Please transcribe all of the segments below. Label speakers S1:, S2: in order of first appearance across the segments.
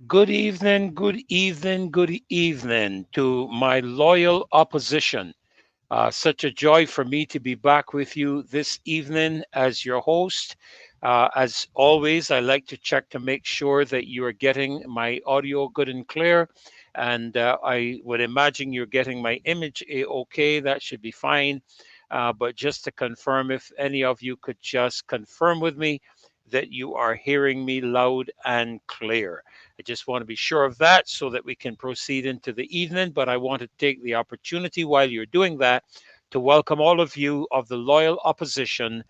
S1: Good evening, good evening to my loyal opposition. Such a joy for me to be back with you this evening as your host. As always, I like to check to make sure that you are getting my audio good and clear. And I would imagine you're getting my image okay. That should be fine. But just to confirm, if any of you could just confirm with me that you are hearing me loud and clear. I just want to be sure of that so that we can proceed into the evening. But I want to take the opportunity while you're doing that to welcome all of you of the loyal opposition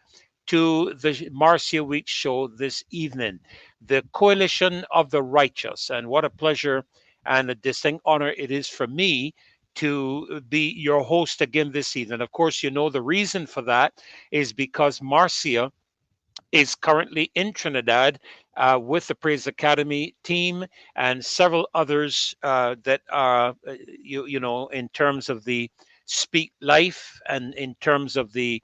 S1: to the Marcia Week show this evening, the Coalition of the Righteous. And what a pleasure and a distinct honor it is for me to be your host again this evening. Of course, you know the reason for that is because Marcia is currently in Trinidad with the Praise Academy team and several others that are, you know, in terms of the Speak Life and in terms of the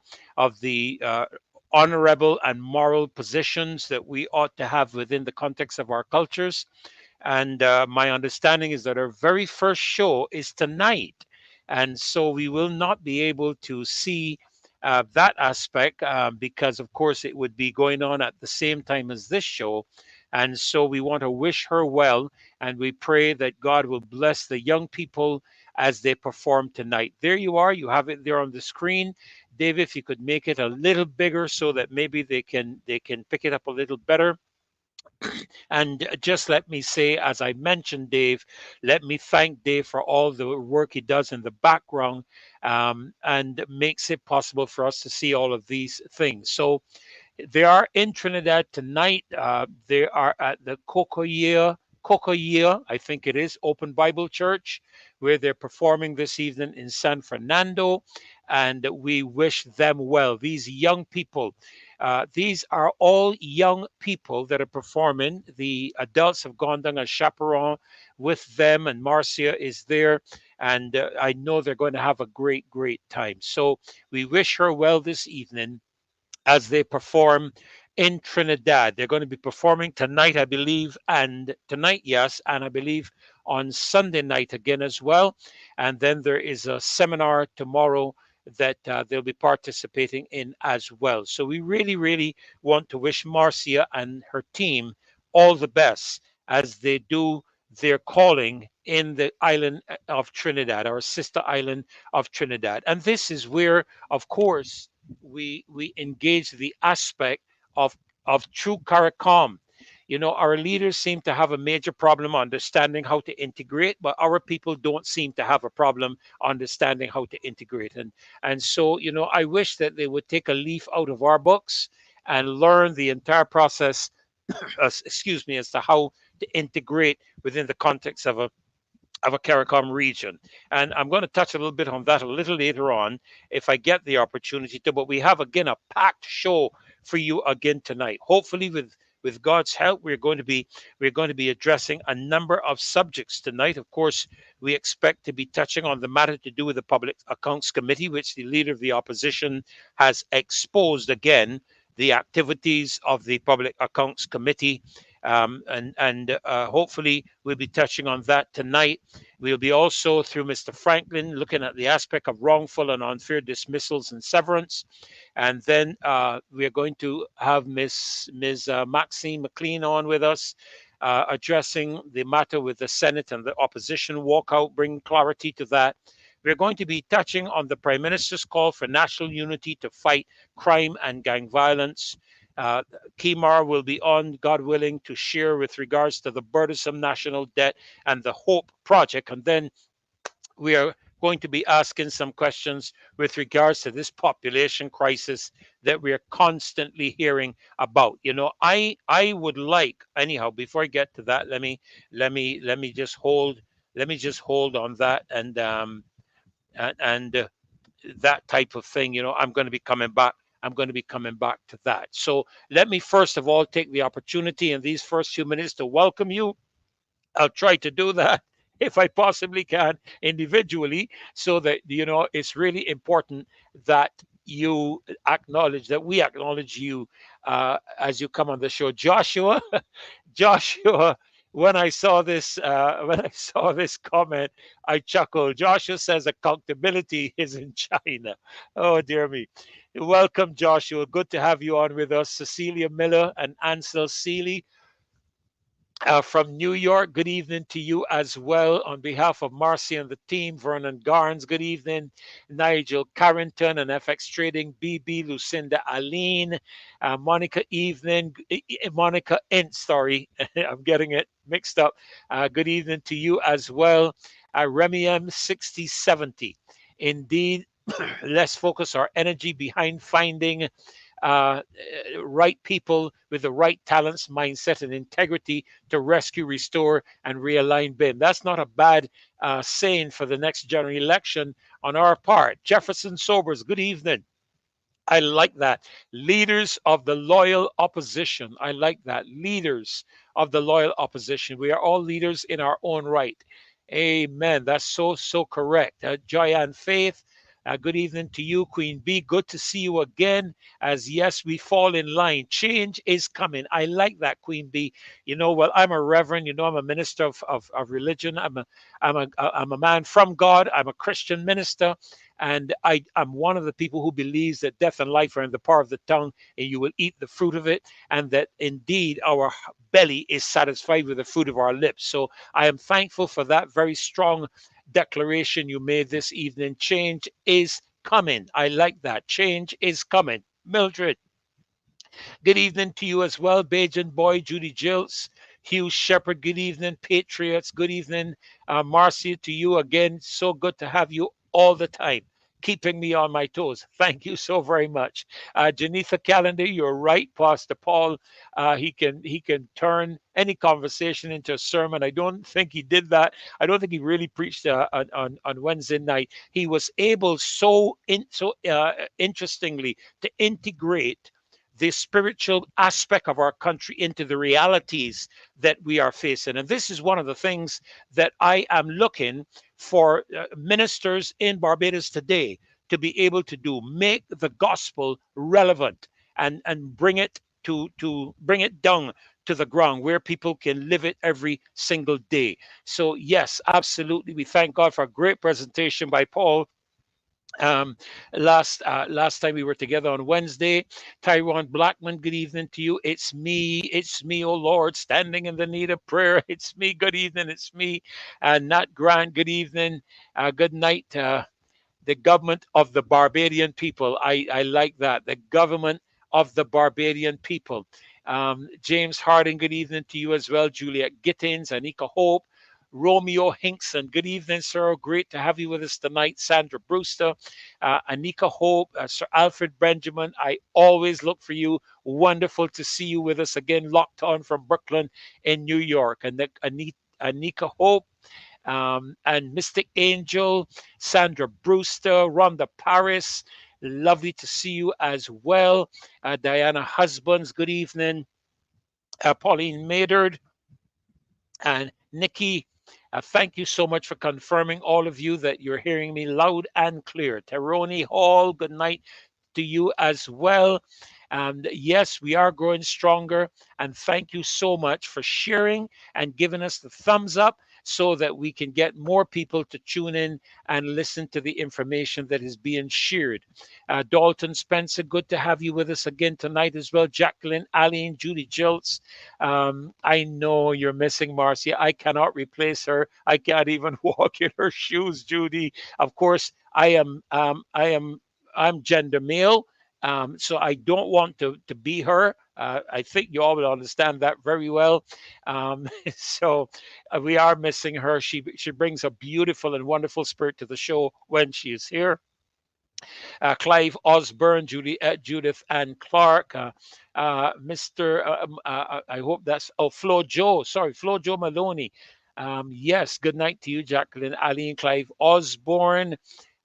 S1: honorable and moral positions that we ought to have within the context of our cultures. And my understanding is that our very first show is tonight. And so we will not be able to see that aspect because, of course, it would be going on at the same time as this show. And so we want to wish her well. And we pray that God will bless the young people as they perform tonight. There you are. You have it there on the screen. David, if you could make it a little bigger so that maybe they can pick it up a little better. And just let me say, as I mentioned, Dave, let me thank Dave for all the work he does in the background and makes it possible for us to see all of these things. So they are in Trinidad tonight. They are at the Cocoyia, I think it is, Open Bible Church, where they're performing this evening in San Fernando. And we wish them well. These young people, these are all young people that are performing. The adults have gone down as chaperone with them, and Marcia is there. And I know they're going to have a great, great time. So we wish her well this evening as they perform in Trinidad. They're going to be performing tonight, I believe, and tonight, yes, and I believe on Sunday night again as well. And then there is a seminar tomorrow that they'll be participating in as well. So we really, really want to wish Marcia and her team all the best as they do their calling in the island of Trinidad, our sister island of Trinidad. And this is where, of course, we engage the aspect of true CARICOM. You know, our leaders seem to have a major problem understanding how to integrate, but our people don't seem to have a problem understanding how to integrate. And so, you know, I wish that they would take a leaf out of our books and learn the entire process, excuse me, as to how to integrate within the context of a CARICOM region. And I'm going to touch a little bit on that a little later on if I get the opportunity to. But we have again a packed show for you again tonight. Hopefully, with God's help, we're going to be addressing a number of subjects tonight. Of course, we expect to be touching on the matter to do with the Public Accounts Committee, which the leader of the opposition has exposed again the activities of the Public Accounts Committee. And hopefully we'll be touching on that tonight. We'll be also, through Mr. Franklin, looking at the aspect of wrongful and unfair dismissals and severance. And then we are going to have Ms. Maxine McLean on with us, addressing the matter with the Senate and the opposition walkout, bringing clarity to that. We're going to be touching on the Prime Minister's call for national unity to fight crime and gang violence. Uh, Kimar will be on, God willing, to share with regards to the burdensome national debt and the Hope Project. And then we are going to be asking some questions with regards to this population crisis that we are constantly hearing about. You know, I would like, anyhow, before I get to that, let me just hold on that and that type of thing. You know, I'm going to be coming back. I'm going to be coming back to that. So let me first of all take the opportunity in these first few minutes to welcome you. I'll try to do that if I possibly can individually, so that, you know, it's really important that you acknowledge that we acknowledge you as you come on the show. Joshua, Joshua when I saw this, when I saw this comment, I chuckled. Joshua says accountability is in China. Oh dear me! Welcome, Joshua. Good to have you on with us. Cecilia Miller and Ansel Seeley from New York. Good evening to you as well. On behalf of Marcy and the team, Vernon Garns, good evening. Nigel Carrington and FX Trading, BB, Lucinda Aline, Monica Evening, Monica Ince, sorry, I'm getting it mixed up. Good evening to you as well. Remy M 6070. Indeed, let's focus our energy behind finding uh, right people with the right talents, mindset, and integrity to rescue, restore, and realign BIM. That's not a bad saying for the next general election on our part. Jefferson Sobers, good evening. I like that. Leaders of the loyal opposition. I like that. Leaders of the loyal opposition. We are all leaders in our own right. Amen. That's so, so correct. Joyanne Faith, good evening to you, Queen B. Good to see you again. As yes, we fall in line. Change is coming. I like that, Queen B. You know, well, I'm a reverend. You know, I'm a minister of religion. I'm a man from God. I'm a Christian minister. And I'm one of the people who believes that death and life are in the power of the tongue, and you will eat the fruit of it, and that indeed our belly is satisfied with the fruit of our lips. So I am thankful for that very strong declaration you made this evening. Change is coming. I like that. Change is coming. Mildred, good evening to you as well. Bajan Boy, Judy Jilts, Hugh Shepherd, good evening. Patriots, good evening. Marcia, to you again. So good to have you all the time, keeping me on my toes. Thank you so very much. Janitha Calendar, you're right, Pastor Paul. He can turn any conversation into a sermon. I don't think he did that. I don't think he really preached on Wednesday night. He was able so interestingly to integrate the spiritual aspect of our country into the realities that we are facing. And this is one of the things that I am looking for ministers in Barbados today to be able to do: make the gospel relevant and bring it to bring it down to the ground where people can live it every single day. So yes, absolutely, we thank God for a great presentation by Paul um, last time we were together on Wednesday. Tyrone Blackman, good evening to you. It's me, oh Lord, standing in the need of prayer. It's me, good evening, it's me. Nat Grant, good evening, good night. The government of the Barbadian people. I like that. The government of the Barbadian people. James Harding, good evening to you as well. Juliet Gittins, Anika Hope, Romeo Hinkson, good evening, sir. Great to have you with us tonight. Sandra Brewster, Anika Hope, Sir Alfred Benjamin. I always look for you. Wonderful to see you with us again, locked on from Brooklyn in New York. And Anika Hope, and Mystic Angel, Sandra Brewster, Rhonda Paris. Lovely to see you as well. Diana Husbands, good evening. Pauline Maynard and Nikki. Thank you so much for confirming, all of you, that you're hearing me loud and clear. Teroni Hall, good night to you as well. And yes, we are growing stronger. And thank you so much for sharing and giving us the thumbs up so that we can get more people to tune in and listen to the information that is being shared. Dalton Spencer, good to have you with us again tonight as well. Jacqueline, Aline, Judy Jilts. I know you're missing Marcia. I cannot replace her. I can't even walk in her shoes, Judy. Of course, I'm gender male, so I don't want to be her. I think you all will understand that very well. So we are missing her. She brings a beautiful and wonderful spirit to the show when she is here. Clive Osborne, Judith Ann Clark, Mr. I hope that's Flo Joe. Sorry, Flo Joe Maloney. Yes, good night to you, Jacqueline, Ali, and Clive Osborne.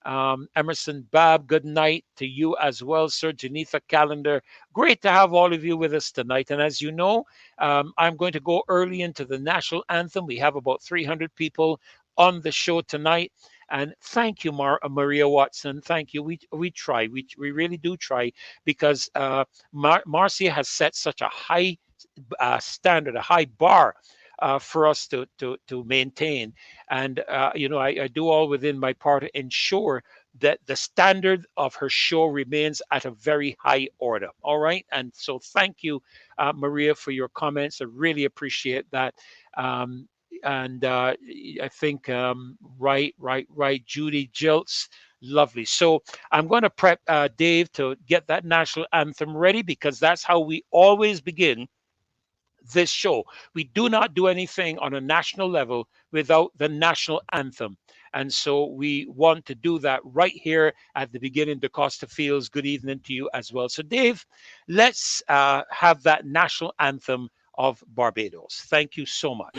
S1: Emerson Babb, good night to you as well, sir. Janitha Calendar, great to have all of you with us tonight. And as you know, I'm going to go early into the national anthem. We have about 300 people on the show tonight. And thank you, Maria Watson. Thank you. We try. We really do try, because Marcia has set such a high standard, a high bar for us to maintain. And I do all within my power to ensure that the standard of her show remains at a very high order. All right. And so thank you, Maria, for your comments. I really appreciate that. Um, and I think right, Judy Jilts, lovely. So I'm going to prep Dave to get that national anthem ready, because that's how we always begin this show. We do not do anything on a national level without the national anthem. And so we want to do that right here at the beginning. DaCosta feels good evening to you as well. So, Dave, let's have that national anthem of Barbados. Thank you so much.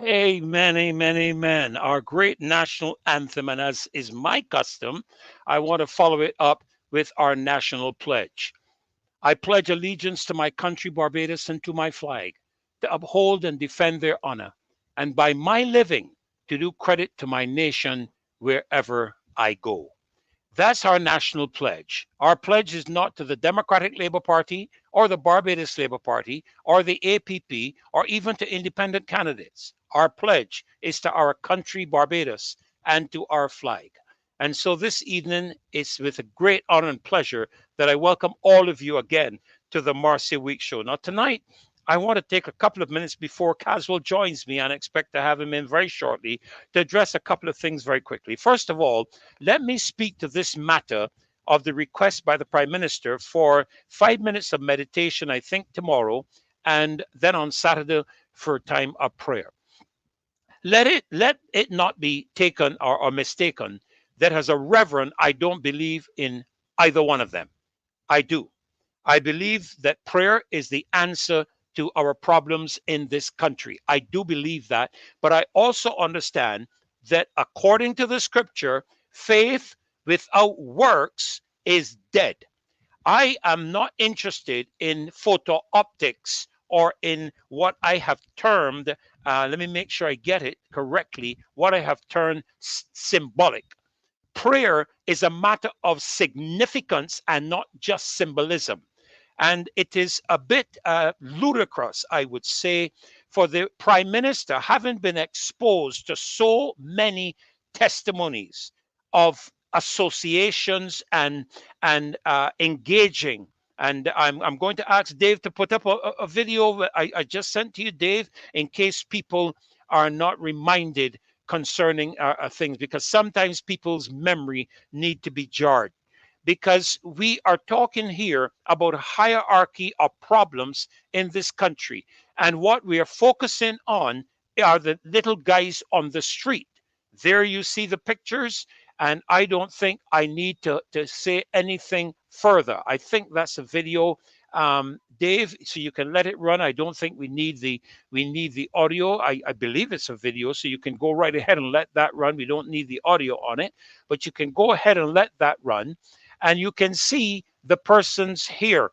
S1: Amen, amen, amen. Our great national anthem. And as is my custom, I want to follow it up with our national pledge. I pledge allegiance to my country, Barbados, and to my flag, to uphold and defend their honor, and by my living, to do credit to my nation wherever I go. That's our national pledge. Our pledge is not to the Democratic Labour Party or the Barbados Labour Party or the APP or even to independent candidates. Our pledge is to our country, Barbados, and to our flag. And so this evening, it's with a great honor and pleasure that I welcome all of you again to the Marcia Week Show. Now, tonight, I want to take a couple of minutes before Caswell joins me, and I expect to have him in very shortly, to address a couple of things very quickly. First of all, let me speak to this matter of the request by the Prime Minister for 5 minutes of meditation, I think tomorrow, and then on Saturday for a time of prayer. Let it not be taken or mistaken that as a reverend, I don't believe in either one of them. I do. I believe that prayer is the answer to our problems in this country. I do believe that, but I also understand that according to the scripture, faith without works is dead. I am not interested in photo optics or in what I have termed, let me make sure I get it correctly, what I have termed symbolic. Prayer is a matter of significance and not just symbolism. And it is a bit ludicrous, I would say, for the Prime Minister, having been exposed to so many testimonies of associations and engaging. And I'm going to ask Dave to put up a video that I just sent to you, Dave, in case people are not reminded concerning things, because sometimes people's memory need to be jarred, because we are talking here about a hierarchy of problems in this country. And what we are focusing on are the little guys on the street. There you see the pictures, and I don't think I need to say anything further. I think that's a video, Dave, so you can let it run. I don't think we need the audio. I believe it's a video, so you can go right ahead and let that run. We don't need the audio on it, but you can go ahead and let that run, and you can see the persons here.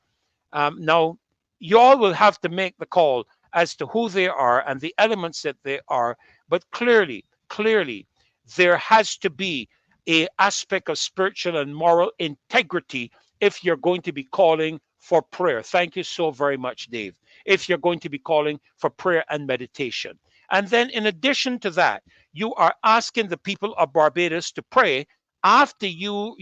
S1: Now, you all will have to make the call as to who they are and the elements that they are, but clearly, there has to be a aspect of spiritual and moral integrity if you're going to be calling for prayer. Thank you so very much, Dave. If you're going to be calling for prayer and meditation. And then in addition to that, you are asking the people of Barbados to pray after your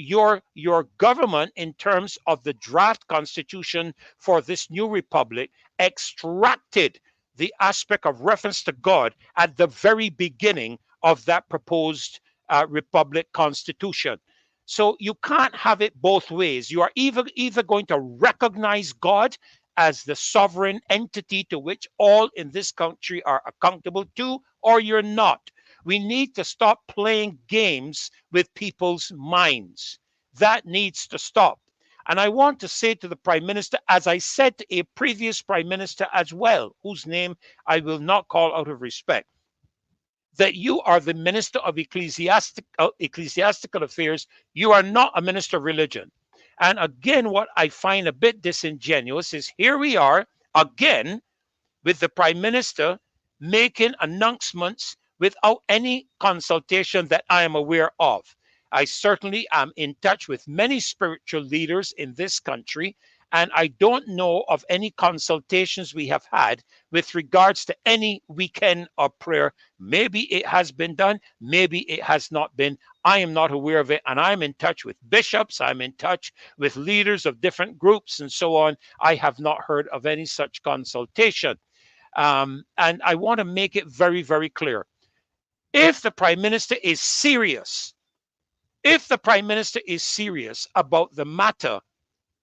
S1: government, in terms of the draft constitution for this new republic, extracted the aspect of reference to God at the very beginning of that proposed republic constitution. So you can't have it both ways. You are either going to recognize God as the sovereign entity to which all in this country are accountable to, or you're not. We need to stop playing games with people's minds. That needs to stop. And I want to say to the Prime Minister, as I said to a previous Prime Minister as well, whose name I will not call out of respect, that you are the Minister of Ecclesiastical Affairs. You are not a Minister of Religion. And again, what I find a bit disingenuous is here we are again with the Prime Minister making announcements without any consultation that I am aware of. I certainly am in touch with many spiritual leaders in this country, and I don't know of any consultations we have had with regards to any weekend of prayer. Maybe it has been done, maybe it has not been. I am not aware of it, and I'm in touch with bishops, I'm in touch with leaders of different groups and so on. I have not heard of any such consultation. And I want to make it very, very clear. If the Prime Minister is serious, about the matter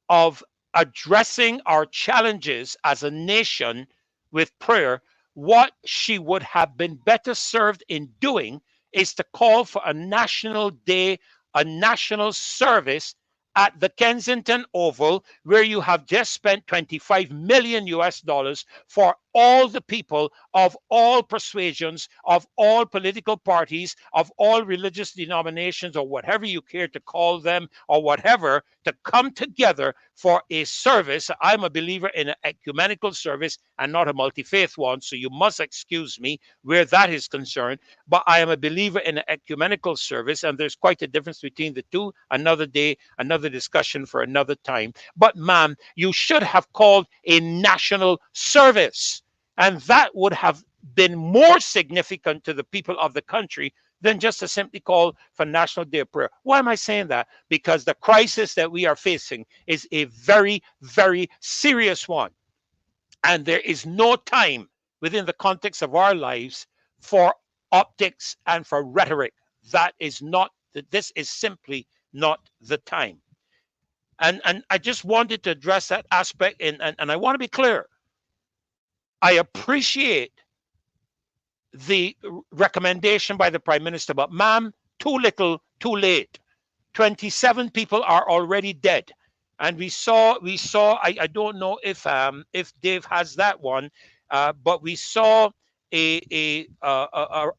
S1: of addressing our challenges as a nation with prayer, what she would have been better served in doing is to call for a national day, a national service at the Kensington Oval, where you have just spent 25 million US dollars for all the people of all persuasions, of all political parties, of all religious denominations, or whatever you care to call them, or whatever, to come together for a service. I'm a believer in an ecumenical service and not a multi-faith one, so you must excuse me where that is concerned. But I am a believer in an ecumenical service, and there's quite a difference between the two. Another day, another discussion for another time. But ma'am, you should have called a national service. And that would have been more significant to the people of the country than just to simply call for National Day of Prayer. Why am I saying that? Because the crisis that we are facing is a very, very serious one. And there is no time within the context of our lives for optics and for rhetoric. This is simply not the time. And I just wanted to address that aspect, and I want to be clear. I appreciate the recommendation by the Prime Minister, but ma'am, too little, too late. 27 people are already dead. And we saw, I don't know if Dave has that one, but we saw a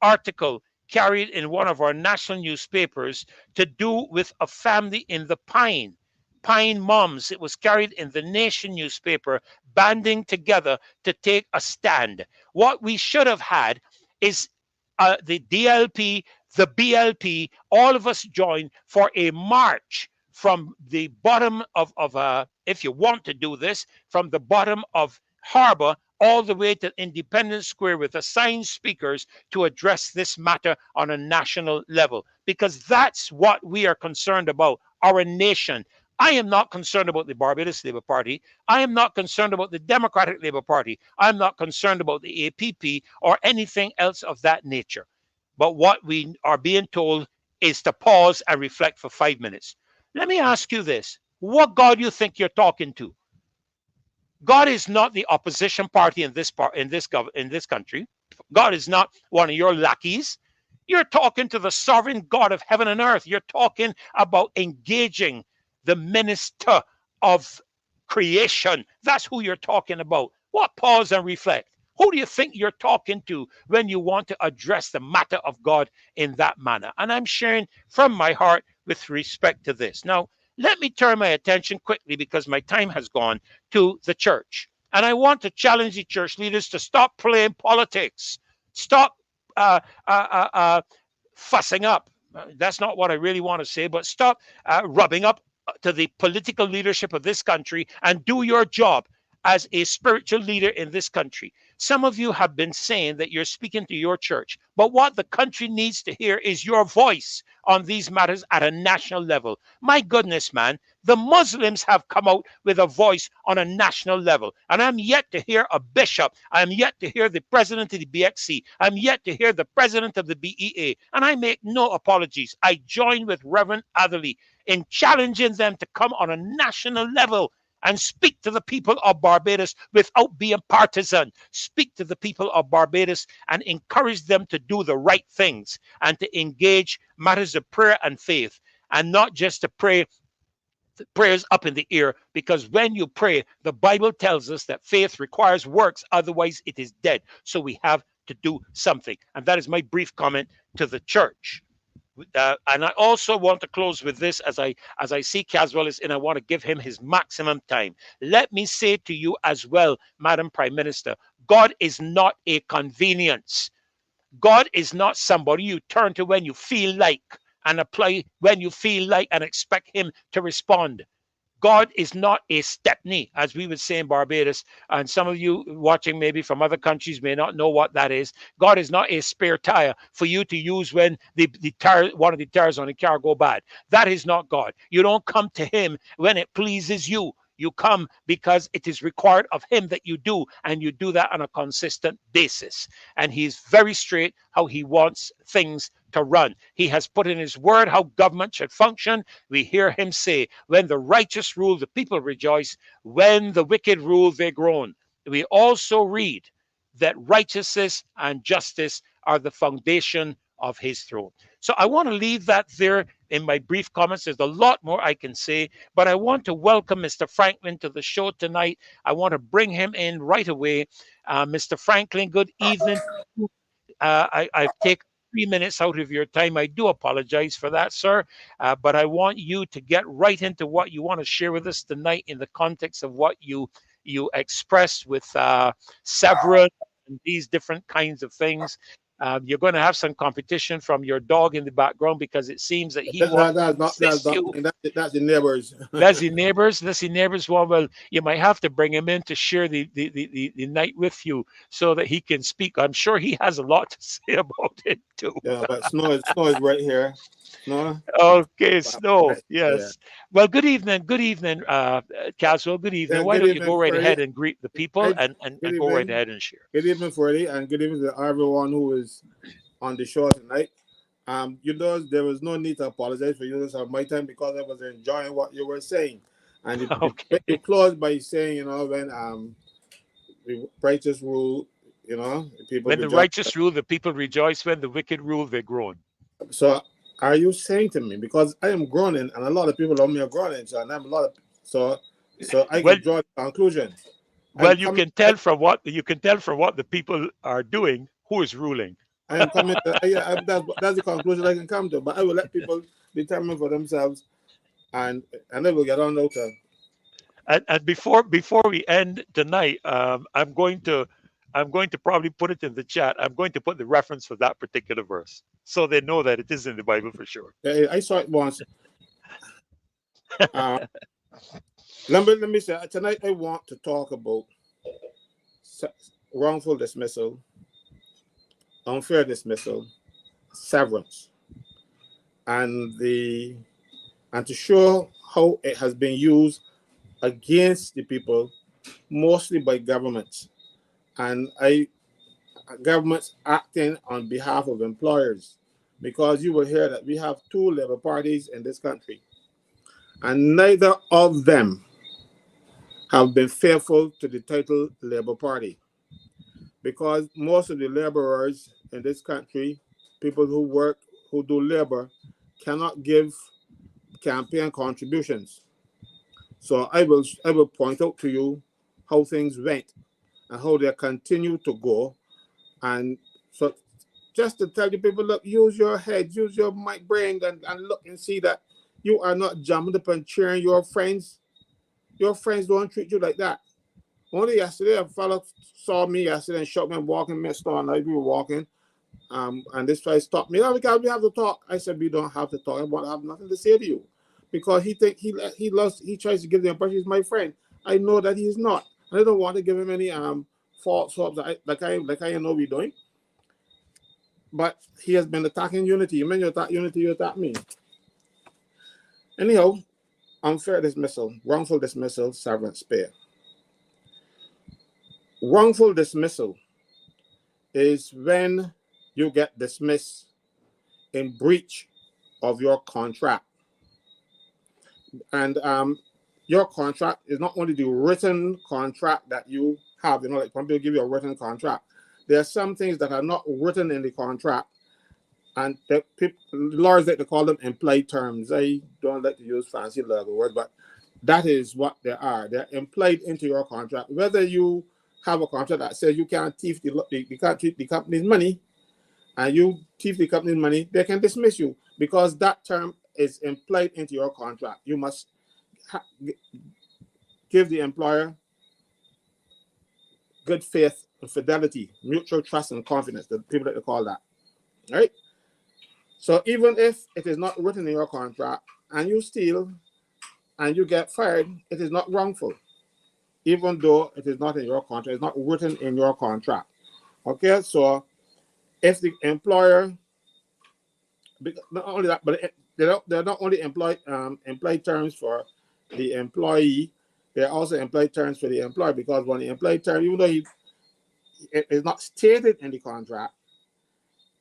S1: article carried in one of our national newspapers to do with a family in the Pine Moms. It was carried in the Nation newspaper, banding together to take a stand. What we should have had is the DLP, the BLP, all of us join for a march from the bottom of if you want to do this, from the bottom of Harbor all the way to Independence Square with assigned speakers to address this matter on a national level, because that's what we are concerned about, our nation. I am not concerned about the Barbados Labour Party. I am not concerned about the Democratic Labour Party. I'm not concerned about the APP or anything else of that nature. But what we are being told is to pause and reflect for 5 minutes. Let me ask you this. What God do you think you're talking to? God is not the opposition party in this country. God is not one of your lackeys. You're talking to the sovereign God of heaven and earth. You're talking about engaging the minister of creation. That's who you're talking about. What? Pause and reflect. Who do you think you're talking to when you want to address the matter of God in that manner? And I'm sharing from my heart with respect to this. Now, let me turn my attention quickly, because my time has gone, to the church. And I want to challenge the church leaders to stop playing politics. Stop fussing up. That's not what I really want to say, but stop rubbing up to the political leadership of this country and do your job as a spiritual leader in this country. Some of you have been saying that you're speaking to your church, but what the country needs to hear is your voice on these matters at a national level. My goodness, man, the Muslims have come out with a voice on a national level, and I'm yet to hear a bishop. I'm yet to hear the president of the BXC. I'm yet to hear the president of the BEA, and I make no apologies. I join with Reverend Atherley in challenging them to come on a national level and speak to the people of Barbados without being partisan. Speak to the people of Barbados and encourage them to do the right things and to engage matters of prayer and faith, and not just to pray prayers up in the air, because when you pray, the Bible tells us that faith requires works, otherwise it is dead. So we have to do something. And that is my brief comment to the church. And I also want to close with this, as I see Caswell is in. I want to give him his maximum time. Let me say to you as well, Madam Prime Minister, God is not a convenience. God is not somebody you turn to when you feel like and apply when you feel like and expect him to respond. God is not a Stepney, as we would say in Barbados, and some of you watching maybe from other countries may not know what that is. God is not a spare tire for you to use when the tire, one of the tires on the car go bad. That is not God. You don't come to him when it pleases you. You come because it is required of him that you do, and you do that on a consistent basis. And he's very straight how he wants things to run. He has put in his word how government should function. We hear him say, when the righteous rule, the people rejoice. When the wicked rule, they groan. We also read that righteousness and justice are the foundation of his throne. So I want to leave that there in my brief comments. There's a lot more I can say, but I want to welcome Mr. Franklin to the show tonight. I want to bring him in right away. Mr. Franklin, good evening. I've taken 3 minutes out of your time. I do apologize for that, sir. But I want you to get right into what you want to share with us tonight in the context of what you expressed with Severance and these different kinds of things. You're going to have some competition from your dog in the background, because it seems that he wants to assist you.
S2: That's the neighbors.
S1: That's the neighbors. That's the neighbors. Well, you might have to bring him in to share the night with you so that he can speak. I'm sure he has a lot to say about it too.
S2: Yeah, but Snow is right here. Snow.
S1: Okay, Snow. Yes.
S2: Yeah.
S1: Well, good evening. Good evening, Caswell. Good evening.
S2: Yeah,
S1: Why
S2: good
S1: don't you
S2: evening,
S1: go right
S2: Freddie.
S1: ahead and greet the people and
S2: Good
S1: go right
S2: evening.
S1: ahead and share.
S2: Good evening, Freddie, and good evening to everyone who is on the show tonight. There was no need to apologize for using some of my time, because I was enjoying what you were saying. And
S1: Okay.
S2: you closed by saying, when the righteous rule, people
S1: When the
S2: rejoice.
S1: righteous rule, the people rejoice. When the wicked rule, they groan.
S2: So are you saying to me, because I am groaning and a lot of people on me are groaning, so and I'm a lot of so I
S1: Well,
S2: can draw the conclusion. I'm
S1: well, you
S2: coming
S1: can tell from what the people are doing who is ruling.
S2: I am coming to, that's the conclusion I can come to, but I will let people determine for themselves, and they will get on later.
S1: And before we end tonight, I'm going to probably put it in the chat. I'm going to put the reference for that particular verse, so they know that it is in the Bible for sure.
S2: I saw it once. Let me say tonight I want to talk about wrongful dismissal, unfair dismissal, severance, and to show how it has been used against the people, mostly by governments, and governments acting on behalf of employers, because you will hear that we have two labor parties in this country, and neither of them have been faithful to the title Labor Party, because most of the laborers in this country, people who work, who do labor, cannot give campaign contributions. So I will point out to you how things went and how they continue to go. And so just to tell the people, look, use your head, use your brain, and look and see that you are not jumping up and cheering your friends. Your friends don't treat you like that. Only yesterday, a fellow saw me yesterday and shot me walking my store, and we were walking. And this guy stopped me. Oh, because we have to talk. I said, we don't have to talk. I have nothing to say to you, because he tries to give the impression he's my friend. I know that he's not, and I don't want to give him any false hopes like I know we're doing. But he has been attacking unity. You mean you attack unity, you attack me. Anyhow, unfair dismissal, wrongful dismissal, severance pay. Wrongful dismissal is when you get dismissed in breach of your contract. And your contract is not only the written contract that you have, like some people give you a written contract. There are some things that are not written in the contract, and lawyers like to call them implied terms. I don't like to use fancy legal words, but that is what they are. They're implied into your contract. Whether you have a contract that says you can't thief the company's money, and you thief the company's money, they can dismiss you, because that term is implied into your contract. You must give the employer good faith and fidelity, mutual trust and confidence, the people that they call that. Right? So even if it is not written in your contract and you steal and you get fired, it is not wrongful, even though it is not in your contract, it's not written in your contract. Okay, so if the employer, not only that, but they're not only employed terms for the employee, they're also employed terms for the employer, because when the employed term, even though it is not stated in the contract,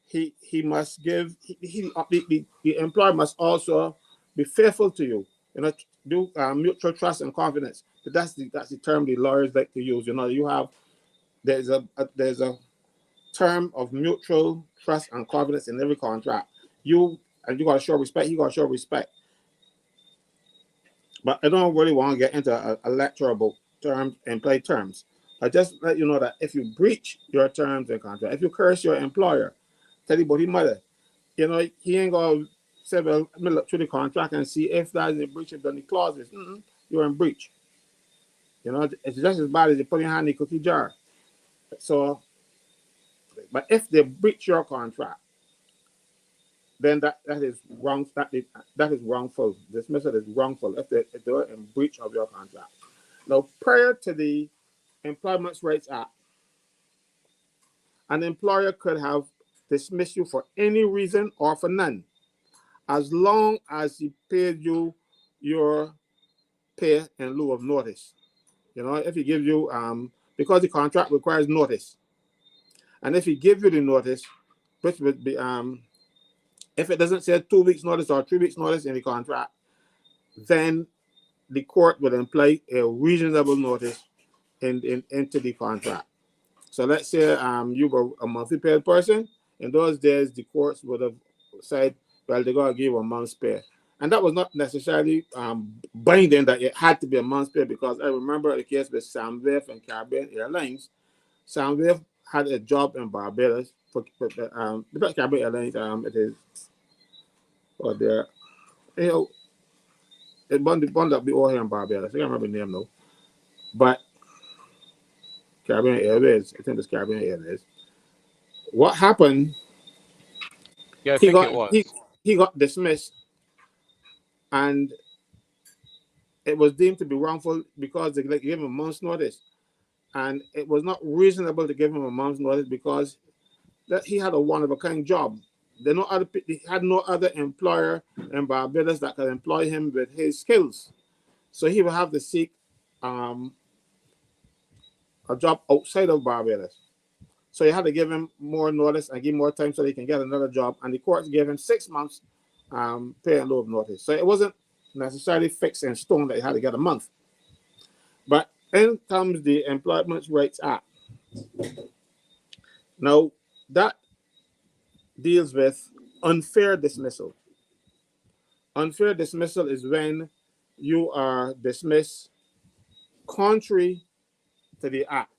S2: he must give, the employer must also be faithful to you, do mutual trust and confidence. That's the term the lawyers like to use. You have, there's a term of mutual trust and confidence in every contract. You got to show respect, he got to show respect. But I don't really want to get into a lecture about terms, employee terms. I just let you know that if you breach your terms and contract, if you curse your employer, tell you about his mother, he ain't going to say, well, let me look through the contract and see if that is a breach of any clauses. You're in breach. It's just as bad as you put your hand in the cookie jar. So, but if they breach your contract, then that is wrong. That is wrongful. Dismissal is wrongful if they're in breach of your contract. Now, prior to the Employment Rights Act, an employer could have dismissed you for any reason or for none, as long as he paid you your pay in lieu of notice. If he gives you, because the contract requires notice, and if he gives you the notice, which would be, if it doesn't say 2 weeks notice or 3 weeks notice in the contract, then the court would imply a reasonable notice into the contract. So let's say you were a monthly paid person. In those days, the courts would have said, well, they're going to give a month's pay. And that was not necessarily binding that it had to be a month's pay, because I remember the case with Severance and Caribbean Airlines. Severance had a job in Barbados. Because Caribbean Airlines, it is, or there, it bond up the over here in Barbados. I can't remember the name though. But Caribbean Airways, I think it's Caribbean Airways. What happened?
S1: Yeah, I think it was.
S2: He got dismissed, and it was deemed to be wrongful because they gave him a month's notice. and it was not reasonable to give him a month's notice because that he had a one-of-a-kind job. He had no other employer in Barbados that could employ him with his skills. So he would have to seek a job outside of Barbados. So you had to give him more notice and give more time so he can get another job. And the court gave him 6 months pay and lieu of notice. So it wasn't necessarily fixed in stone that he had to get a month. But then comes the Employment Rights Act. Now, that deals with unfair dismissal. Unfair dismissal is when you are dismissed contrary to the act,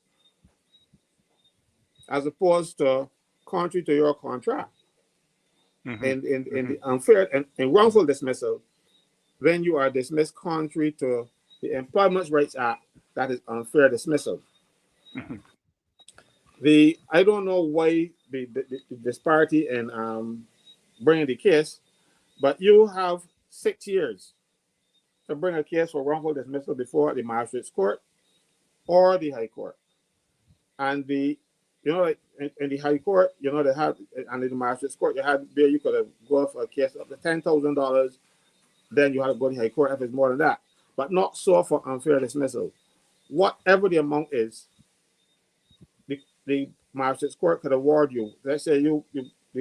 S2: as opposed to contrary to your contract. In the unfair and wrongful dismissal, when you are dismissed contrary to the Employment Rights Act, that is unfair dismissal. I don't know why the disparity in bringing the case, but you have 6 years to bring a case for wrongful dismissal before the magistrate's court or the high court. And like in the high court, they had, and in the magistrate's court, you could have gone for a case up to $10,000. Then you had to go to the high court if it's more than that, but not so for unfair dismissal. Whatever the amount is, the magistrate's court could award you. Let's say the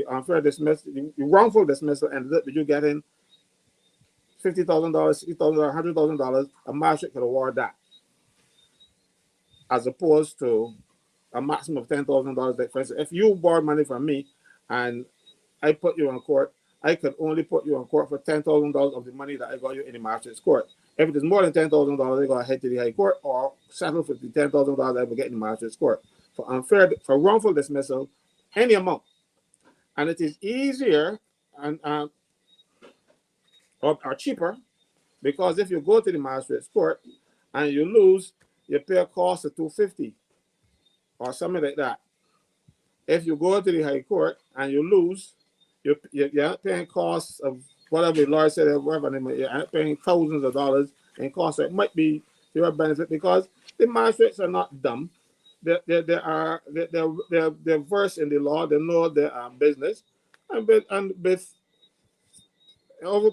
S2: unfair dismissal, the wrongful dismissal ended up with you getting $50,000, $60,000, $100,000. A magistrate could award that, as opposed to a maximum of $10,000. Like, for instance, if you borrowed money from me and I put you in court, I could only put you in court for $10,000 of the money that I got you in the magistrate's court. If it is more than $10,000, I got to head to the high court or settle for the $10,000 I will get in the magistrate's court. For wrongful dismissal, any amount, and it is easier and or cheaper, because if you go to the magistrate's court and you lose, you pay a cost of $250 or something like that. If you go to the high court and you lose, you're paying costs of whatever the lawyer said, whatever, you're paying thousands of dollars in costs. So it might be to your benefit because the magistrates are not dumb. They're versed in the law. They know their business, and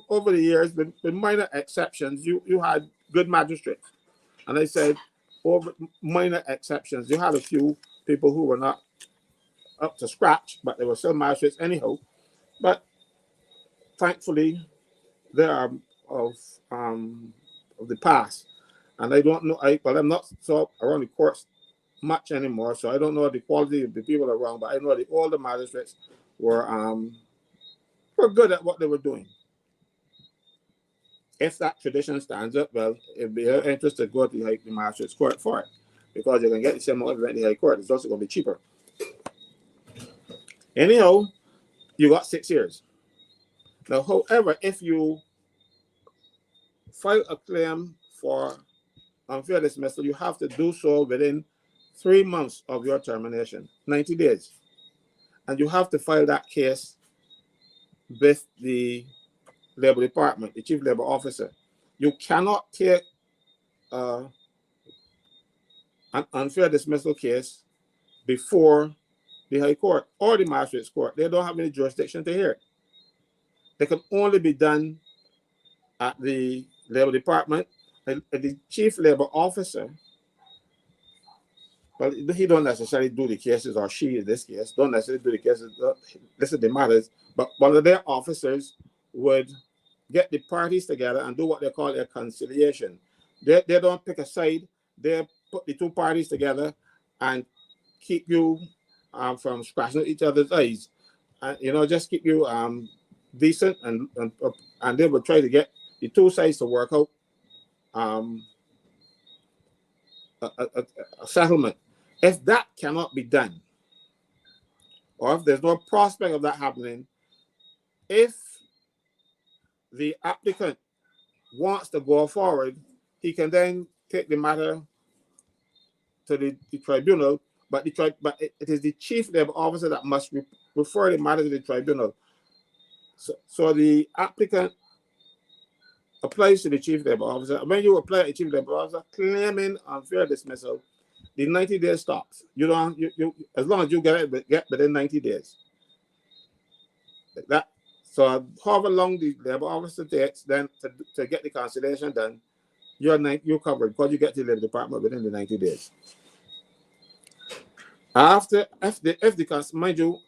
S2: over the years, with minor exceptions, you had good magistrates, and I said over minor exceptions, you had a few people who were not up to scratch, but they were still magistrates anyhow. But thankfully, they are of the past, and I don't know. I'm not so around the courts much anymore, so I don't know the quality of the people around. But I know the older magistrates were good at what they were doing. If that tradition stands up, well, it'd be of interest to go to the magistrate's court for it, because you can get the same amount in the high court. It's also going to be cheaper. Anyhow, you got 6 years. Now, however, if you file a claim for unfair dismissal, you have to do so within 3 months of your termination, 90 days. And you have to file that case with the Labor Department, the Chief Labor Officer. You cannot take an unfair dismissal case before the High Court or the Magistrate's Court. They don't have any jurisdiction to hear it. They can only be done at the Labor Department. The Chief Labor Officer, well, he don't necessarily do the cases, or she in this case, don't necessarily do the cases, listen to the matters, but one of their officers would get the parties together and do what they call a conciliation. They don't pick a side. They put the two parties together and keep you from scratching each other's eyes, and just keep you decent, and they will try to get the two sides to work out a settlement. If that cannot be done, or if there's no prospect of that happening, if the applicant wants to go forward, he can then take the matter to the tribunal, but it is the Chief Labor Officer that must refer the matter to the tribunal. So the applicant applies to the Chief Labor Officer. When you apply to the Chief Labor Officer claiming unfair dismissal, the 90 days stops. You don't you as long as you get within 90 days. Like that. So however long the labor officer takes then to get the conciliation done, you're covered because you get to the labor department within the 90 days. After if the mind you,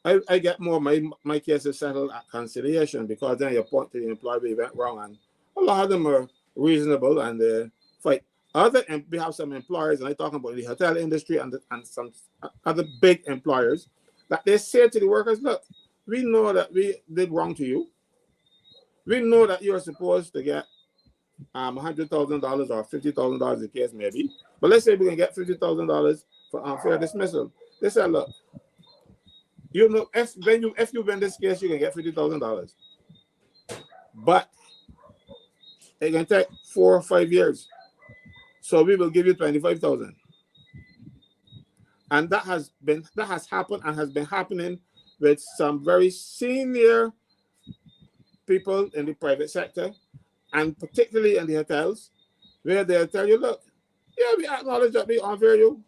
S2: I get more of my cases settled at conciliation because then you point to the employer who went wrong, and a lot of them are reasonable and they fight. We have some employers, and I'm talking about the hotel industry and some other big employers, that they say to the workers, look, we know that we did wrong to you. We know that you're supposed to get $100,000 or $50,000, the case may be. But let's say we can get $50,000 for unfair dismissal. They said, look, you know, if you win this case, you can get $50,000. But it can take 4 or 5 years. So we will give you $25,000. And that has happened and has been happening with some very senior people in the private sector, and particularly in the hotels, where they'll tell you, look, yeah, we acknowledge that we unfair you,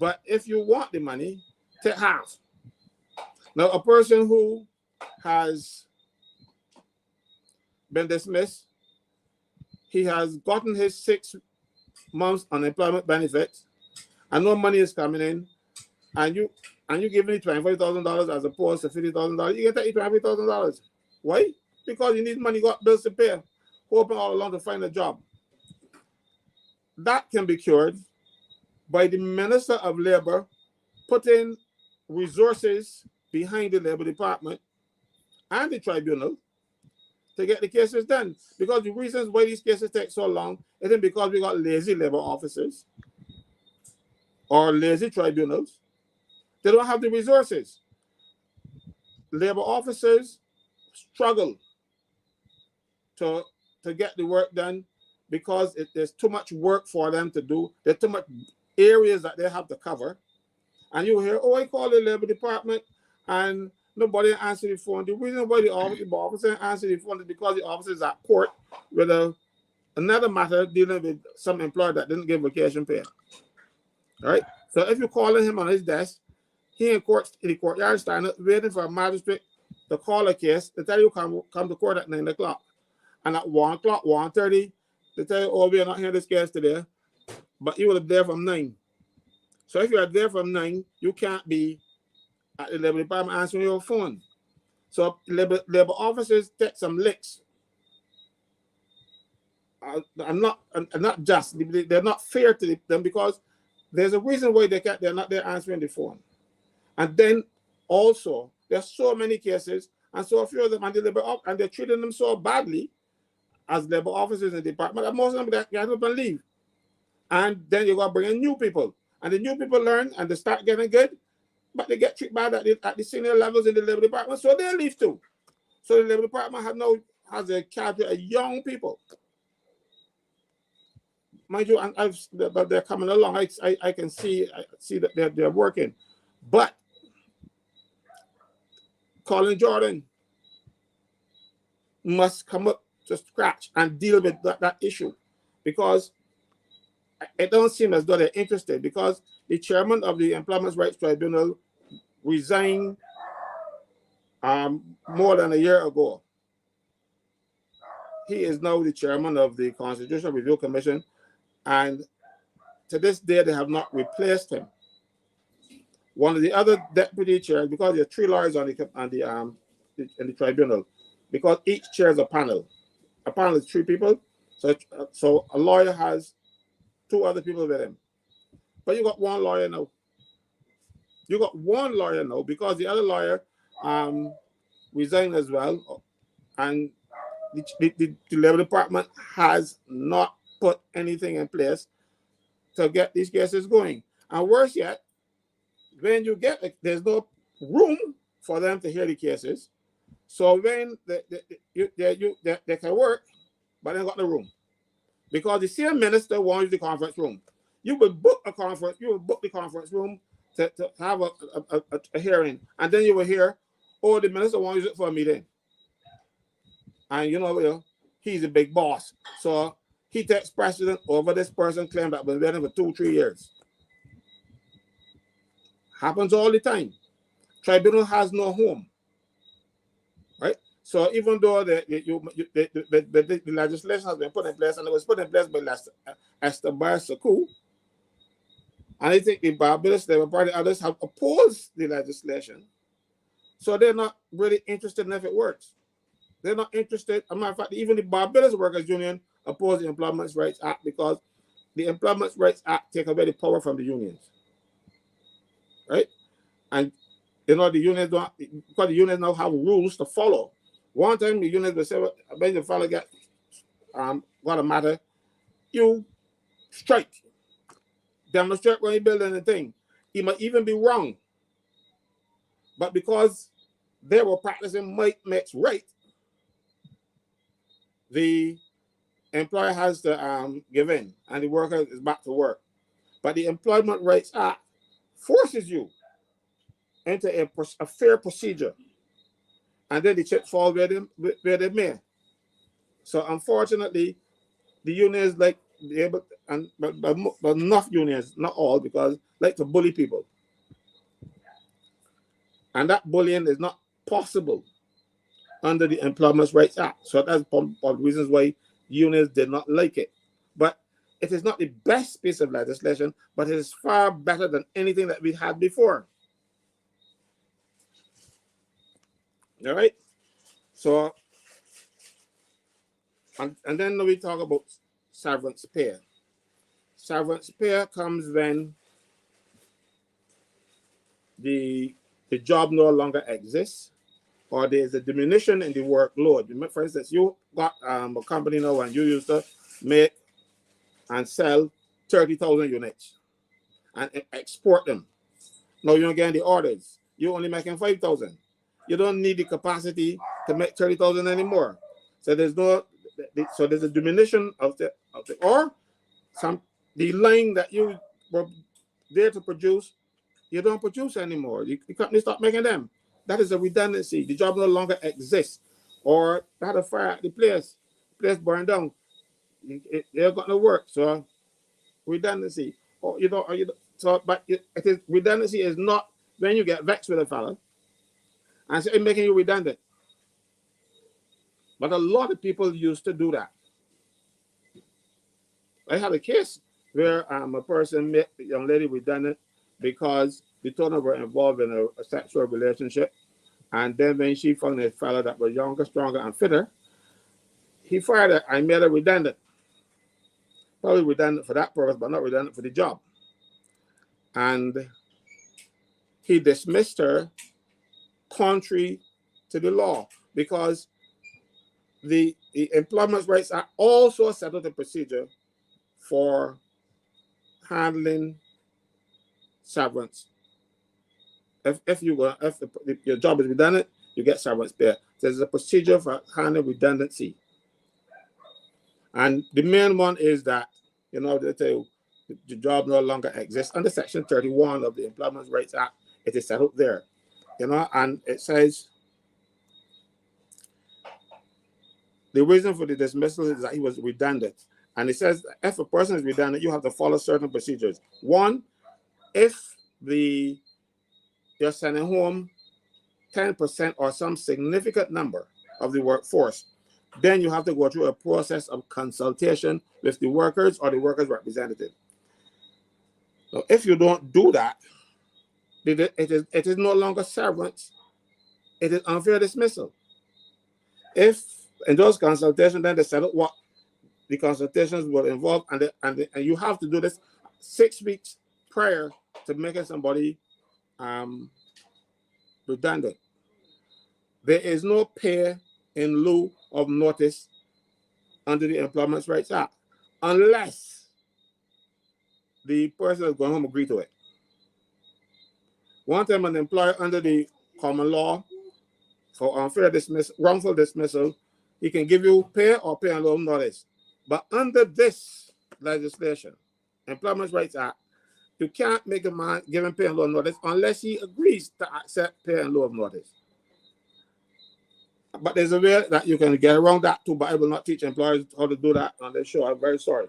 S2: but if you want the money, take half. Now, a person who has been dismissed, he has gotten his 6 months unemployment benefits, and no money is coming in, and you give me $25,000 as opposed to $50,000, you can take $25,000. Why? Because you need money, you got bills to pay, hoping all along to find a job. That can be cured by the Minister of Labor putting resources behind the Labor Department and the tribunal to get the cases done. Because the reasons why these cases take so long isn't because we got lazy labor officers or lazy tribunals. They don't have the resources. Labor officers struggle to get the work done because there's too much work for them to do. There's too much areas that they have to cover. And you hear, oh, I call the Labor Department and nobody answers the phone. The reason why the officer answers the phone is because the officer is at court with another matter dealing with some employer that didn't give vacation pay. All right? So if you're calling him on his desk, he in the courtyard standing waiting for a magistrate to call a case, to tell you come to court at 9 o'clock. And at 1 o'clock, 1:30, they tell you, oh, we are not hearing this case today, but you will be there from 9. So if you are there from 9, you can't be at the Labor Department answering your phone. So labor officers take some licks. I'm not just, they're not fair to them because there's a reason why they're not there answering the phone. And then also, there's so many cases, and so few of them, and they're treating them so badly as labor officers in the department that most of them get up and leave. And then you got to bring in new people. And the new people learn and they start getting good, but they get treated bad at the senior levels in the labor department, so they leave too. So the labor department has a character of young people. Mind you, but they're coming along. I can see that they're working. But Colin Jordan must come up to scratch and deal with that issue, because it don't seem as though they're interested, because the chairman of the Employment Rights Tribunal resigned more than a year ago. He is now the chairman of the Constitutional Review Commission, and to this day they have not replaced him. One of the other deputy chairs, because there are 3 lawyers in the tribunal, because each chair is a panel. A panel is 3 people, so a lawyer has 2 other people with him. But you got 1 lawyer now. You got 1 lawyer now because the other lawyer resigned as well, and the Labor Department has not put anything in place to get these cases going. And worse yet, when you there's no room for them to hear the cases. So when they can work, but they don't got the room. Because the same minister wants the conference room. You would book a conference, you would book the conference room to have a hearing. And then you will hear, oh, the minister wants to use it for a meeting. And you know, he's a big boss. So he takes precedent over this person claim that been waiting for 2-3 years. Happens all the time. Tribunal has no home, right? So even though the legislation has been put in place, and it was put in place by Esteban Saku, and I think the Barbados Labour Party others have opposed the legislation, so they're not really interested in if it works. They're not interested. As a matter of fact, even the Barbados Workers Union opposed the Employment Rights Act because the Employment Rights Act takes away the power from the unions, right? And you know the unions don't, because the unions now have rules to follow. One time the unions will say, when the fellow got a matter, you strike. Demonstrate when you build anything. He might even be wrong. But because they were practicing might makes right, the employer has to give in and the worker is back to work. But the Employment Rights Act forces you into a fair procedure. And then the chips fall where they may. So unfortunately, the unions like be able to, but enough unions, not all, because like to bully people. And that bullying is not possible under the Employment Rights Act. So that's one of the reasons why unions did not like it. But it is not the best piece of legislation, but it is far better than anything that we had before. All right? So, and then we talk about severance pay. Severance pay comes when the job no longer exists, or there's a diminution in the workload. For instance, you got a company now and you used to make and sell 30,000 units and export them. Now you're getting the orders. You're only making 5,000. You don't need the capacity to make 30,000 anymore. So there's a diminution of the line that you were there to produce, you don't produce anymore. The company stop making them. That is a redundancy. The job no longer exists. Or they had a fire at the place burned down. They're got no work. So redundancy. Or but redundancy is not when you get vexed with a fella and say making you redundant. But a lot of people used to do that. I had a case where a person made a young lady redundant because the two of them were involved in a sexual relationship. And then when she found a fellow that was younger, stronger, and fitter, he fired her and made her redundant. Probably redundant for that purpose, but not redundant for the job. And he dismissed her contrary to the law because the Employment Rights Act also set out a procedure for handling severance. If your job is redundant, you get severance pay. There's a procedure for handling redundancy. And the main one is that, they tell you the job no longer exists. Under Section 31 of the Employment Rights Act, it is set out there. And it says the reason for the dismissal is that he was redundant. And it says if a person is redundant, you have to follow certain procedures. One, if you're sending home 10% or some significant number of the workforce, then you have to go through a process of consultation with the workers or the workers' representative. So if you don't do that, it is no longer severance. It is unfair dismissal. If in those consultations, then they set up what the consultations will involve, and you have to do this 6 weeks prior to making somebody redundant. There is no pay in lieu of notice under the Employment Rights Act unless the person that's going home agree to it. One time an employer under the common law for wrongful dismissal, he can give you pay or pay and lieu of notice. But under this legislation, Employment Rights Act, you can't make a man give him pay and lieu of notice unless he agrees to accept pay and lieu of notice. But there's a way that you can get around that too, but I will not teach employers how to do that on the show. I'm very sorry.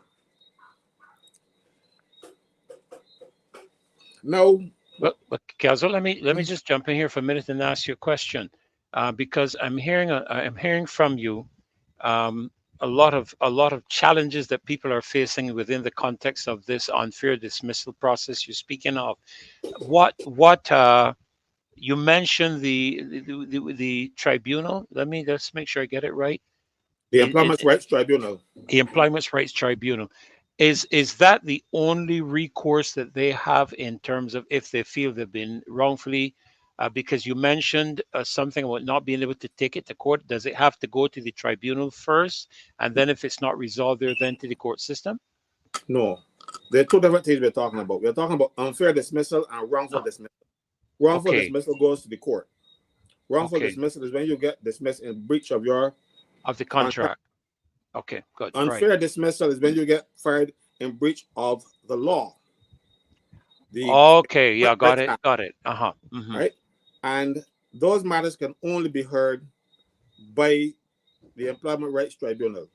S2: No.
S1: Well, Kazel, let me just jump in here for a minute and ask you a question, because I'm hearing from you a lot of challenges that people are facing within the context of this unfair dismissal process you're speaking of. What you mentioned the tribunal. Let me just make sure I get it right.
S2: The
S1: It,
S2: Employment Rights Tribunal.
S1: the Employment Rights Tribunal. Is that the only recourse that they have in terms of if they feel they've been wrongfully? Because you mentioned something about not being able to take it to court. Does it have to go to the tribunal first, and then if it's not resolved there, then to the court system?
S2: No. There are two different things we're talking about. We're talking about unfair dismissal and wrongful
S1: Oh,
S2: dismissal. Wrongful
S1: okay,
S2: dismissal goes to the court. Wrongful
S1: okay,
S2: dismissal is when you get dismissed in breach of your
S1: of the
S2: contract.
S1: contract. Okay, good, right.
S2: Unfair dismissal is when you get fired in breach of the law, the
S1: Okay, yeah,
S2: Employment
S1: got
S2: Rights
S1: it,
S2: Act,
S1: got it. Uh-huh.
S2: right? And those matters can only be heard by the Employment Rights Tribunal.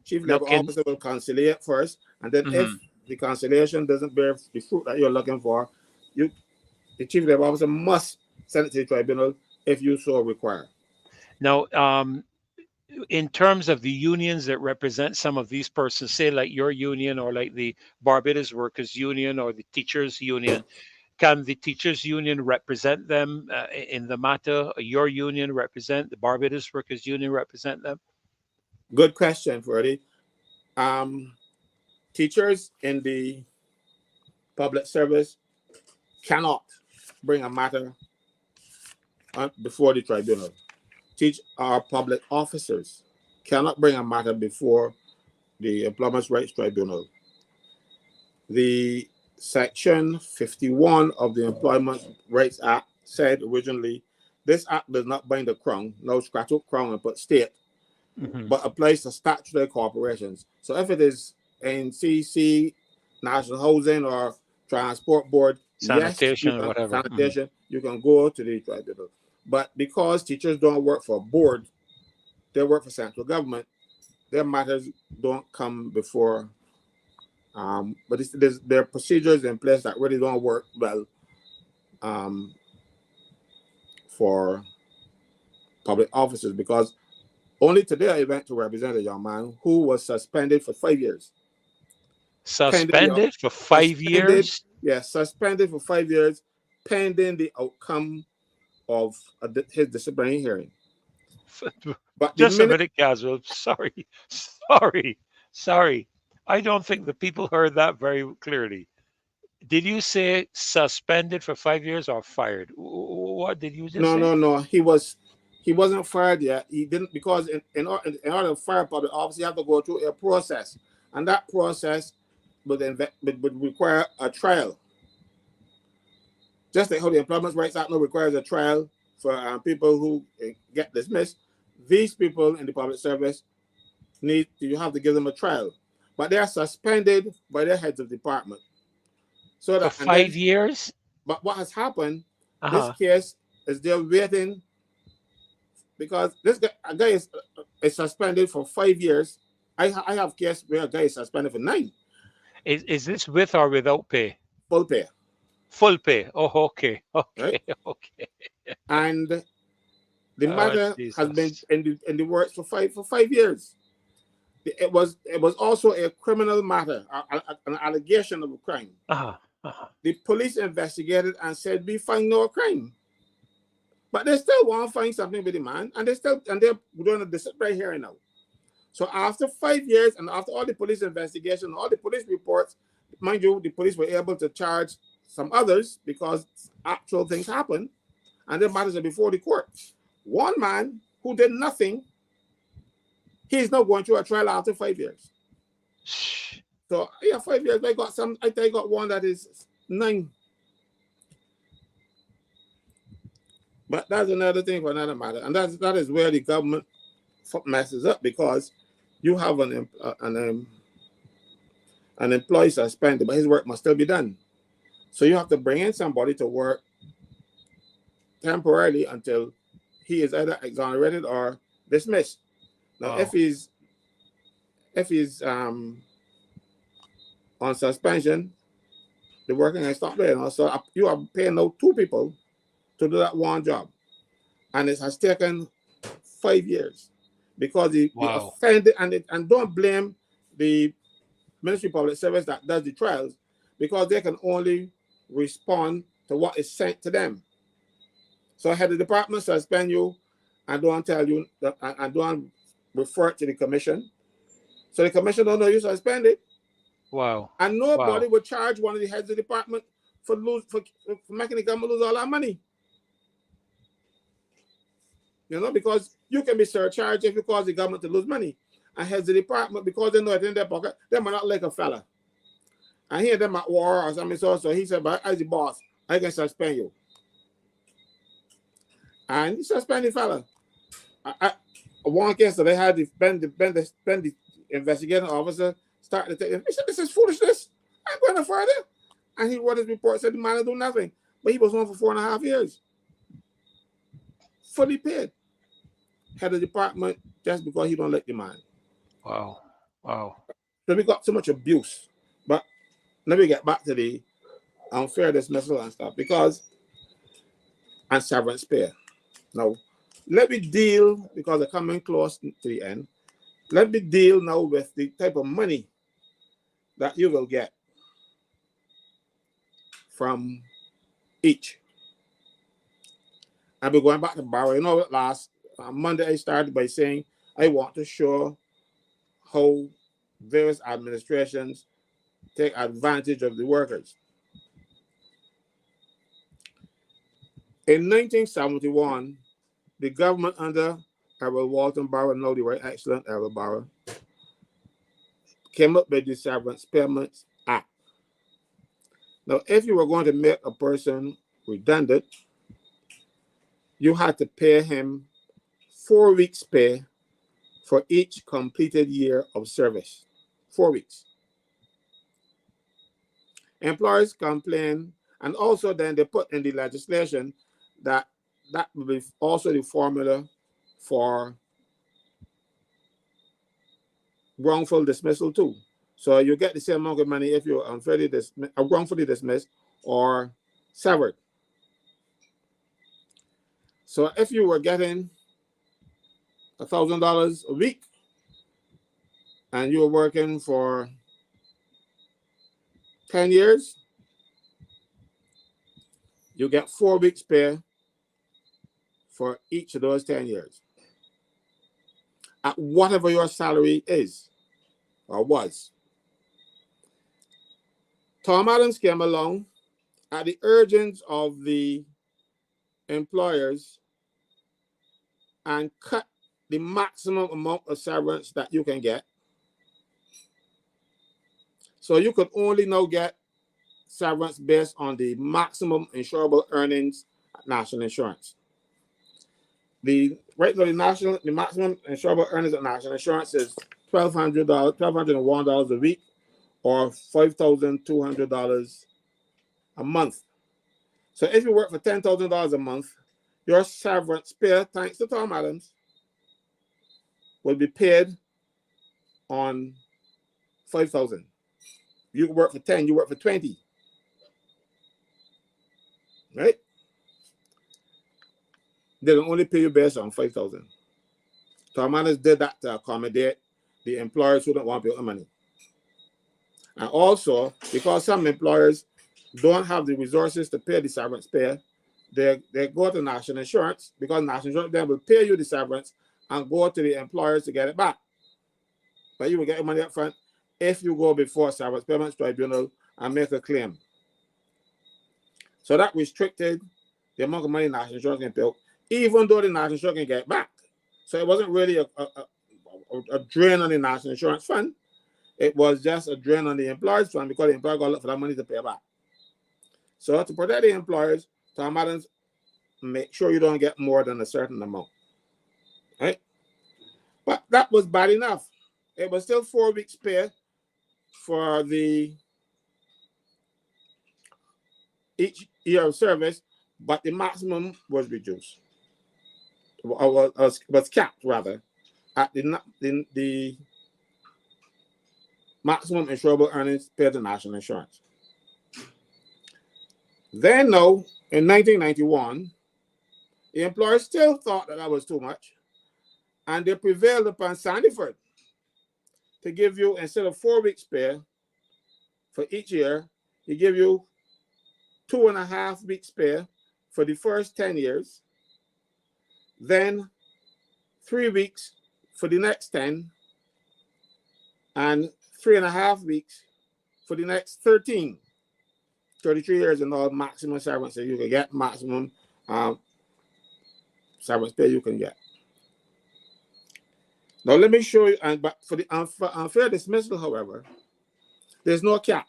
S2: Chief
S1: Now,
S2: Labor
S1: can
S2: Officer will conciliate first, and then if
S1: mhm.
S2: the conciliation doesn't bear the fruit that you're looking for, you the Chief Labor Officer must send it to the tribunal if you so require.
S1: Now, in terms of the unions that represent some of these persons, say like your union or like the Barbados Workers Union or the Teachers Union, can the Teachers Union represent them in the matter? Your union represent the Barbados Workers Union represent them?
S2: Good question, Freddie. Um, Teachers in the public service cannot bring a matter before the tribunal. Teach our public officers cannot bring a matter before the Employment Rights Tribunal. The Section 51 of the Employment Rights Act said originally, this act does not bind the Crown, no scratch out Crown and put state,
S1: Hmm.
S2: but applies to statutory corporations. So if it is NCC, National Housing, or Transport Board, yes, you
S1: Sanitation or
S2: can
S1: whatever. Hmm.
S2: sanitation, you can go to the tribunal. But because teachers don't work for a board, they work for central government, their matters don't come before. But there are procedures in place that really don't work well um, for public officers, because only today I went to represent a young man who was suspended for 5 years. Pending the
S1: Suspended for five
S2: suspended,
S1: years?
S2: yes, suspended for 5 years, pending the outcome of his disciplinary hearing. But the
S1: Just a
S2: minute,
S1: minute, Caswell. Sorry, sorry, sorry. I don't think the people heard that very clearly. Did you say suspended for 5 years or fired? What did you just
S2: no,
S1: say?
S2: no, no, he wasn't fired yet. He didn't, because in order to fire a public officer, you have to go through a process, and that process would require a trial. Just like how the Employment Rights Act now requires a trial for people who get dismissed, these people in the public service you have to give them a trial. But they are suspended by their heads of department. So
S1: For
S2: that, and then,
S1: 5 years?
S2: but what has happened, this
S1: Uh-huh.
S2: case is they're waiting, because this guy, a guy is suspended for 5 years. I have case where a guy is suspended for 9,
S1: Is this with or without pay?
S2: full pay,
S1: Full pay. Oh, okay,
S2: right?
S1: okay, okay.
S2: And the
S1: Oh,
S2: matter has been
S1: Jesus.
S2: in the works for 5 years. It was also a criminal matter, an allegation of a crime.
S1: Uh-huh, uh-huh.
S2: The police investigated and said we find no crime, but they still want to find something with the man, and they're doing a disciplinary hearing now. So after 5 years, and after all the police investigation, all the police reports, mind you, the police were able to charge some others because actual things happened, and their matters are before the court. One man who did nothing, he's now going through a trial after 5 years.
S1: Shh.
S2: So yeah, 5 years. I got some. I think I got one that is 9. But that's another thing for another matter, and that is where the government messes up, because you have an employee suspended, but his work must still be done. So you have to bring in somebody to work temporarily until he is either exonerated or dismissed. Now,
S1: Wow.
S2: if he's on suspension, the working can stop there. So you are paying out two people to do that one job, and it has taken 5 years because he
S1: Wow.
S2: offended. And don't blame the Ministry of Public Service that does the trials, because they can only respond to what is sent to them. So had the department suspend you and don't tell you that, and don't refer it to the commission, so the commission don't know you suspended,
S1: Wow.
S2: and nobody
S1: Wow.
S2: would charge one of the heads of the department for making the government lose all that money. Because you can be surcharged if you cause the government to lose money. And heads of the department, because they know it in their pocket, they might not like a fella. And here them at war or something, so he said, but as the boss, I can suspend you. And he suspended the fella. One case that they had the investigating officer started to tell him, he said, this is foolishness. I'm going no further. And he wrote his report, said the man will do nothing. But he was on for 4.5 years. Fully paid. Head of the department just because he don't like the man.
S1: Wow. Wow.
S2: So we got so much abuse. But let me get back to the unfair dismissal and stuff, and severance pay. Now, let me deal, because we're coming close to the end, let me deal now with the type of money that you will get from each. I'll be going back to borrow. Last Monday I started by saying I want to show how various administrations take advantage of the workers. In 1971, the government under Errol Walton Barrow, now the very excellent Errol Barrow, came up with the Severance Payments Act. Now, if you were going to make a person redundant, you had to pay him 4 weeks' pay for each completed year of service. 4 weeks. Employers complain, and also then they put in the legislation that will be also the formula for wrongful dismissal too. So you get the same amount of money if you're wrongfully dismissed or severed. So if you were getting $1,000 a week and you were working for 10 years, you get 4 weeks pay for each of those 10 years at whatever your salary is or was. Tom Adams came along at the urgings of the employers and cut the maximum amount of severance that you can get. So you could only now get severance based on the maximum insurable earnings at national insurance. Right now, the maximum insurable earnings at national insurance is $1,201 a week, or $5,200 a month. So if you work for $10,000 a month, your severance pay, thanks to Tom Adams, will be paid on $5,000. You work for 10, you work for 20. Right? They can only pay you based on $5,000. Tom Adams did that to accommodate the employers who don't want to pay the money. And also, because some employers don't have the resources to pay the severance pay, they go to national insurance, because national insurance then will pay you the severance and go to the employers to get it back. But you will get your money up front if you go before Severance Payments Tribunal and make a claim. So that restricted the amount of money national insurance can pay, even though the national insurance can get it back. So it wasn't really a drain on the national insurance fund. It was just a drain on the employer's fund, because the employer got to look for that money to pay back. So to protect the employers, Tom Adams make sure you don't get more than a certain amount. Right? But that was bad enough. It was still 4 weeks pay for each year of service, but the maximum was reduced. was capped rather at the maximum insurable earnings paid to national insurance. Then, no, in 1991, the employer still thought that was too much, and they prevailed upon Sandyford to give you, instead of 4 weeks pay for each year, he give you 2.5 weeks pay for the first 10 years, then 3 weeks for the next 10, and 3.5 weeks for the next 13. 33 years in all maximum severance that you can get, maximum severance pay you can get. Now let me show you, but for the unfair dismissal, however, there's no cap.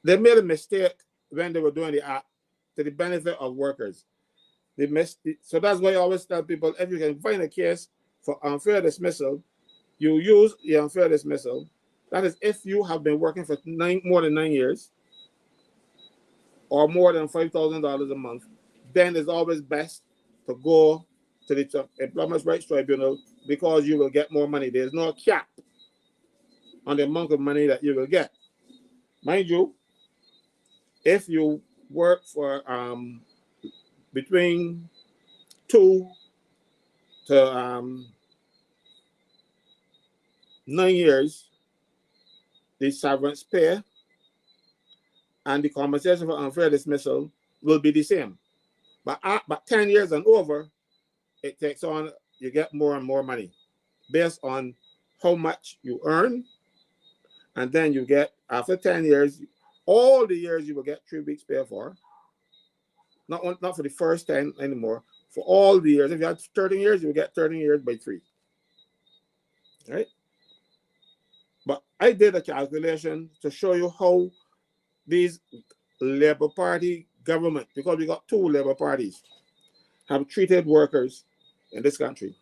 S2: They made a mistake when they were doing the act to the benefit of workers. They missed it. So that's why I always tell people, if you can find a case for unfair dismissal, you use the unfair dismissal. That is if you have been working for more than 9 years or more than $5,000 a month, then it's always best to go to the Employment Rights Tribunal because you will get more money. There's no cap on the amount of money that you will get. Mind you, if you work for between 2 to 9 years, the severance pay and the compensation for unfair dismissal will be the same. But 10 years and over, it takes on, you get more and more money based on how much you earn. And then you get, after 10 years, all the years you will get 3 weeks pay for. Not for the first 10 anymore, for all the years. If you had 13 years, you will get 13 years by 3. Right? But I did a calculation to show you how these Labour Party government, because we got 2 Labour parties, have treated workers in this country.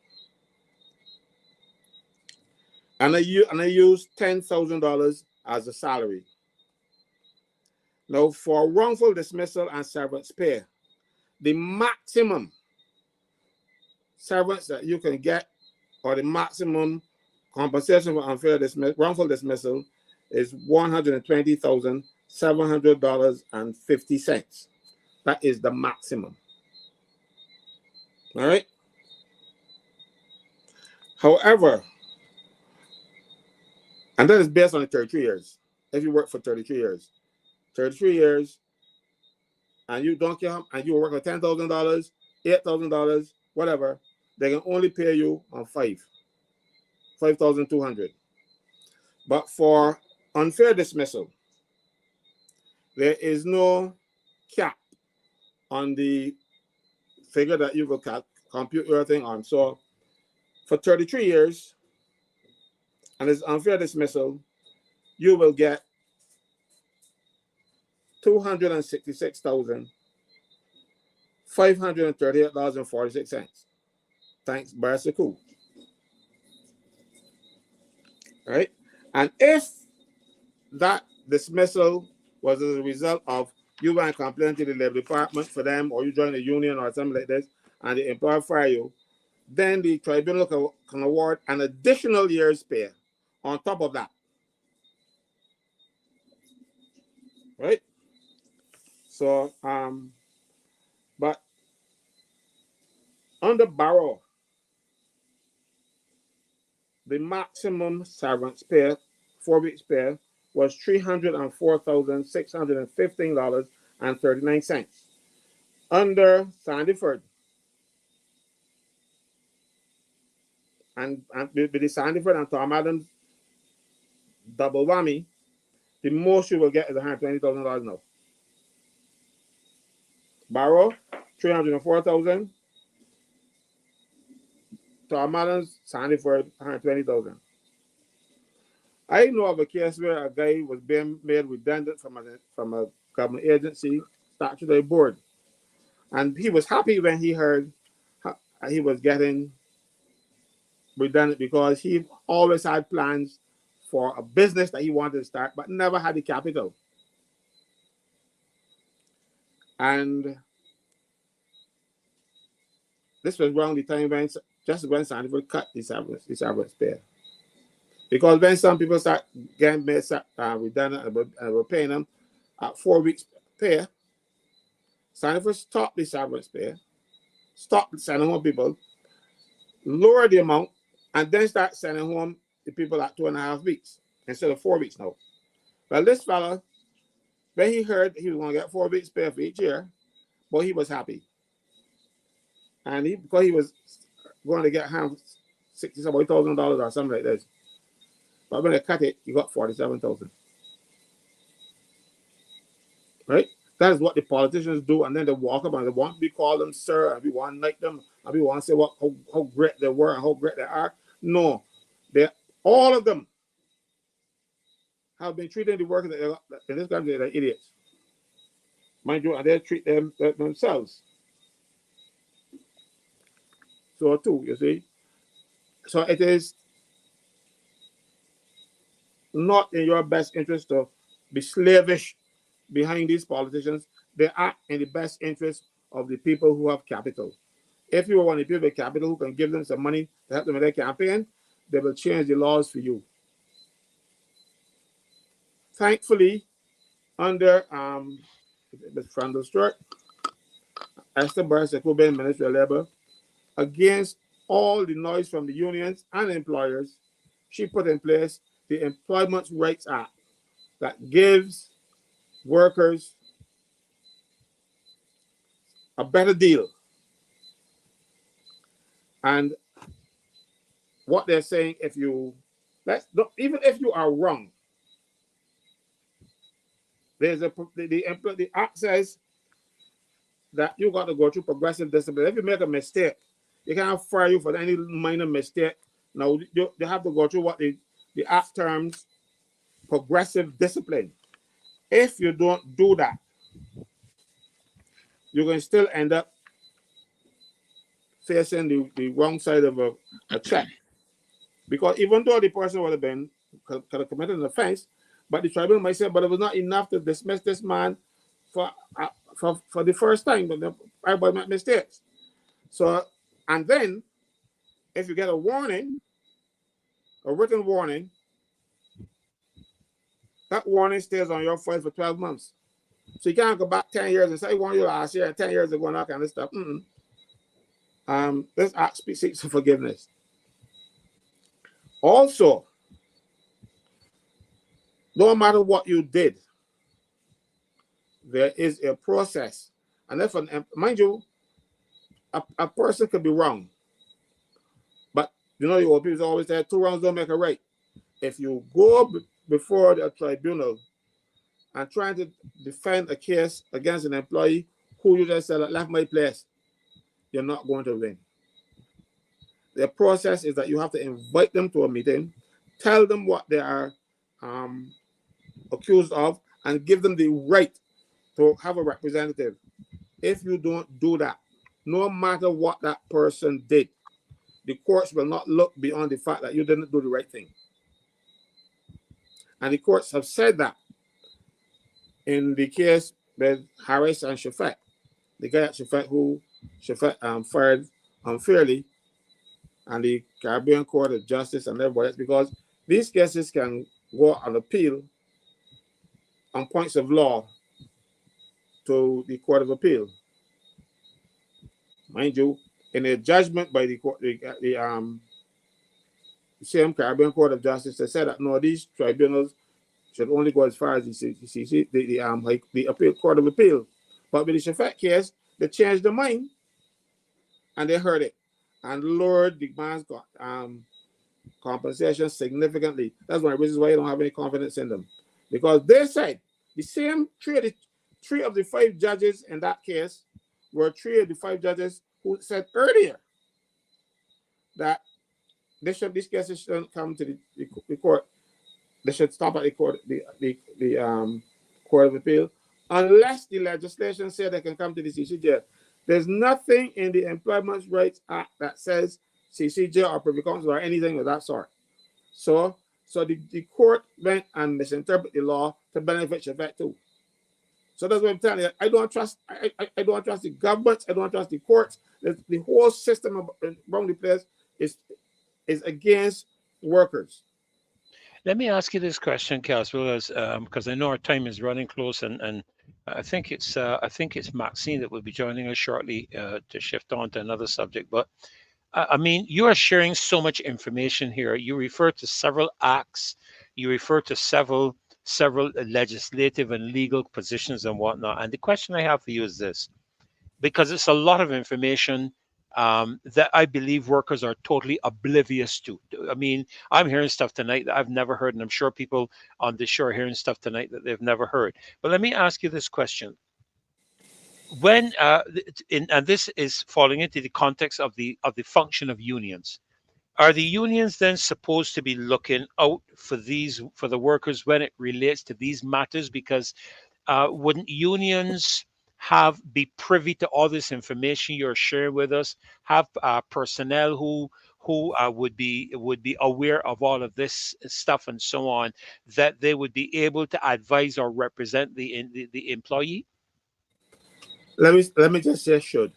S2: And I used $10,000 as a salary. Now, for wrongful dismissal and severance pay, the maximum severance that you can get, or the maximum compensation for unfair wrongful dismissal, is $120,700.50. That is the maximum. All right. However, and that is based on the 33 years. If you work for 33 years, and you don't care, and you work for $10,000, $8,000, whatever, they can only pay you on 5,200. But for unfair dismissal, there is no cap on the figure that you will compute everything on. So for 33 years, and it's unfair dismissal, you will get $266,538.46. Thanks, Barsaku. Right? And if that dismissal was as a result of you went complaining to the Labor Department for them, or you join a union or something like this, and the employer fire you, then the tribunal can award an additional year's pay on top of that. Right? So, but under Barrow, the maximum severance pay, 4 weeks pay, was $304,615.39. Under Sandyford, and with the Sandyford and Tom Adams double whammy, the most you will get is $120,000 now. Barrow, $304,000. Tom Adams, Sandyford, $120,000. I know of a case where a guy was being made redundant from a government agency, statutory board. And he was happy when he heard he was getting redundant because he always had plans for a business that he wanted to start, but never had the capital. And this was around the time when Sanford cut the severance pay. Because when some people start getting made redundant and we're paying them at 4 weeks pay, Sanford stopped the severance pay, stopped sending home people, lower the amount, and then start sending home the people at 2.5 weeks instead of 4 weeks now. Well, this fella, when he heard he was going to get 4 weeks pay for each year, but he was happy. And because he was going to get $60,000 or something like this. But when they cut it, he got $47,000. Right? That is what the politicians do, and then they walk up and they want to be called them sir, and we want to like them, and we want to say how great they were and how great they are. No, all of them have been treating the workers in this country like idiots. Mind you, and they treat them themselves. So too, you see. So it is not in your best interest to be slavish behind these politicians. They act in the best interest of the people who have capital. If you want the people with capital who can give them some money to help them in their campaign, they will change the laws for you. Thankfully, under Ms. Frandl Stewart, Esther Burns, the Ministry of Labor, against all the noise from the unions and employers, she put in place the Employment Rights Act that gives workers a better deal. And what they're saying, even if you are wrong, there's the act says that you got to go through progressive discipline. If you make a mistake, you can't fire you for any minor mistake. Now you have to go through what the act terms progressive discipline. If you don't do that, you're going to still end up facing the wrong side of a check. Because even though the person would have could have committed an offense, but the tribunal might say, but it was not enough to dismiss this man for the first time, but everybody made mistakes. So, and then if you get a warning, a written warning, that warning stays on your file for 12 months. So you can't go back 10 years and say, I warned you last year, and 10 years ago, and that kind of stuff. This act seeks for forgiveness. Also, no matter what you did, there is a process. And if, mind you, a person could be wrong. But, you know, your people always say 2 wrongs don't make a right. If you go before the tribunal and trying to defend a case against an employee who you just said left my place, you're not going to win. The process is that you have to invite them to a meeting, tell them what they are accused of, and give them the right to have a representative. If you don't do that, no matter what that person did, the courts will not look beyond the fact that you didn't do the right thing. And the courts have said that in the case with Harris and Shafet, the guy at Shafet who Shafet fired unfairly, and the Caribbean Court of Justice and everybody else, because these cases can go on appeal on points of law to the Court of Appeal. Mind you, in a judgment by the same Caribbean Court of Justice, they said that no, these tribunals should only go as far as the appeal Court of Appeal. But with the Shafet case, they changed their mind and they heard it and lowered the man's compensation significantly. That's one of the reasons why I don't have any confidence in them. Because they said the same three of the 5 judges in that case were 3 of the 5 judges who said earlier that these cases shouldn't come to the court. They should stop at the court, the Court of Appeal, unless the legislation says they can come to the CCJ. There's nothing in the Employment Rights Act that says CCJ or Privy Council or anything of that sort. So the court went and misinterpreted the law to benefit Shafet too. So that's what I'm telling you. I don't trust. I don't trust the government. I don't trust the courts. The whole system around the place is against workers.
S1: Let me ask you this question, Caswell, as because I know our time is running close, and I think it's Maxine that will be joining us shortly to shift on to another subject. But I mean, you are sharing so much information here. You refer to several acts, you refer to several legislative and legal positions and whatnot. And the question I have for you is this, because it's a lot of information that I believe workers are totally oblivious to. I mean, I'm hearing stuff tonight that I've never heard, and I'm sure people on the show are hearing stuff tonight that they've never heard. But let me ask you this question: when, and this is falling into the context of the function of unions, are the unions then supposed to be looking out for the workers when it relates to these matters? Because wouldn't unions have be privy to all this information you're sharing with us? Have personnel who would be aware of all of this stuff and so on, that they would be able to advise or represent the employee?
S2: Let me just say should.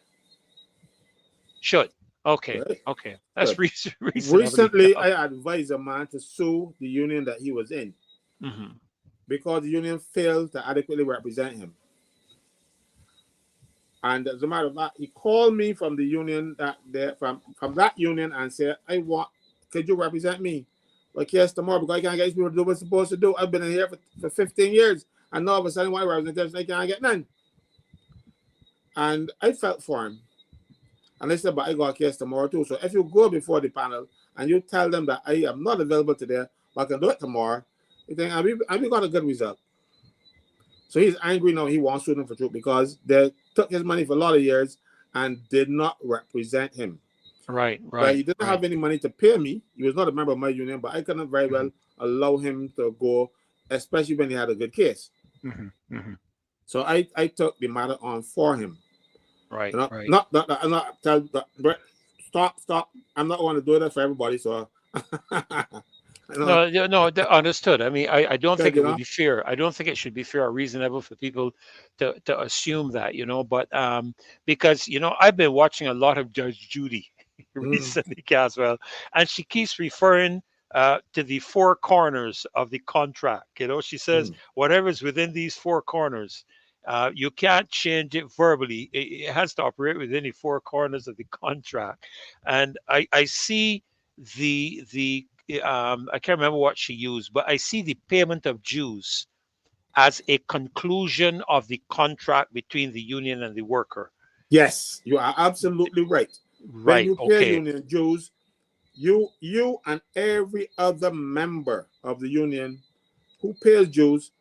S1: Should. Okay.
S2: Right?
S1: Okay.
S2: Should.
S1: That's reasonably.
S2: Recently, I advised a man to sue the union that he was in
S1: Hmm.
S2: because the union failed to adequately represent him. And as a matter of fact, he called me from the union from that union and said, could you represent me? Like, yes, tomorrow, because I can't get these people to do what they're supposed to do. I've been in here for 15 years. And now all of a sudden, why representation, I can't get none. And I felt for him. And I said, but I got a case tomorrow too. So if you go before the panel and you tell them that I am not available today, but I can do it tomorrow, you think, have we got a good result? So he's angry now. He wants to sue them for truth because they took his money for a lot of years and did not represent him.
S1: Right,
S2: But he
S1: right,
S2: didn't
S1: right.
S2: have any money to pay me. He was not a member of my union, but I couldn't very well allow him to go, especially when he had a good case.
S1: Hmm. Hmm.
S2: So I took the matter on for him.
S1: Right,
S2: You know,
S1: right.
S2: I'm not tell stop. I'm not going to do that for everybody. So you know,
S1: No, yeah, no, understood. I mean, I don't think
S2: because
S1: it would be fair. I don't think it should be fair or reasonable for people to assume that, but because, I've been watching a lot of Judge Judy
S2: mm,
S1: recently as well, and she keeps referring to the four corners of the contract. She says
S2: mm.
S1: whatever's within these four corners, you can't change it verbally. It has to operate within the four corners of the contract. And I see the I can't remember what she used, but I see the payment of dues as a conclusion of the contract between the union and the worker.
S2: Yes, you are absolutely right. When
S1: Right.
S2: you pay
S1: Okay.
S2: union dues, you and every other member of the union who pays dues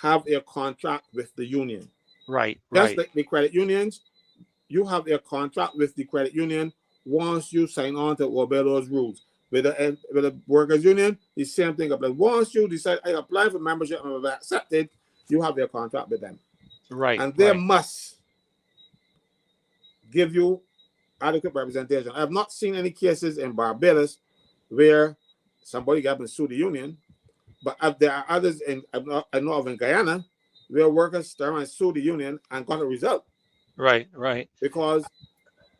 S2: have a contract with the union.
S1: Right.
S2: Just
S1: Right.
S2: like the credit unions, you have a contract with the credit union once you sign on to obey those rules. With the workers' union, the same thing applies. Once you decide I apply for membership and I'm accepted, you have a contract with them.
S1: Right.
S2: And they
S1: Right.
S2: must give you adequate representation. I have not seen any cases in Barbados where somebody got to sue the union, but there are others I know of in Guyana where workers turn and sue the union and got a result
S1: Right. Right.
S2: because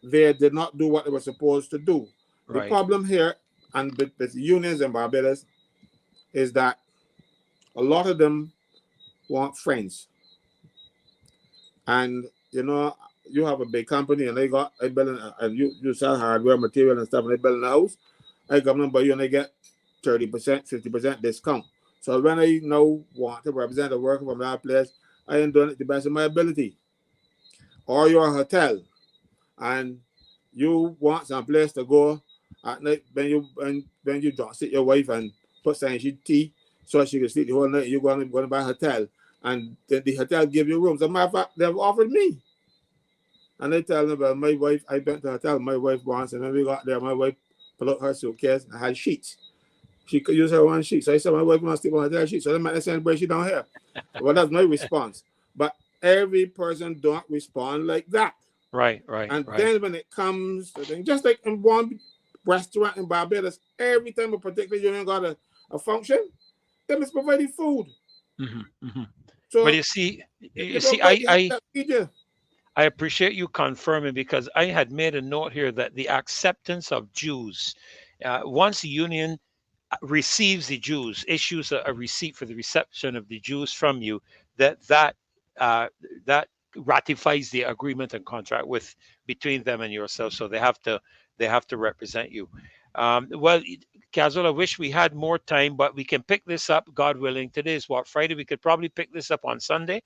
S2: they did not do what they were supposed to do. The
S1: Right.
S2: problem here and with the unions in Barbados is that a lot of them want friends. And you have a big company and they got a building and you sell hardware, material and stuff, and they build a house. I come in by you and they get 30%, 50% discount. So when I now want to represent a worker from that place, I am doing it the best of my ability. Or you're a hotel and you want some place to go at night when you don't sit your wife and put some she tea so she can sleep the whole night. You're going to buy a hotel and then the hotel give you rooms. As a matter of fact, they've offered me. And they tell me about my wife. I went to the hotel my wife wants, and when we got there, my wife put out her suitcase and had sheets. She could use her one sheet. So I said, my wife wants to sleep on hotel sheets. So they might say, but she don't have. Well, that's my response. But every person don't respond like that.
S1: Right. Right.
S2: And
S1: Right.
S2: then when it comes to things, just like in one restaurant in Barbados, every time a particular union got a function, they must provide food.
S1: Hmm. Hmm. Well,
S2: So
S1: you
S2: you
S1: see,
S2: don't quite get that, PJ.
S1: I appreciate you confirming because I had made a note here that the acceptance of Jews, once the union receives the Jews, issues a receipt for the reception of the Jews from you, that uh, that ratifies the agreement and contract with between them and yourself. So they have to represent you. Well, Kazul, I wish we had more time, but we can pick this up, God willing. Today is what, Friday? We could probably pick this up on Sunday,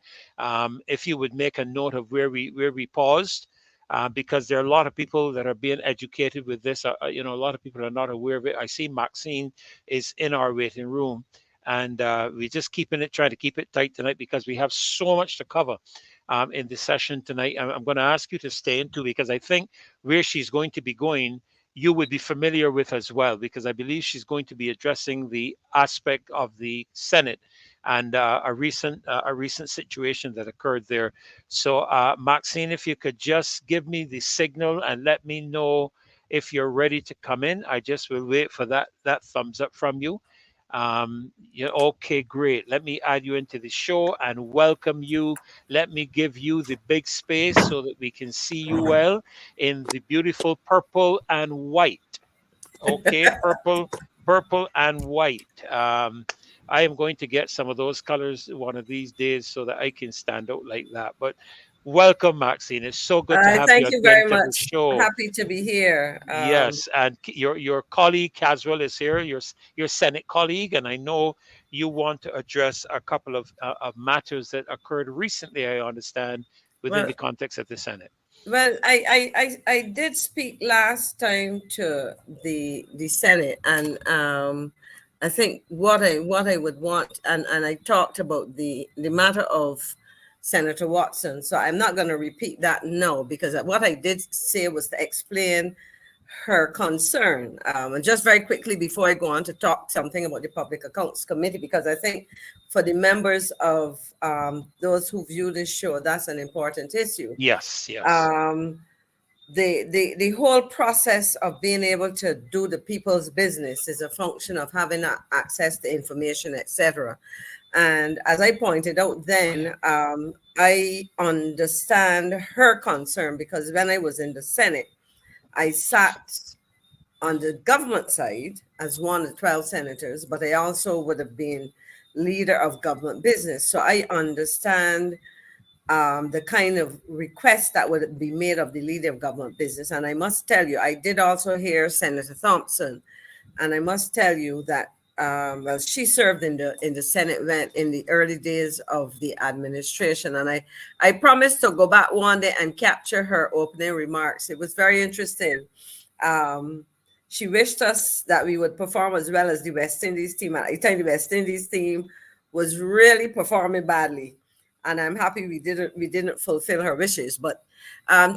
S1: if you would make a note of where we paused. Because there are a lot of people that are being educated with this. A lot of people are not aware of it. I see Maxine is in our waiting room, and we're just trying to keep it tight tonight because we have so much to cover in the session tonight. I'm going to ask you to stay into because I think where she's going to be going, you would be familiar with as well, because I believe she's going to be addressing the aspect of the Senate and a recent situation that occurred there. So, Maxine, if you could just give me the signal and let me know if you're ready to come in. I just will wait for that thumbs up from you. Yeah, okay, great. Let me add you into the show and welcome you. Let me give you the big space so that we can see you well in the beautiful purple and white. Okay, purple and white. I am going to get some of those colors one of these days so that I can stand out like that. But welcome, Maxine. It's so good to have you
S3: Thank you
S1: again
S3: very
S1: to the
S3: much.
S1: show.
S3: Happy to be here.
S1: Yes, and your colleague Caswell is here, your Senate colleague, and I know you want to address a couple of matters that occurred recently. I understand within
S3: well,
S1: the context of the Senate.
S3: I did speak last time to the Senate, and I think what I would want, and I talked about the matter of Senator Watson. So I'm not going to repeat that now, because what I did say was to explain her concern. And just very quickly before I go on to talk something about the Public Accounts Committee, because I think for the members of those who view this show, that's an important issue.
S1: Yes, yes.
S3: Um, the whole process of being able to do the people's business is a function of having access to information, etc. And as I pointed out then, I understand her concern, because when I was in the Senate, I sat on the government side as one of the 12 senators, but I also would have been leader of government business. So I understand the kind of request that would be made of the leader of government business. And I must tell you, I did also hear Senator Thompson, and I must tell you that well, she served in the Senate in the early days of the administration, and I promised to go back one day and capture her opening remarks. It was very interesting. Um, she wished us that we would perform as well as the West Indies team. At the time, the West Indies team was really performing badly, and I'm happy we didn't fulfill her wishes. But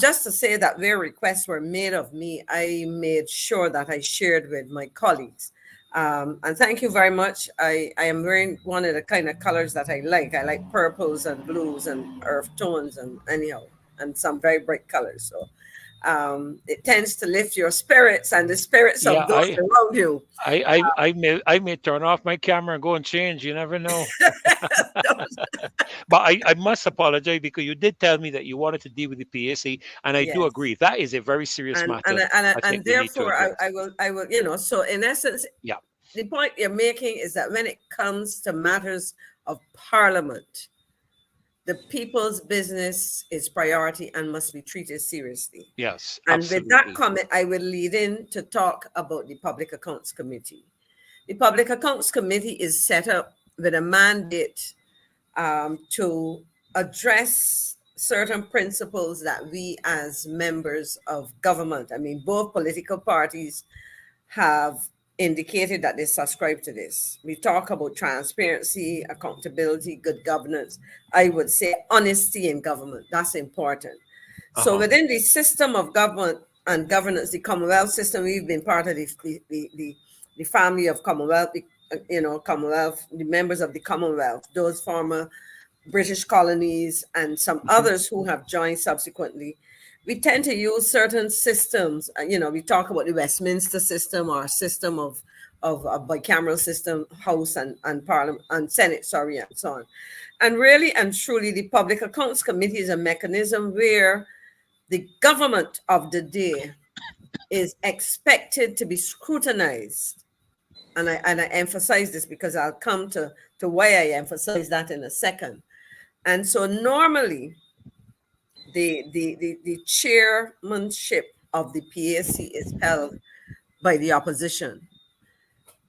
S3: just to say that where requests were made of me, I made sure that I shared with my colleagues. And thank you very much. I am wearing one of the kind of colors that I like. I like purples and blues and earth tones and anyhow, and some very bright colors. So it tends to lift your spirits and the spirits
S1: Yeah,
S3: of those around you.
S1: I may turn off my camera and go and change. You never know. But I must apologize because you did tell me that you wanted to deal with the PAC, and I do
S3: Yes.
S1: agree. That is a very serious matter. I
S3: And
S1: think we need to
S3: therefore
S1: address.
S3: I will, you know, so in essence,
S1: Yeah.
S3: the point you're making is that when it comes to matters of parliament, the people's business is priority and must be treated seriously.
S1: Yes,
S3: And with that
S1: absolutely.
S3: comment, I will lead in to talk about the Public Accounts Committee. The Public Accounts Committee is set up with a mandate to address certain principles that we as members of government, I mean, both political parties have indicated that they subscribe to this. We talk about transparency, accountability, good governance. I would say honesty in government. That's important. So
S1: Uh-huh.
S3: within the system of government and governance, the Commonwealth system, we've been part of the family of Commonwealth, Commonwealth, the members of the Commonwealth, those former British colonies and some
S1: Mhm.
S3: others who have joined subsequently. We tend to use certain systems. We talk about the Westminster system or system of a bicameral system, House and Parliament and Senate, sorry, and so on. And really and truly, the Public Accounts Committee is a mechanism where the government of the day is expected to be scrutinized. And I emphasize this because I'll come to why I emphasize that in a second. And so normally the chairmanship of the PAC is held by the opposition.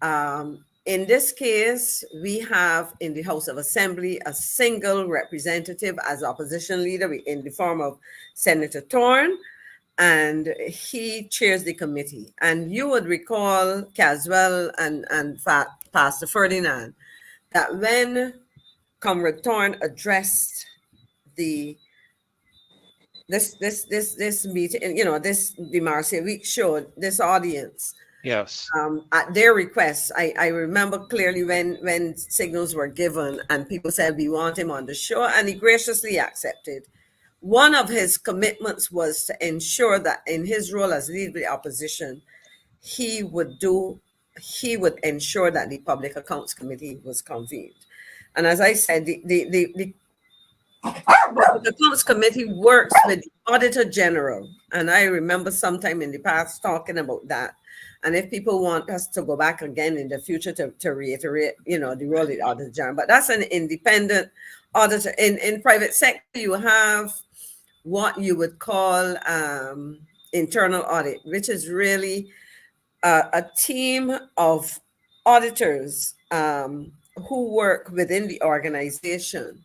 S3: In this case, we have in the House of Assembly a single representative as opposition leader in the form of Senator Thorne, and he chairs the committee. And you would recall, Caswell and Pastor Ferdinand, that when Comrade Thorne addressed this meeting, the Marcia Week show, this audience,
S1: Yes.
S3: At their request, I remember clearly when signals were given and people said we want him on the show, and he graciously accepted. One of his commitments was to ensure that in his role as leader of the opposition, he would ensure that the Public Accounts Committee was convened. And as I said, the Public Accounts Committee works with the Auditor General, and I remember sometime in the past talking about that. And if people want us to go back again in the future to reiterate, the role of the Auditor General, but that's an independent auditor. In private sector, you have what you would call internal audit, which is really a team of auditors who work within the organization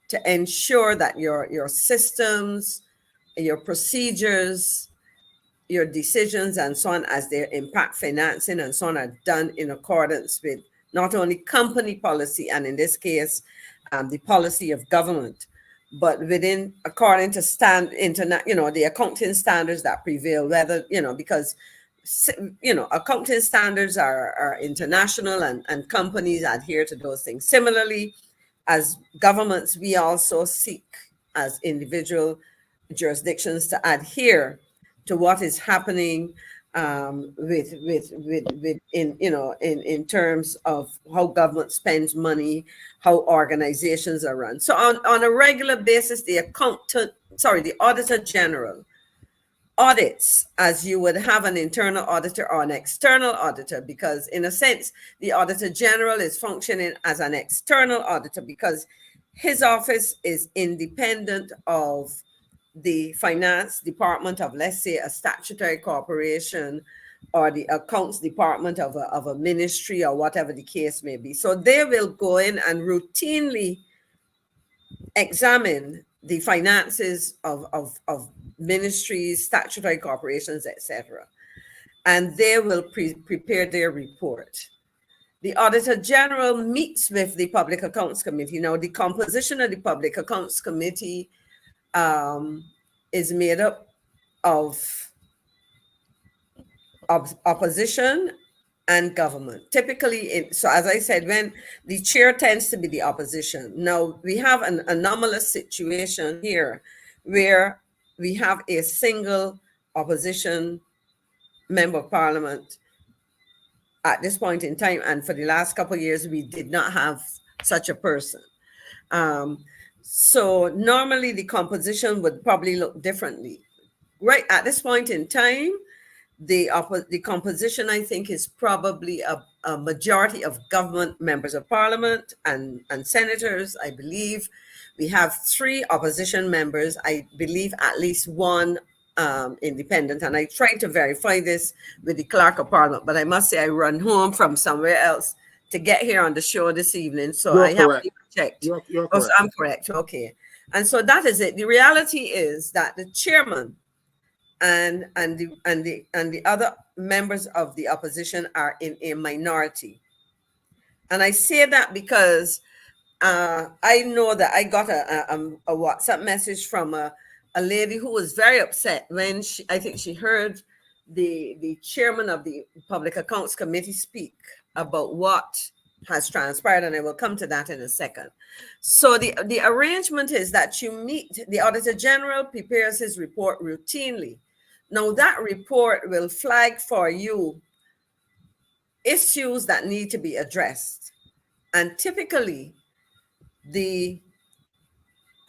S3: to ensure that your systems, your procedures, your decisions and so on, as they impact financing and so on, are done in accordance with not only company policy, and in this case, the policy of government, but according to the accounting standards that prevail, because accounting standards are international and companies adhere to those things. Similarly, as governments, we also seek as individual jurisdictions to adhere to what is happening in terms of how government spends money, how organizations are run. So on a regular basis, the Auditor General audits as you would have an internal auditor or an external auditor, because in a sense, the Auditor General is functioning as an external auditor because his office is independent of the finance department of, let's say, a statutory corporation or the accounts department of a ministry or whatever the case may be. So they will go in and routinely examine the finances of ministries, statutory corporations, etc. And they will prepare their report. The Auditor General meets with the Public Accounts Committee. Now, the composition of the Public Accounts Committee is made up of opposition and government. Typically, so as I said, when the chair tends to be the opposition. Now, we have an anomalous situation here where we have a single opposition member of parliament at this point in time. And for the last couple of years, we did not have such a person. So normally the composition would probably look differently. Right at this point in time, the composition, I think, is probably a majority of government members of parliament and senators. I believe we have 3 opposition members. I believe at least 1 independent. And I tried to verify this with the clerk of parliament, but I must say I run home from somewhere else to get here on the show this evening. So I have to check.
S2: You're correct.
S3: Oh, so I'm correct. Okay. And so that is it. The reality is that the chairman and the other members of the opposition are in a minority. And I say that because I know that I got a WhatsApp message from a lady who was very upset when I think she heard the chairman of the Public Accounts Committee speak about what has transpired, and I will come to that in a second. So the arrangement is that you meet, the Auditor General prepares his report routinely. Now that report will flag for you issues that need to be addressed. And typically, the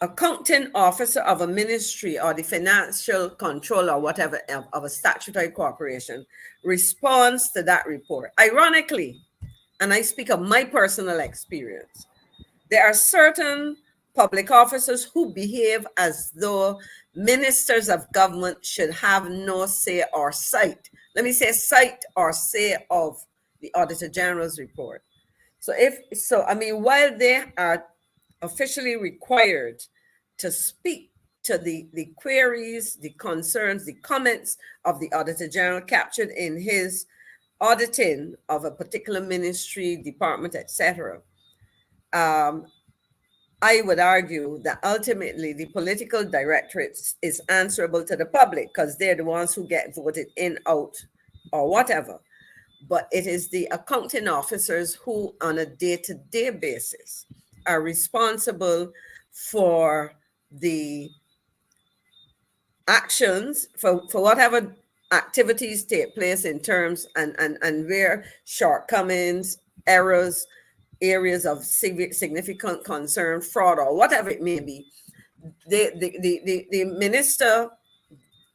S3: accounting officer of a ministry or the financial controller or whatever of a statutory corporation responds to that report. Ironically, and I speak of my personal experience, there are certain public officers who behave as though ministers of government should have no say or sight. Let me say sight or say of the Auditor General's report. So while they are officially required to speak to the queries, the concerns, the comments of the Auditor General captured in his auditing of a particular ministry, department, etc., I would argue that ultimately the political directorate is answerable to the public because they're the ones who get voted in, out, or whatever. But it is the accounting officers who, on a day-to-day basis, are responsible for the actions, for whatever activities take place in terms and where shortcomings, errors, areas of significant concern, fraud, or whatever it may be. The minister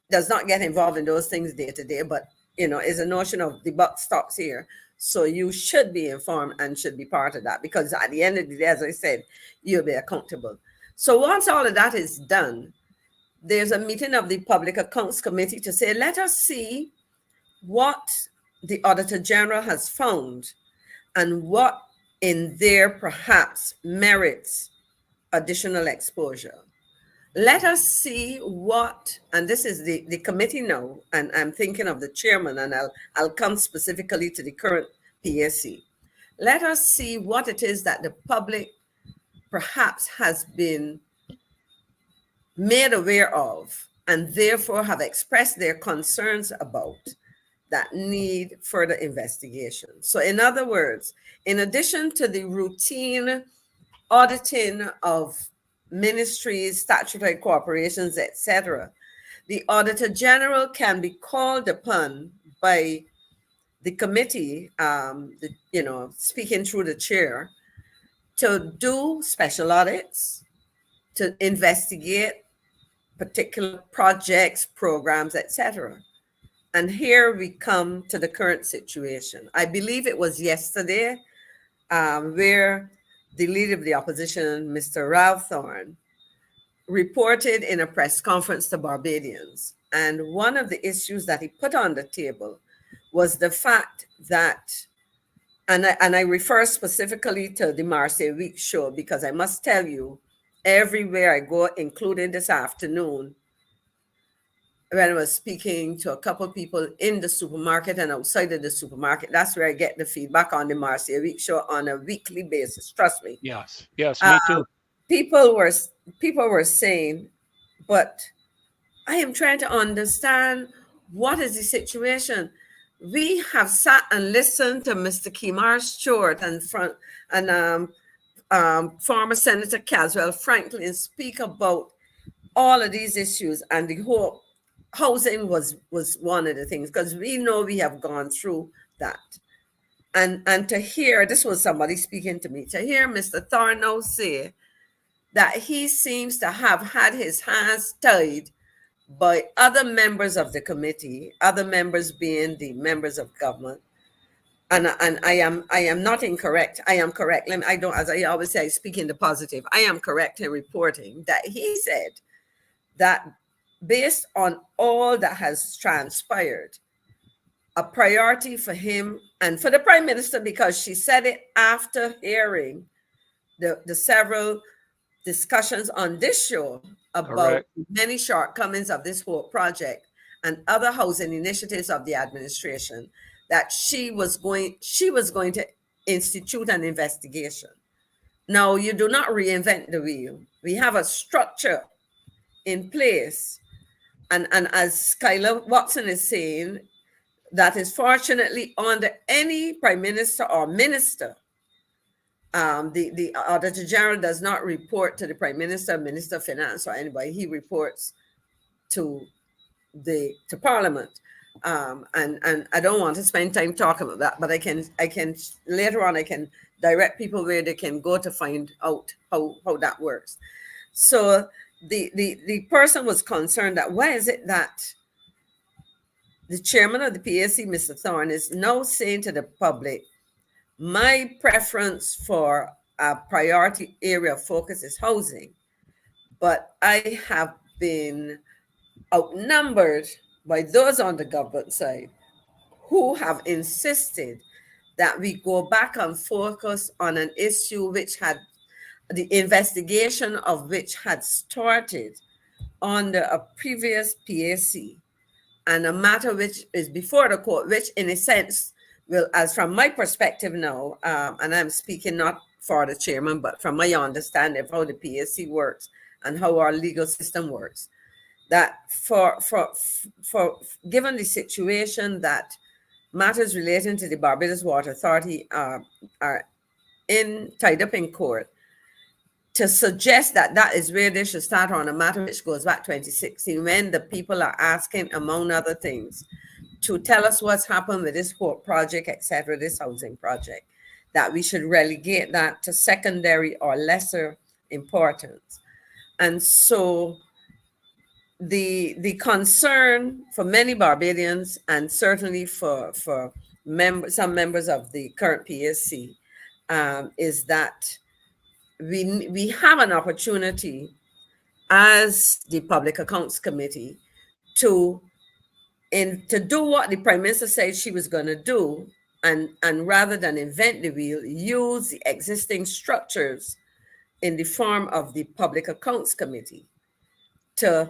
S3: does not get involved in those things day to day, but is a notion of the buck stops here. So you should be informed and should be part of that, because at the end of the day, as I said, you'll be accountable. So once all of that is done, there's a meeting of the Public Accounts Committee to say, let us see what the Auditor General has found and what in there perhaps merits additional exposure. Let us see what, and this is the committee now, and I'm thinking of the chairman, and I'll come specifically to the current PAC. Let us see what it is that the public perhaps has been made aware of and therefore have expressed their concerns about that need further investigation. So in other words, in addition to the routine auditing of ministries, statutory corporations, etc., the Auditor General can be called upon by the committee, speaking through the chair, to do special audits, to investigate particular projects, programs, etc. And here we come to the current situation. I believe it was yesterday where the leader of the opposition, Mr. Ralph Thorne, reported in a press conference to Barbadians. And one of the issues that he put on the table was the fact that, and I refer specifically to the Marseille Week show, because I must tell you, everywhere I go, including this afternoon, when I was speaking to a couple of people in the supermarket and outside of the supermarket, that's where I get the feedback on the Marseille Week show on a weekly basis. Trust me.
S1: Yes, me too.
S3: People were saying, but I am trying to understand what is the situation. We have sat and listened to Mr. Kimar Stewart and former Senator Caswell Franklin speak about all of these issues, and the whole housing was one of the things, because we know we have gone through that. And to hear, this was somebody speaking to me, to hear Mr. Thorne say that he seems to have had his hands tied by other members of the committee, other members being the members of government. And I am not incorrect. I am correct. As I always say, I speak in the positive. I am correct in reporting that he said that based on all that has transpired, a priority for him and for the Prime Minister, because she said it after hearing the several discussions on this show about
S1: Correct.
S3: many shortcomings of this whole project and other housing initiatives of the administration, that she was going to institute an investigation. Now, you do not reinvent the wheel. We have a structure in place. And as Skylar Watson is saying, that is fortunately under any prime minister or minister. The Auditor General does not report to the Prime Minister, Minister of Finance, or anybody. He reports to Parliament. And I don't want to spend time talking about that, but I can later on I can direct people where they can go to find out how that works. So the person was concerned that why is it that the chairman of the PAC, Mr. Thorne, is now saying to the public, my preference for a priority area of focus is housing, but I have been outnumbered by those on the government side who have insisted that we go back and focus on an issue which had the investigation of which had started under a previous PAC, and a matter which is before the court, which in a sense will, as from my perspective now, and I'm speaking not for the chairman, but from my understanding of how the PAC works and how our legal system works, that for given the situation that matters relating to the Barbados Water Authority are tied up in court, to suggest that that is where they should start on a matter which goes back 2016, when the people are asking, among other things, to tell us what's happened with this court project, etc., this housing project, that we should relegate that to secondary or lesser importance. And so the concern for many Barbadians, and certainly for some members of the current PAC, is that we have an opportunity as the Public Accounts Committee to do what the Prime Minister said she was going to do, and rather than invent the wheel, use the existing structures in the form of the Public Accounts Committee to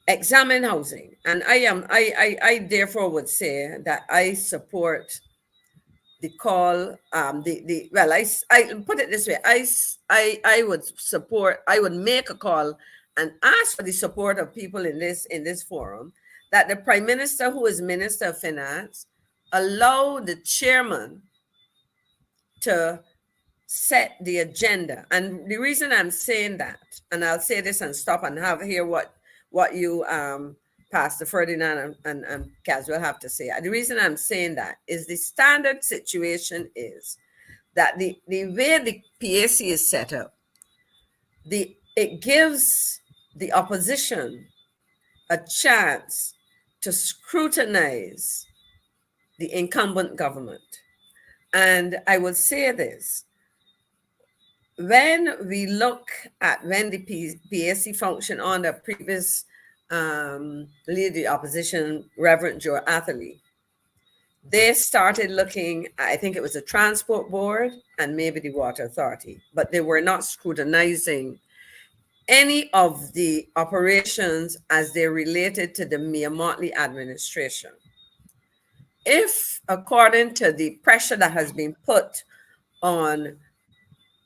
S3: examine housing. And I therefore would say that I support the call, well, I put it this way, I would make a call and ask for the support of people in this forum, that the Prime Minister, who is Minister of Finance, allow the chairman to set the agenda. And the reason I'm saying that, and I'll say this and stop and hear what you Pastor Ferdinand and Caswell have to say. The reason I'm saying that is the standard situation is that the way the PAC is set up, it gives the opposition a chance to scrutinize the incumbent government. And I will say this, when we look at when the PAC functioned under previous leader of the opposition, Reverend Joe Atherley, they started looking, I think it was the Transport Board and maybe the Water Authority, but they were not scrutinizing any of the operations as they related to the Mia Motley administration. If, according to the pressure that has been put on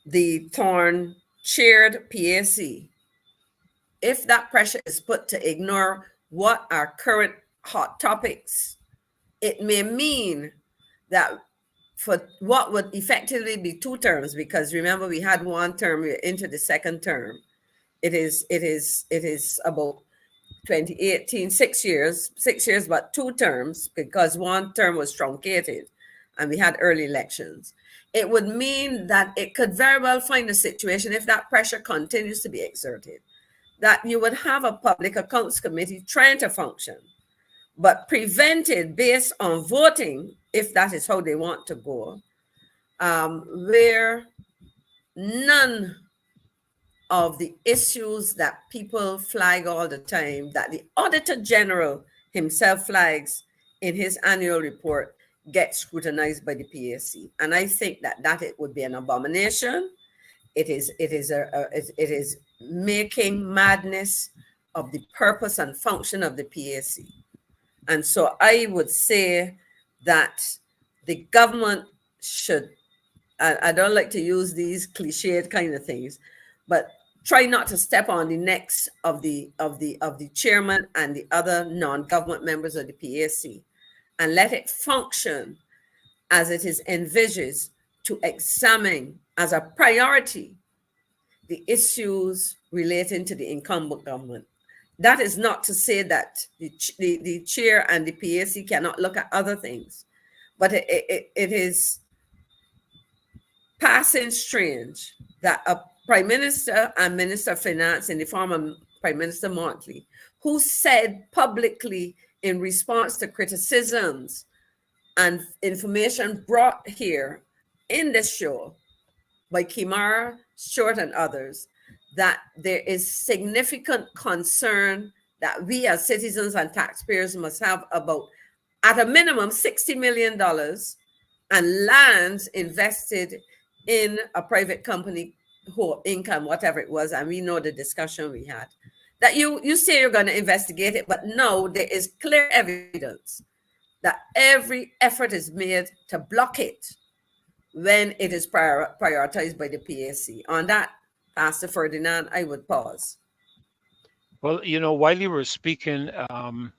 S3: the Thorne chaired PAC, if that pressure is put to ignore what are current hot topics, it may mean that for what would effectively be 2 terms, because remember we had 1 term, we're into the 2nd term. It is about 2018, 6 years, but 2 terms, because 1 term was truncated and we had early elections. It would mean that it could very well find a situation, if that pressure continues to be exerted, that you would have a Public Accounts Committee trying to function, but prevented based on voting, if that is how they want to go, where none of the issues that people flag all the time, that the Auditor General himself flags in his annual report, get scrutinized by the PAC. And I think that it would be an abomination. It is making madness of the purpose and function of the PAC. And so I would say that the government should, I don't like to use these cliched kind of things, but try not to step on the necks of the chairman and the other non-government members of the PAC, and let it function as it is envisaged, to examine as a priority the issues relating to the incumbent government. That is not to say that the chair and the PAC cannot look at other things, but it is passing strange that a prime minister and minister of finance in the form of Prime Minister Montley, who said publicly in response to criticisms and information brought here in this show by Kimara, Short, and others, that there is significant concern that we as citizens and taxpayers must have about, at a minimum, $60 million and lands invested in a private company whole income, whatever it was, and we know the discussion we had, that you say you're going to investigate it, but no, there is clear evidence that every effort is made to block it when it is prioritized by the PAC. On that, Pastor Ferdinand, I would pause.
S1: Well, while you were speaking, and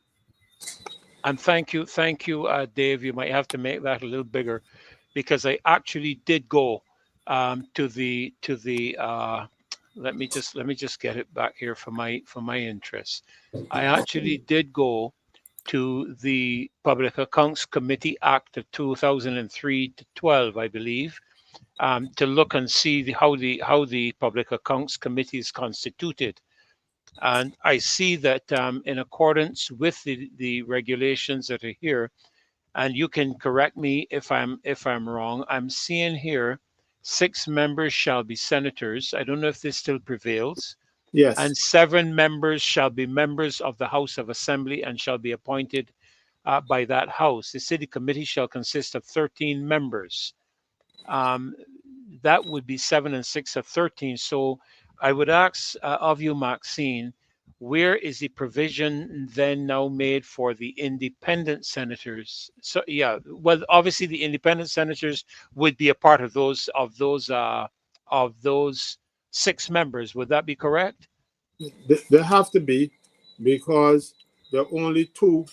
S1: thank you, Dave. You might have to make that a little bigger, because I actually did go to the. Let me just get it back here for my interest. I actually did go to the Public Accounts Committee Act of 2003 to 12, I believe, to look and see how the Public Accounts Committee is constituted. And I see that in accordance with the regulations that are here, and you can correct me if I'm wrong, I'm seeing here 6 members shall be senators. I don't know if this still prevails.
S2: Yes.
S1: And 7 members shall be members of the House of Assembly and shall be appointed by that House. The city committee shall consist of 13 members. That would be 7 and 6 of 13. So I would ask of you, Maxine, where is the provision then now made for the independent senators? So yeah, well, obviously the independent senators would be a part of those 6 members. Would that be correct?
S2: They have to be, because there are only 2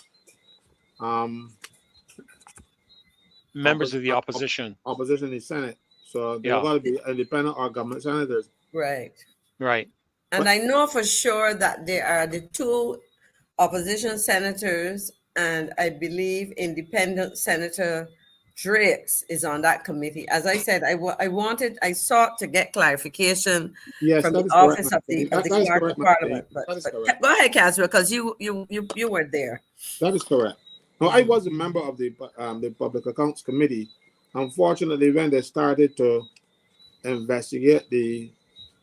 S1: members of the opposition.
S2: Opposition in the Senate. So they're going to be independent or government senators.
S3: Right.
S1: Right.
S3: And I know for sure that there are the 2 opposition senators, and I believe independent Senator Drakes is on that committee. As I said, I sought to get clarification from the office of the Clerk of Parliament. But go ahead, Caswell, because you were there.
S2: That is correct. Now, I was a member of the Public Accounts Committee. Unfortunately, when they started to investigate the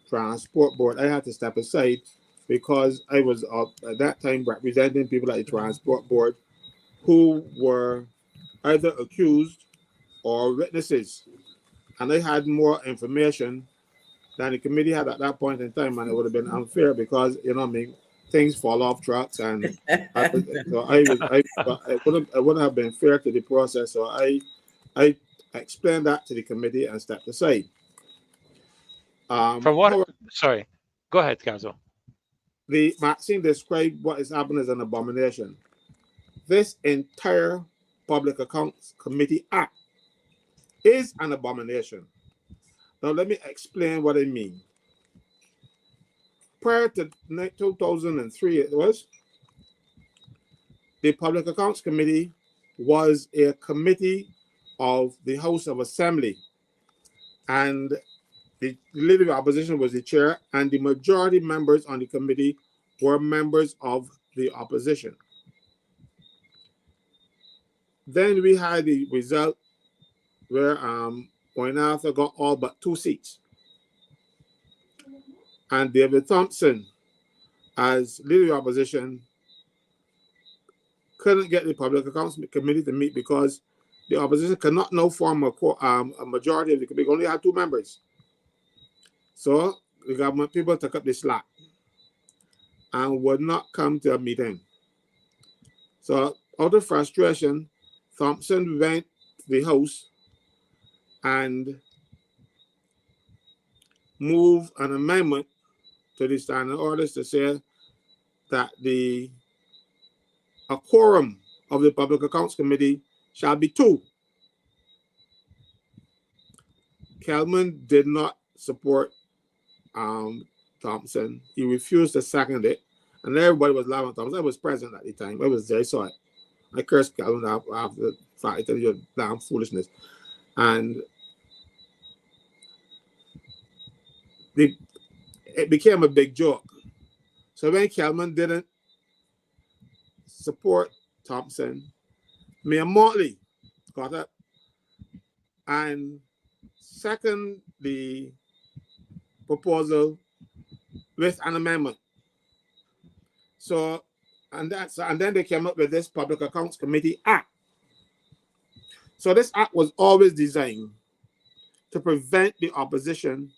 S2: Transport Board, I had to step aside because I was at that time representing people at the Transport Board who were either accused or witnesses, and I had more information than the committee had at that point in time, and it would have been unfair because things fall off tracks, and so it wouldn't have been fair to the process. So I explained that to the committee and stepped aside.
S1: Sorry, go ahead, Kazo.
S2: The Maxine described what is happening as an abomination. This entire Public Accounts Committee Act is an abomination. Now, let me explain what I mean. Prior to 2003, it was, the Public Accounts Committee was a committee of the House of Assembly, and the Leader of the Opposition was the chair, and the majority members on the committee were members of the opposition. Then we had the result where Arthur got all but 2 seats, and David Thompson, as Leader of the Opposition, couldn't get the Public Accounts Committee to meet because the opposition cannot now form a majority of the committee. Only had 2 members. So the government people took up the slack and would not come to a meeting. So out of frustration, Thompson went to the House and moved an amendment to the standing orders to say that a quorum of the Public Accounts Committee shall be 2. Kelman did not support Thompson. He refused to second it, And everybody was laughing at Thompson. I was present at the time. I was there, I saw it. I cursed Calvin after the fact, I tell you, damn foolishness. And it became a big joke. So when Calvin didn't support Thompson, me and Motley got up and second the proposal with an amendment. So, and then they came up with this Public Accounts Committee Act. So this act was always designed to prevent the opposition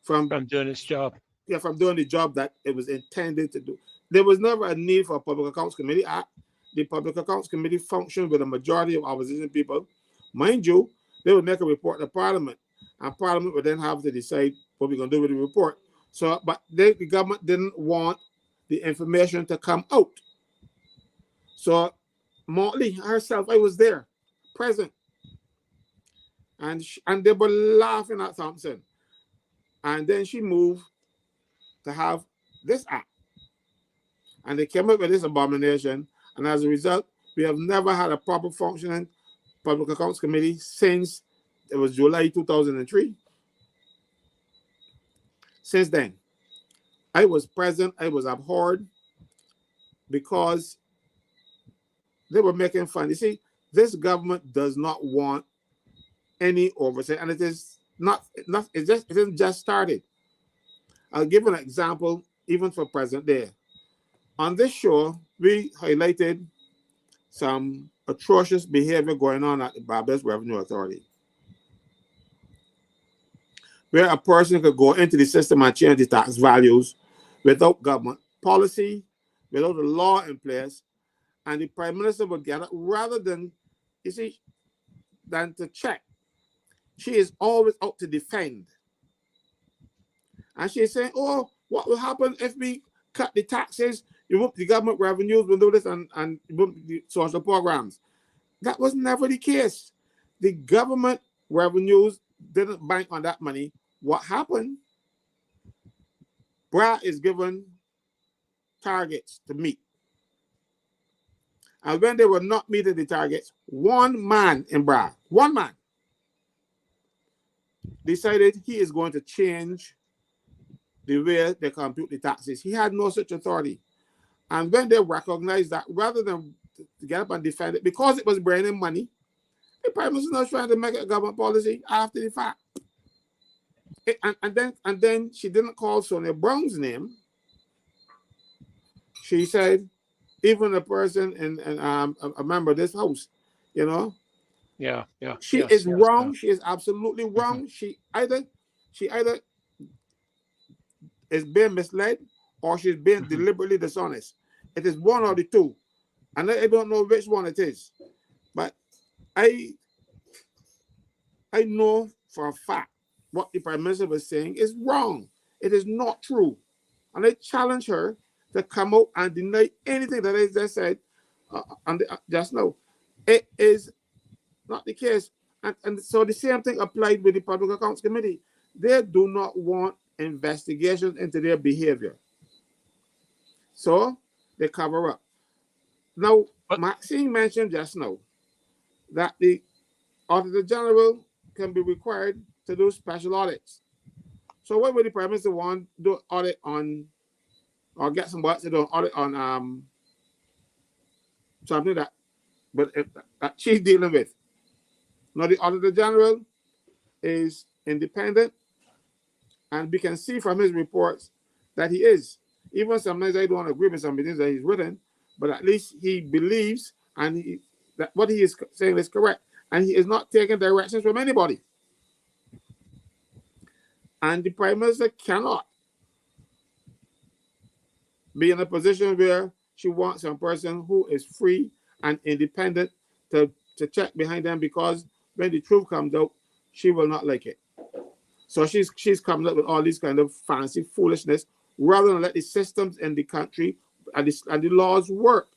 S2: from
S1: doing its job.
S2: Yeah, from doing the job that it was intended to do. There was never a need for a Public Accounts Committee Act. The Public Accounts Committee functioned with a majority of opposition people. Mind you, they would make a report to Parliament, and Parliament would then have to decide what we're going to do with the report. So, but the government didn't want the information to come out. So, Motley herself, I was there, present, and they were laughing at Thompson. And then she moved to have this act. And they came up with this abomination. And as a result, we have never had a proper functioning Public Accounts Committee since it was July 2003. Since then, I was present, I was abhorred because they were making fun. You see, this government does not want any oversight, and it is it isn't just started. I'll give an example, even for present day. On this show, we highlighted some atrocious behavior going on at the Barbados Revenue Authority, where a person could go into the system and change the tax values without government policy, without a law in place, and the Prime Minister would get it rather than, you see, than to check. She is always out to defend. And she's saying, oh, what will happen if we cut the taxes? The government revenues will do this and the social programs. That was never the case. The government revenues didn't bank on that money. What happened? BRA is given targets to meet. And when they were not meeting the targets, one man in BRA, one man, decided he is going to change the way they compute the taxes. He had no such authority. And when they recognized that, rather than to get up and defend it, because it was bringing money, the Prime Minister was trying to make it a government policy after the fact. And then she didn't call Sonia Brown's name. She said, even a person a member of this house, you know.
S1: Yeah.
S2: She is wrong. She is absolutely wrong. Mm-hmm. She either is being misled or she's being mm-hmm. deliberately dishonest. It is one or the two. And I don't know which one it is. But I know for a fact what the Prime Minister was saying is wrong. It is not true. And I challenge her to come out and deny anything that I just said just now. It is not the case. And so the same thing applied with the Public Accounts Committee. They do not want investigations into their behavior. So they cover up. Now, Maxine mentioned just now that the Auditor General can be required to do special audits. So what would the Prime Minister want to do audit on, or get somebody to do an audit on something that she's dealing with? Now, the Auditor General is independent, and we can see from his reports that he is. Even sometimes I don't agree with some things that he's written, but at least he believes and that what he is saying is correct, and he is not taking directions from anybody. And the Prime Minister cannot be in a position where she wants a person who is free and independent to check behind them, because when the truth comes out, she will not like it. So she's coming up with all these kind of fancy foolishness rather than let the systems in the country and the laws work.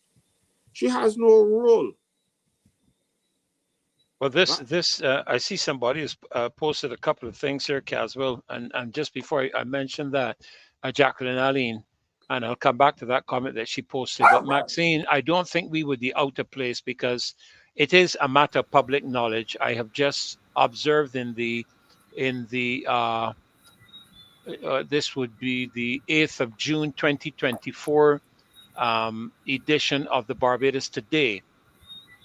S2: She has no role.
S1: Well, this I see somebody has posted a couple of things here, Caswell, and just before I mentioned that, Jacqueline Allen and I'll come back to that comment that she posted. But Maxine, I don't think we would be out of place because it is a matter of public knowledge. I have just observed in the this would be the 8th of June 2024 edition of the Barbados Today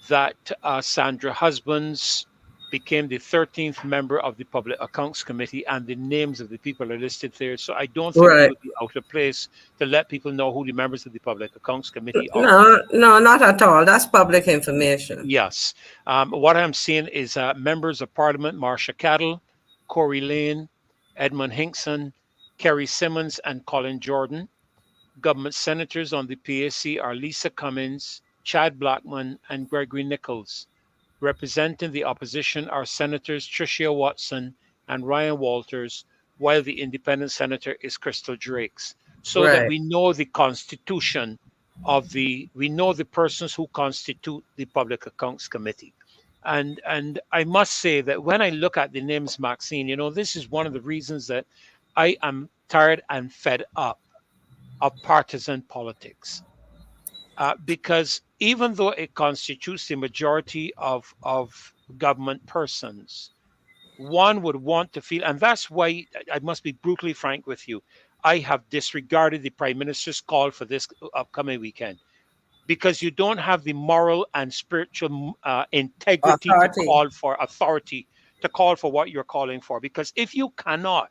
S1: that Sandra Husbands became the 13th member of the Public Accounts Committee, and the names of the people are listed there. So I don't think we
S3: Right.
S1: would be out of place to let people know who the members of the Public Accounts Committee are.
S3: No, not at all. That's public information.
S1: Yes. What I'm seeing is members of Parliament, Marcia Cattle, Corey Lane, Edmund Hinkson, Kerry Simmons, and Colin Jordan. Government senators on the PAC are Lisa Cummins, Chad Blackman, and Gregory Nichols. Representing the opposition are Senators Tricia Watson and Ryan Walters, while the independent senator is Crystal Drakes. So that
S3: Right.
S1: we know the constitution we know the persons who constitute the Public Accounts Committee. And I must say that when I look at the names, Maxine, this is one of the reasons that I am tired and fed up of partisan politics. Because even though it constitutes the majority of government persons, one would want to feel, and that's why I must be brutally frank with you, I have disregarded the Prime Minister's call for this upcoming weekend, because you don't have the moral and spiritual integrity
S3: Authority.
S1: to call for what you're calling for. Because if you cannot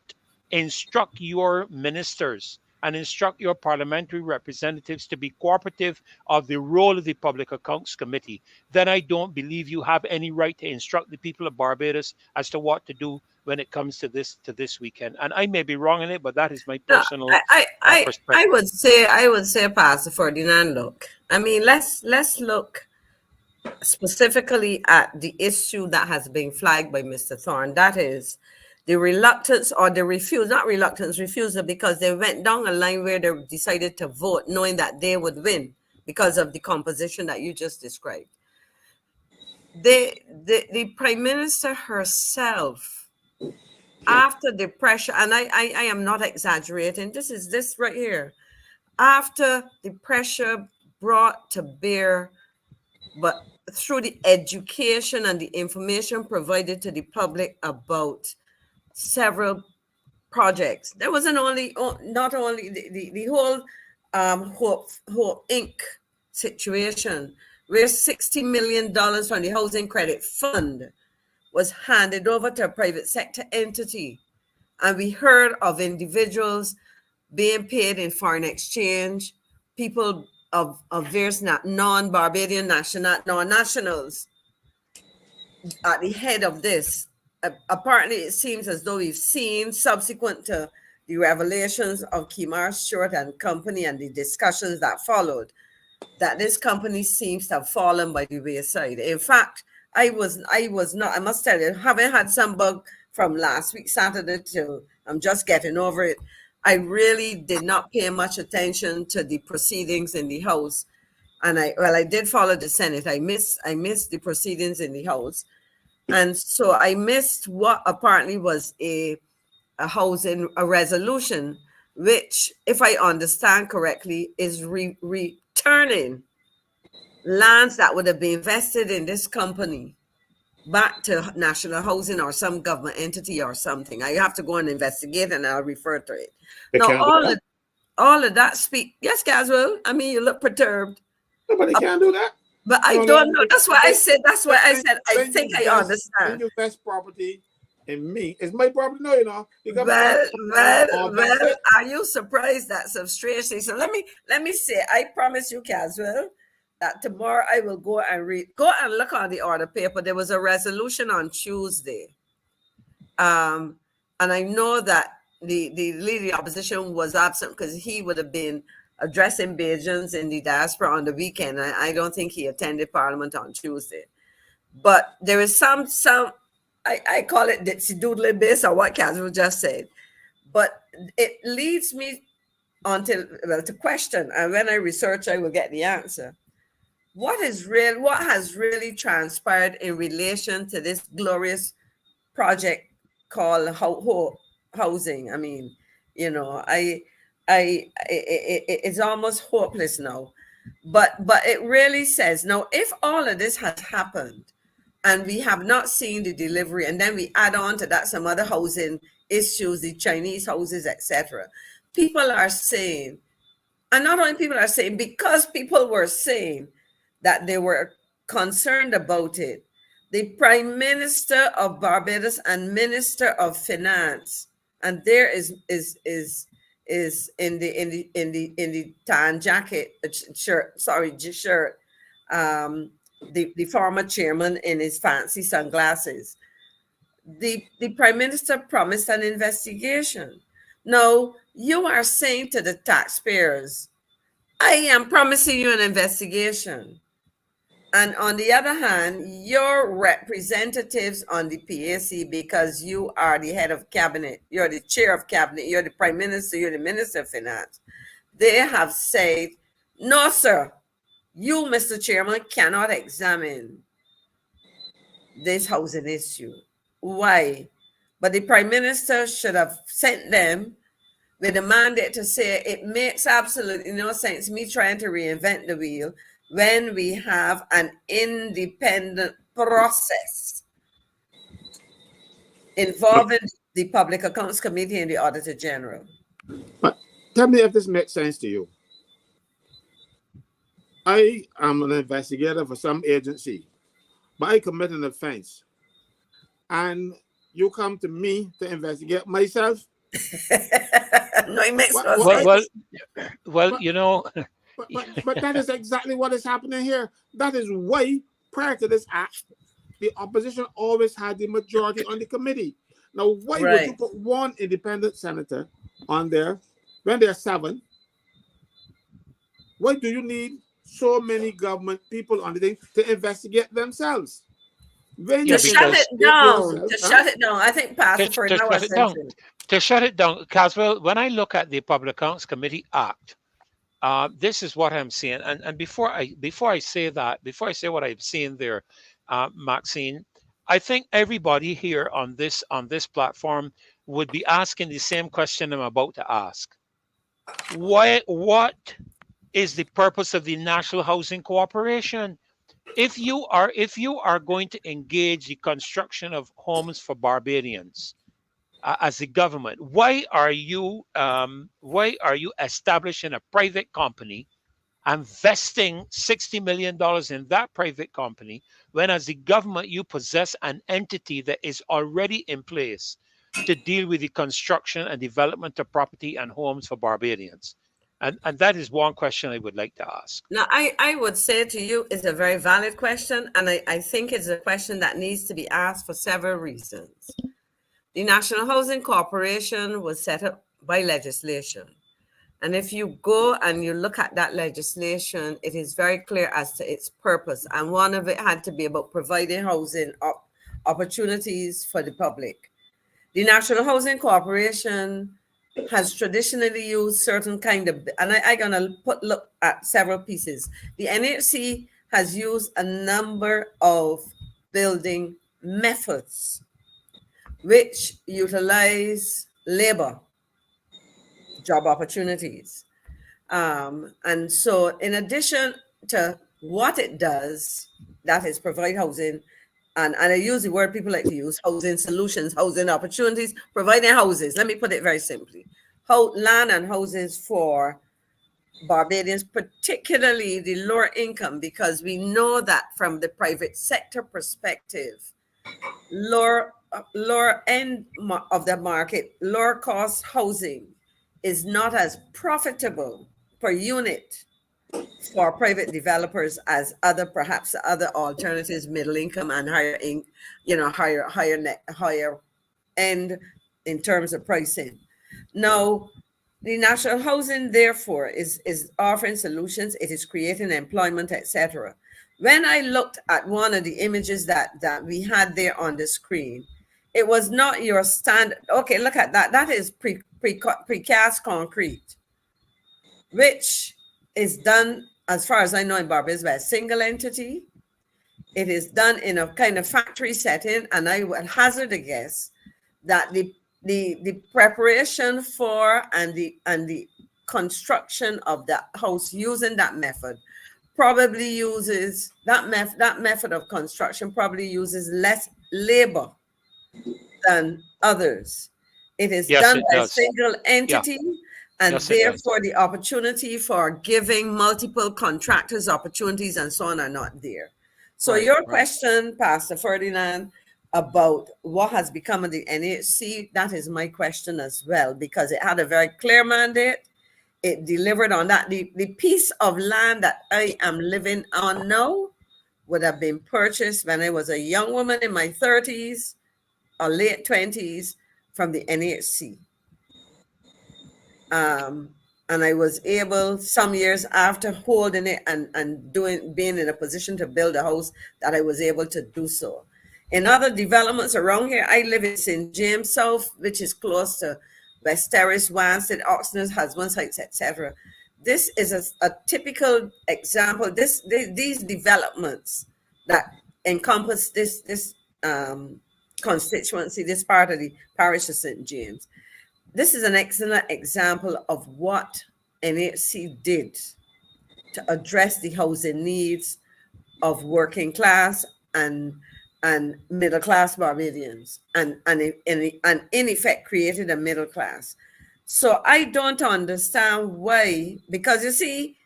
S1: instruct your ministers and instruct your parliamentary representatives to be cooperative of the role of the Public Accounts Committee, then I don't believe you have any right to instruct the people of Barbados as to what to do when it comes to this weekend. And I may be wrong in it, but that is my
S3: No,
S1: personal
S3: I
S1: perspective.
S3: would say, Pastor Ferdinand, look. I mean, let's look specifically at the issue that has been flagged by Mr. Thorne. That is the reluctance or the refusal, because they went down a line where they decided to vote knowing that they would win because of the composition that you just described. The Prime Minister herself, after the pressure, and I am not exaggerating, this right here, after the pressure brought to bear, but through the education and the information provided to the public about several projects. There wasn't not only the whole Hope Inc. situation, where $60 million from the Housing Credit Fund was handed over to a private sector entity. And we heard of individuals being paid in foreign exchange, people of various non-Barbadian non-nationals at the head of this. Apparently, it seems as though we've seen, subsequent to the revelations of Kimar Stewart and company and the discussions that followed, that this company seems to have fallen by the wayside. In fact, I was not, I must tell you, having had some bug from last week, Saturday, till I'm just getting over it, I really did not pay much attention to the proceedings in the House. And I did follow the Senate. I missed the proceedings in the House. And so I missed what apparently was a resolution, which, if I understand correctly, is returning lands that would have been invested in this company back to National Housing or some government entity or something. I have to go and investigate, and I'll refer to it.
S2: They
S3: Now,
S2: can't do that.
S3: all of that speak. Yes, Caswell. I mean, you look perturbed.
S2: Nobody can do that.
S3: But I
S2: No,
S3: don't
S2: no,
S3: know. That's why I said. That's why I said. I
S2: When
S3: think
S2: you
S3: I
S2: invest-
S3: understand.
S2: When you invest property in me, it's my property. No, you got
S3: Well, are you surprised that substantially? So let me say, I promise you, Caswell, that tomorrow I will go and look on the order paper. There was a resolution on Tuesday. And I know that the leader of the opposition was absent because he would have been addressing Bajans in the diaspora on the weekend. I don't think he attended Parliament on Tuesday. But there is some I call it ditsy doodly base, or what Caswell just said. But it leads me to question, and when I research, I will get the answer. What has really transpired in relation to this glorious project called housing? I mean, it's almost hopeless now. But it really says now, if all of this has happened and we have not seen the delivery, and then we add on to that some other housing issues, the Chinese houses, etc. People are saying, and not only people are saying, because people were saying that they were concerned about it, the Prime Minister of Barbados and Minister of Finance, and there is in the tan jacket shirt, shirt, the former chairman in his fancy sunglasses. The Prime Minister promised an investigation. Now, you are saying to the taxpayers, I am promising you an investigation. And on the other hand, your representatives on the PAC, because you are the head of cabinet, you're the chair of cabinet, you're the Prime Minister, you're the Minister of Finance, they have said, no, sir, you, Mr. Chairman, cannot examine this housing issue. Why? But the Prime Minister should have sent them with a mandate to say it makes absolutely no sense me trying to reinvent the wheel when we have an independent process involving the Public Accounts Committee and the Auditor General.
S2: But tell me if this makes sense to you. I am an investigator for some agency, but I commit an offense. And you come to me to investigate myself?
S3: No, it makes no sense.
S1: Well, you know.
S2: But that is exactly what is happening here. That is why, prior to this act, the opposition always had the majority on the committee. Now, why would you put one independent senator on there when there are 7? Why do you need so many government people on the thing to investigate themselves?
S3: To shut it down. Shut it down. I think Pastor for an hour
S1: to shut it down, Caswell, when I look at the Public Accounts Committee Act, this is what I'm seeing. And before I say what I'm seeing there, Maxine, I think everybody here on this platform would be asking the same question I'm about to ask. What is the purpose of the National Housing Corporation? If you are going to engage the construction of homes for Barbadians as a government, why are you establishing a private company, investing $60 million in that private company, when as the government you possess an entity that is already in place to deal with the construction and development of property and homes for Barbadians? And that is one question I would like to ask.
S3: Now, I would say to you, it's a very valid question. And I think it's a question that needs to be asked for several reasons. The National Housing Corporation was set up by legislation. And if you go and you look at that legislation, it is very clear as to its purpose. And one of it had to be about providing housing opportunities for the public. The National Housing Corporation has traditionally used certain kind of, and I'm going to look at several pieces. The NHC has used a number of building methods which utilize labor, job opportunities. And so in addition to what it does, that is provide housing, and I use the word people like to use, housing solutions, housing opportunities, providing houses. Let me put it very simply. Land and houses for Barbadians, particularly the lower income, because we know that from the private sector perspective, lower end of the market, lower cost housing is not as profitable per unit for private developers as perhaps other alternatives, middle income and higher end in terms of pricing. Now, the National Housing, therefore, is offering solutions. It is creating employment, etc. When I looked at one of the images that we had there on the screen, it was not your standard. Okay, look at that. That is precast concrete, which is done, as far as I know, in Barbados by a single entity. It is done in a kind of factory setting, and I would hazard a guess that the preparation for and the construction of the house using that method probably uses that method of construction probably uses less labor than others. It is
S1: Yes,
S3: done
S1: it
S3: by a
S1: does.
S3: single
S1: Yeah.
S3: entity, and
S1: Yes, it does.
S3: therefore the opportunity for giving multiple contractors opportunities and so on are not there. So
S1: Right,
S3: your
S1: right.
S3: question, Pastor Ferdinand, about what has become of the NHC, that is my question as well, because it had a very clear mandate. It delivered on that. The piece of land that I am living on now would have been purchased when I was a young woman in my 30s or late 20s from the NHC. And I was able, some years after holding it and being in a position to build a house, that I was able to do so. In other developments around here, I live in St. James South, which is close to West Terrace, Wanstead, Oxnard, Husbands Heights, etc. This is a typical example. These developments that encompass this constituency, this part of the parish of St. James. This is an excellent example of what NHC did to address the housing needs of working class and middle class Barbadians, and in effect created a middle class. So I don't understand why, because you see,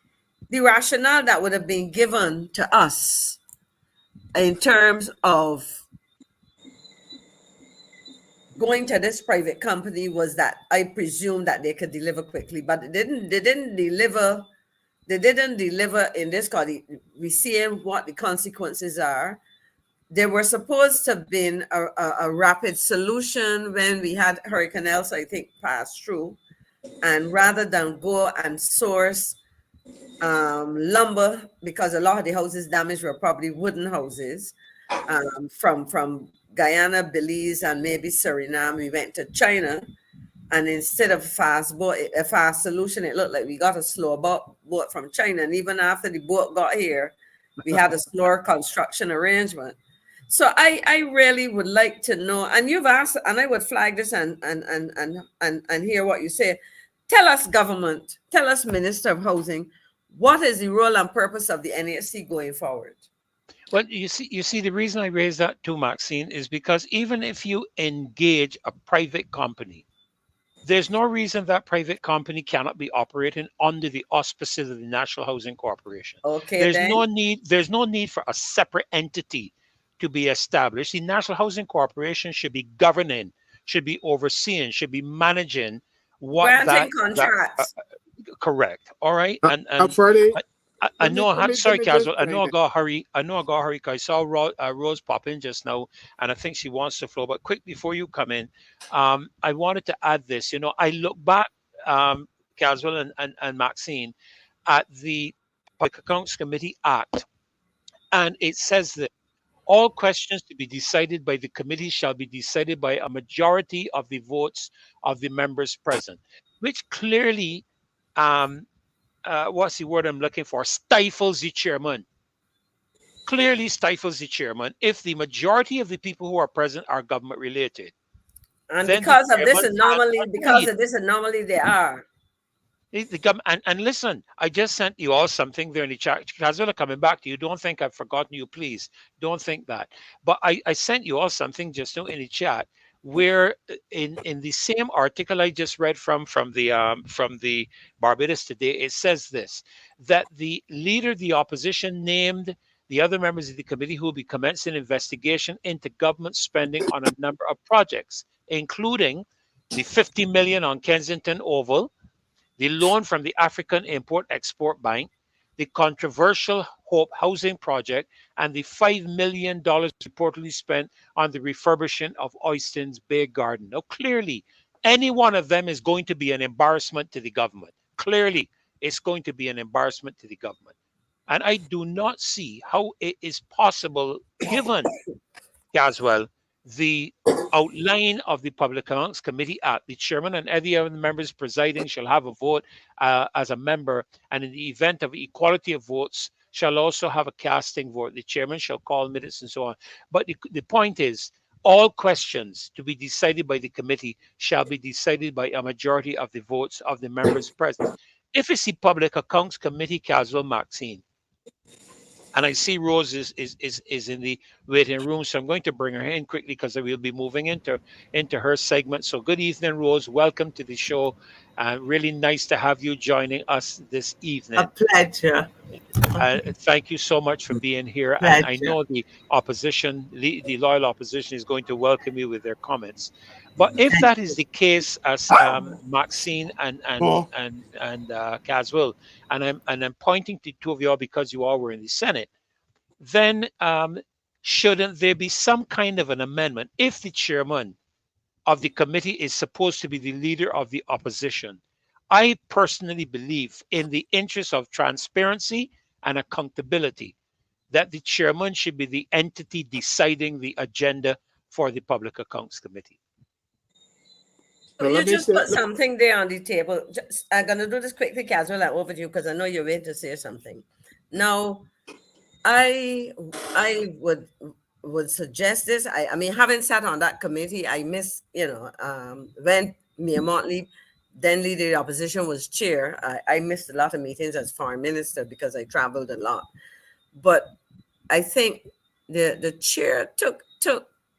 S3: the rationale that would have been given to us in terms of going to this private company was that I presume that they could deliver quickly, but they didn't deliver. They didn't deliver in this case. We see what the consequences are. There were supposed to have been a rapid solution when we had Hurricane Elsa, I think, pass through. And rather than go and source lumber, because a lot of the houses damaged were probably wooden houses from Guyana, Belize, and maybe Suriname, we went to China. And instead of a fast solution, it looked like we got a slow boat from China. And even after the boat got here, we had a slower construction arrangement. So I really would like to know, and you've asked, and I would flag this and hear what you say. Tell us, government, tell us, Minister of Housing, what is the role and purpose of the NHC going forward?
S1: Well, you see, the reason I raise that too, Maxine, is because even if you engage a private company, there's no reason that private company cannot be operating under the auspices of the National Housing Corporation.
S3: Okay,
S1: There's
S3: then.
S1: no need for a separate entity to be established. The National Housing Corporation should be governing, should be overseeing, should be managing what
S3: granting contracts.
S1: Correct. All right. And
S2: Freddie,
S1: I know. Sorry,
S2: let me
S1: Casual.
S2: just
S1: I know I got to hurry. Because I saw Rose pop in just now, and I think she wants to flow. But quick before you come in, I wanted to add this. You know, I look back, Casual and Maxine, at the Public Accounts Committee Act, and it says that all questions to be decided by the committee shall be decided by a majority of the votes of the members present, which clearly, what's the word I'm looking for? Stifles the chairman. Clearly stifles the chairman if the majority of the people who are present are government related.
S3: And because of this anomaly, they are.
S1: And listen, I just sent you all something there in the chat. Kazula, coming back to you. Don't think I've forgotten you, please. Don't think that. But I sent you all something just now in the chat where in the same article I just read from the Barbados Today, it says this, that the leader of the opposition named the other members of the committee who will be commencing investigation into government spending on a number of projects, including the 50 million on Kensington Oval, the loan from the African Import-Export Bank, the controversial Hope Housing Project, and the $5 million reportedly spent on the refurbishment of Oyston's Bay Garden. Now, clearly, any one of them is going to be an embarrassment to the government. Clearly, it's going to be an embarrassment to the government. And I do not see how it is possible, given, Caswell, the outline of the Public Accounts Committee Act, the chairman and any other members presiding shall have a vote as a member, and in the event of equality of votes, shall also have a casting vote. The chairman shall call minutes and so on. But the point is, All questions to be decided by the committee shall be decided by a majority of the votes of the members present. If it's the Public Accounts Committee, Caswell, Maxine, and I see Rose is in the waiting room, so I'm going to bring her in quickly because I will be moving into her segment. So good evening, Rose. Welcome to the show. Really nice to have you joining us this
S3: A
S1: evening.
S3: pleasure.
S1: Thank you so much for being here. And I
S3: Pleasure.
S1: know the opposition, the loyal opposition, is going to welcome you with their comments. But if
S3: Thank
S1: that is
S3: you.
S1: the case, as Maxine
S2: Oh,
S1: and Caswell, and I'm pointing to two of you all because you all were in the Senate, then shouldn't there be some kind of an amendment if the chairman of the committee is supposed to be the leader of the opposition? I personally believe, in the interest of transparency and accountability, that the chairman should be the entity deciding the agenda for the Public Accounts Committee.
S2: now
S3: You
S2: let me
S3: just
S2: say,
S3: put something there on the table. I'm going to do this quickly, Caswell, and over to you because I know you're waiting to say something. Now, I would suggest this. I mean, having sat on that committee, I miss, when Mayor Motley, then leader of the opposition, was chair. I missed a lot of meetings as foreign minister because I traveled a lot. But I think the chair took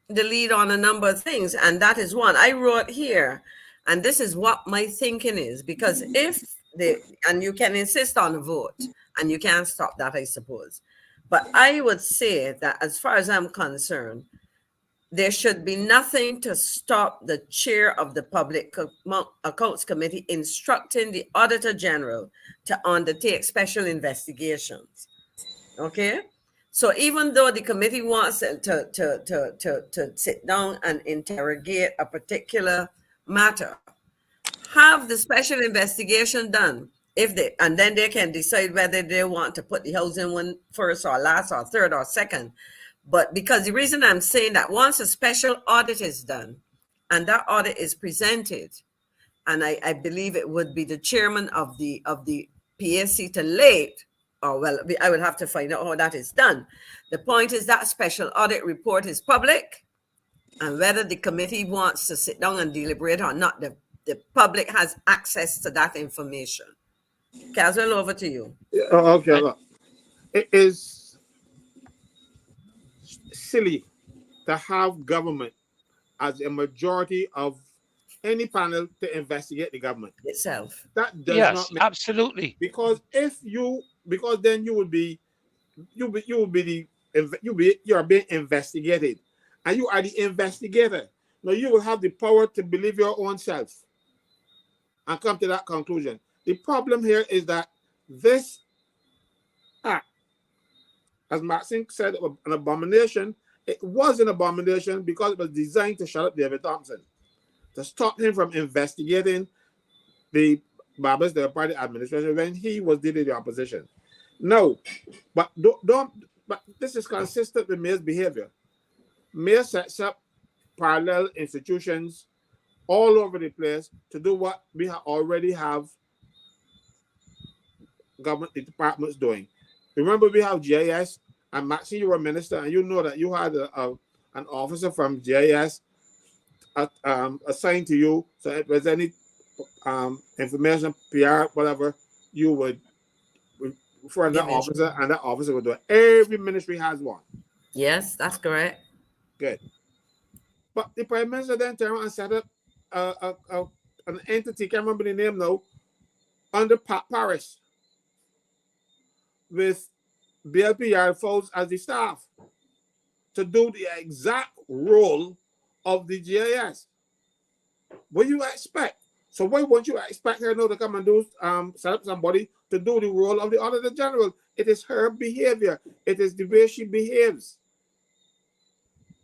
S3: the lead on a number of things, and that is one I wrote here, and this is what my thinking is, because if they, and you can insist on a vote, and you can't stop that, I suppose, but I would say that as far as I'm concerned, there should be nothing to stop the chair of the Public Accounts Committee instructing the Auditor General to undertake special investigations. Okay? So even though the committee wants to sit down and interrogate a particular matter, have the special investigation done. If they, and then they can decide whether they want to put the housing one first or last or third or second. But because the reason I'm saying that, once a special audit is done and that audit is presented, and I believe it would be the chairman of the PAC to late, or well, I would have to find out how that is done. The point is that special audit report is public, and whether the committee wants to sit down and deliberate or not, the public has access to that information. Caswell, over to you.
S2: okay,
S1: And
S2: look, it is silly to have government as a majority of any panel to investigate the government.
S3: Itself.
S2: That does
S1: yes,
S2: not make,
S1: absolutely.
S2: because then you will be you are being investigated, and you are the investigator. Now you will have the power to believe your own self and come to that conclusion. The problem here is that this act, as Maxine said, an abomination. It was an abomination because it was designed to shut up David Thompson, to stop him from investigating the Barbers, the party administration, when he was dealing with the opposition. No, but but this is consistent with Mayor's behavior. Mayor sets up parallel institutions all over the place to do what we already have government departments doing. Remember, we have GIS, and Maxine, you were a minister, and you know that you had an officer from GIS assigned to you. So if there's any information, PR, whatever, you would refer that officer, and that officer would do it. Every ministry has one.
S3: Yes, that's correct.
S2: Good. But the Prime Minister then turned around and set up an entity, can't remember the name now, under Paris, with BLPR folks as the staff, to do the exact role of the GIS. What do you expect? So why won't you expect her now to come and do set up somebody to do the role of the Auditor General? It is her behavior. It is the way she behaves.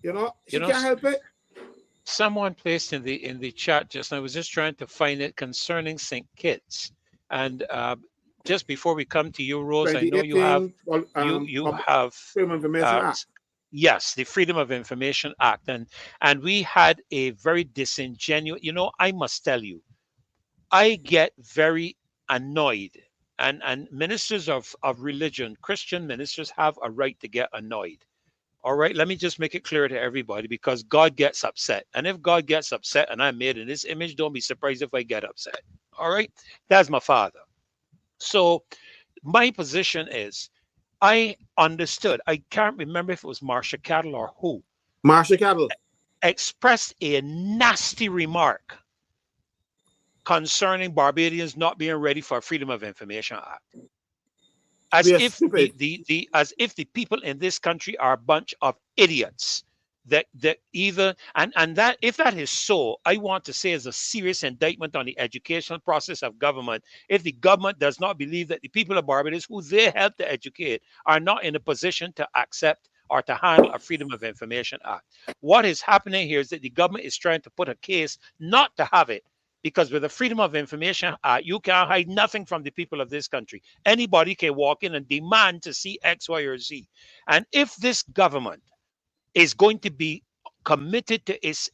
S2: She can't help it.
S1: Someone placed in the chat just now, I was just trying to find it, concerning St. Kitts. And just before we come to you, Rose, I know you have
S2: Freedom of Information Act.
S1: Yes, the Freedom of Information Act, and we had a very disingenuous. I must tell you, I get very annoyed, and ministers of religion, Christian ministers, have a right to get annoyed. All right, let me just make it clear to everybody because God gets upset. And if God gets upset and I'm made in his image, don't be surprised if I get upset. All right, that's my father. So my position is I understood. I can't remember if it was Marsha Cattle or who
S2: Marsha Cattle.
S1: expressed a nasty remark concerning Barbadians not being ready for a Freedom of Information Act. As
S2: We are
S1: if
S2: stupid.
S1: the people in this country are a bunch of idiots that either and that if that is so, I want to say is a serious indictment on the educational process of government. If the government does not believe that the people of Barbados, who they help to educate, are not in a position to accept or to handle a Freedom of Information Act. What is happening here is that the government is trying to put a case not to have it, because with the Freedom of Information Act, you can't hide nothing from the people of this country. Anybody can walk in and demand to see X, Y, or Z. And if this government is going to be committed to its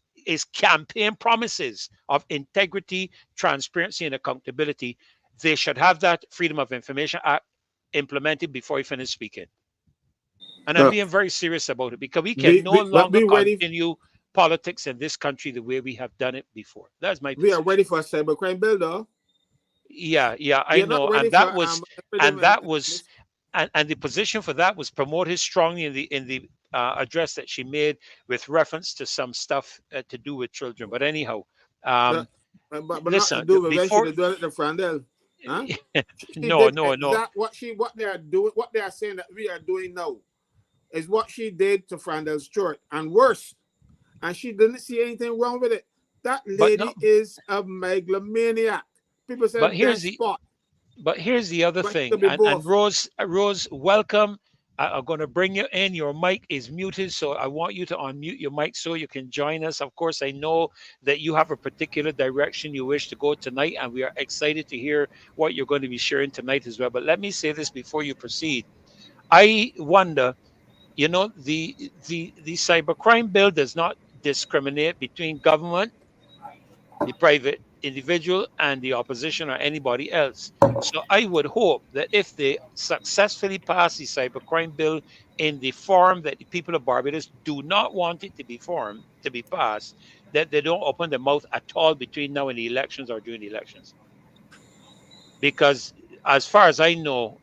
S1: campaign promises of integrity, transparency, and accountability, they should have that Freedom of Information Act implemented before he finished speaking. And I'm
S2: Uh,
S1: being very serious about it because we can no
S2: but
S1: longer
S2: be ready.
S1: continue politics in this country the way we have done it before. That's my
S2: We are
S1: position.
S2: ready for a cybercrime bill, though.
S1: Yeah,
S2: We
S1: I
S2: are not
S1: know.
S2: ready
S1: And
S2: for
S1: that was
S2: freedom
S1: and
S2: and
S1: that was
S2: miss.
S1: and the position for that was promoted strongly in the address that she made with reference to some stuff to do with children. But anyhow,
S2: But,
S1: um,
S2: but not to
S1: listen,
S2: do with
S1: before
S2: eventually doing it to Frandel. Huh? She
S1: no,
S2: did
S1: no, no.
S2: what they are doing, what they are saying that we are doing now is what she did to Frandel's church and worse. And she didn't see anything wrong with it. That
S1: But no,
S2: lady is a megalomaniac. People say
S1: but
S2: dead
S1: here's the
S2: spot,
S1: but here's the other
S2: but she
S1: thing.
S2: could be
S1: And
S2: both.
S1: Rose, welcome. I'm going to bring you in. Your mic is muted, so I want you to unmute your mic so you can join us. Of course, I know that you have a particular direction you wish to go tonight, and we are excited to hear what you're going to be sharing tonight as well. But let me say this before you proceed. I wonder, the cybercrime bill does not discriminate between government, the private individual, and the opposition or anybody else. So I would hope that if they successfully pass the cybercrime bill in the form that the people of Barbados do not want it to be formed to be passed, that they don't open their mouth at all between now and the elections or during the elections. Because as far as I know,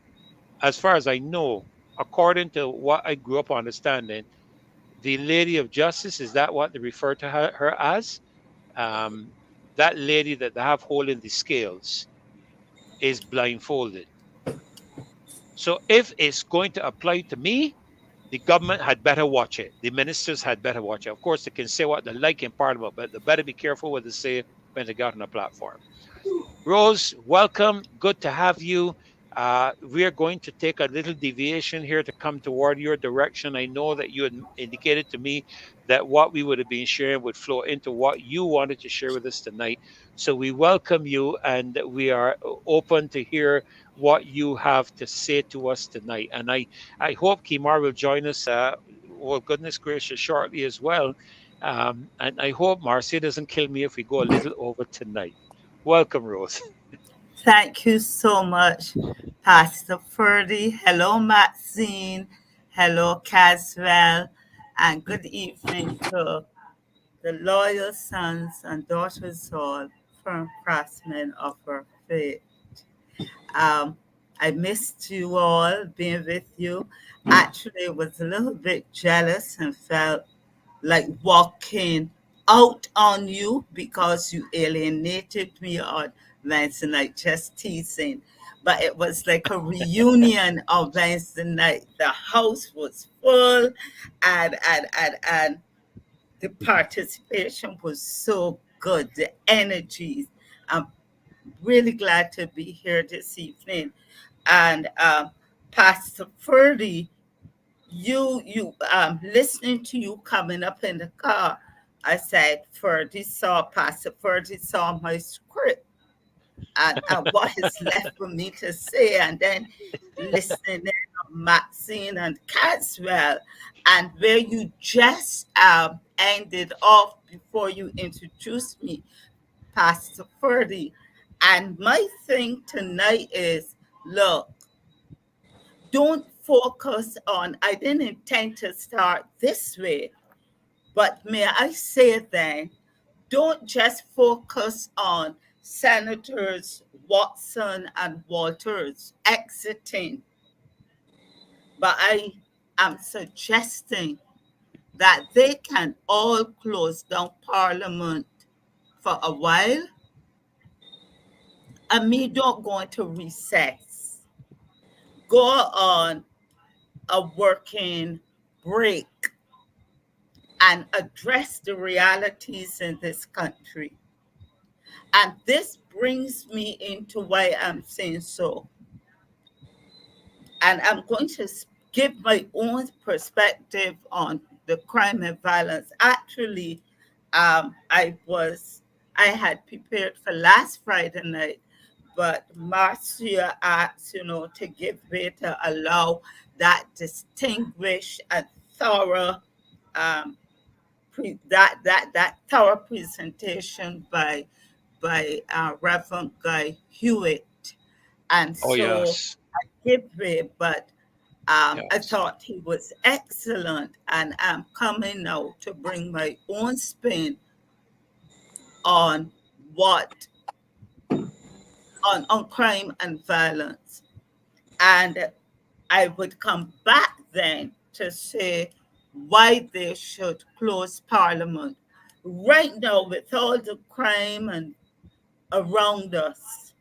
S1: according to what I grew up understanding, the Lady of Justice, is that what they refer to her as? Um, that lady that they have holding the scales is blindfolded. So if it's going to apply to me, the government had better watch it. The ministers had better watch it. Of course, they can say what they like in Parliament, but they better be careful what they say when they get on a platform. Rose, welcome. Good to have you. We are going to take a little deviation here to come toward your direction. I know that you had indicated to me that what we would have been sharing would flow into what you wanted to share with us tonight. So we welcome you and we are open to hear what you have to say to us tonight. And I hope Kimar will join us, well, goodness gracious, shortly as well. And I hope Marcia doesn't kill me if we go a little over tonight. Welcome, Rose.
S4: Thank you so much, Pastor Ferdy. Hello, Maxine. Hello, Caswell. And good evening to the loyal sons and daughters all, firm craftsmen of our faith. Um, I missed you all being with you. Actually, was a little bit jealous and felt like walking out on you because you alienated me on Wednesday night, just teasing. But it was like a reunion on Wednesday night. The house was full and the participation was so good. The energies. I'm really glad to be here this evening. And Pastor Ferdy, you listening to you coming up in the car, I said Pastor Ferdy saw my script and what is left for me to say, and then listening in on Maxine and Caswell, and where you just ended off before you introduced me, Pastor Ferdy. And my thing tonight is, look, don't focus on, I didn't intend to start this way, but may I say then, don't just focus on Senators Watson and Walters exiting, but I am suggesting that they can all close down Parliament for a while, and me don't go into recess, go on a working break and address the realities in this country. And this brings me into why I'm saying so. And I'm going to give my own perspective on the crime and violence. Actually, I had prepared for last Friday night, but Marcia asked, to give way to allow that distinguished and thorough that thorough presentation by Reverend Guy Hewitt, and
S1: Oh,
S4: so
S1: yes.
S4: I give way, but I
S1: Yes.
S4: thought he was excellent, and I'm coming now to bring my own spin on what on crime and violence, and I would come back then to say why they should close Parliament. Right now, with all the crime and around us,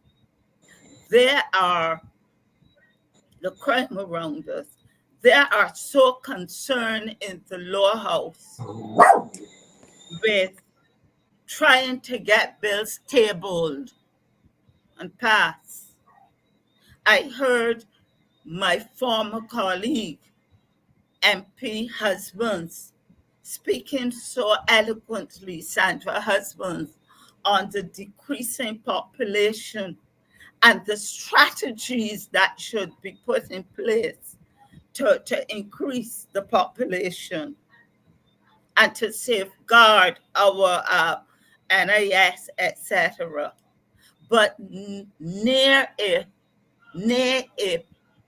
S4: there are the crime around us. They are so concerned in the lower house with trying to get bills tabled and passed. I heard my former colleague, MP Husbands, speaking so eloquently, Sandra Husbands, on the decreasing population and the strategies that should be put in place to increase the population and to safeguard our NIS, etc. But near a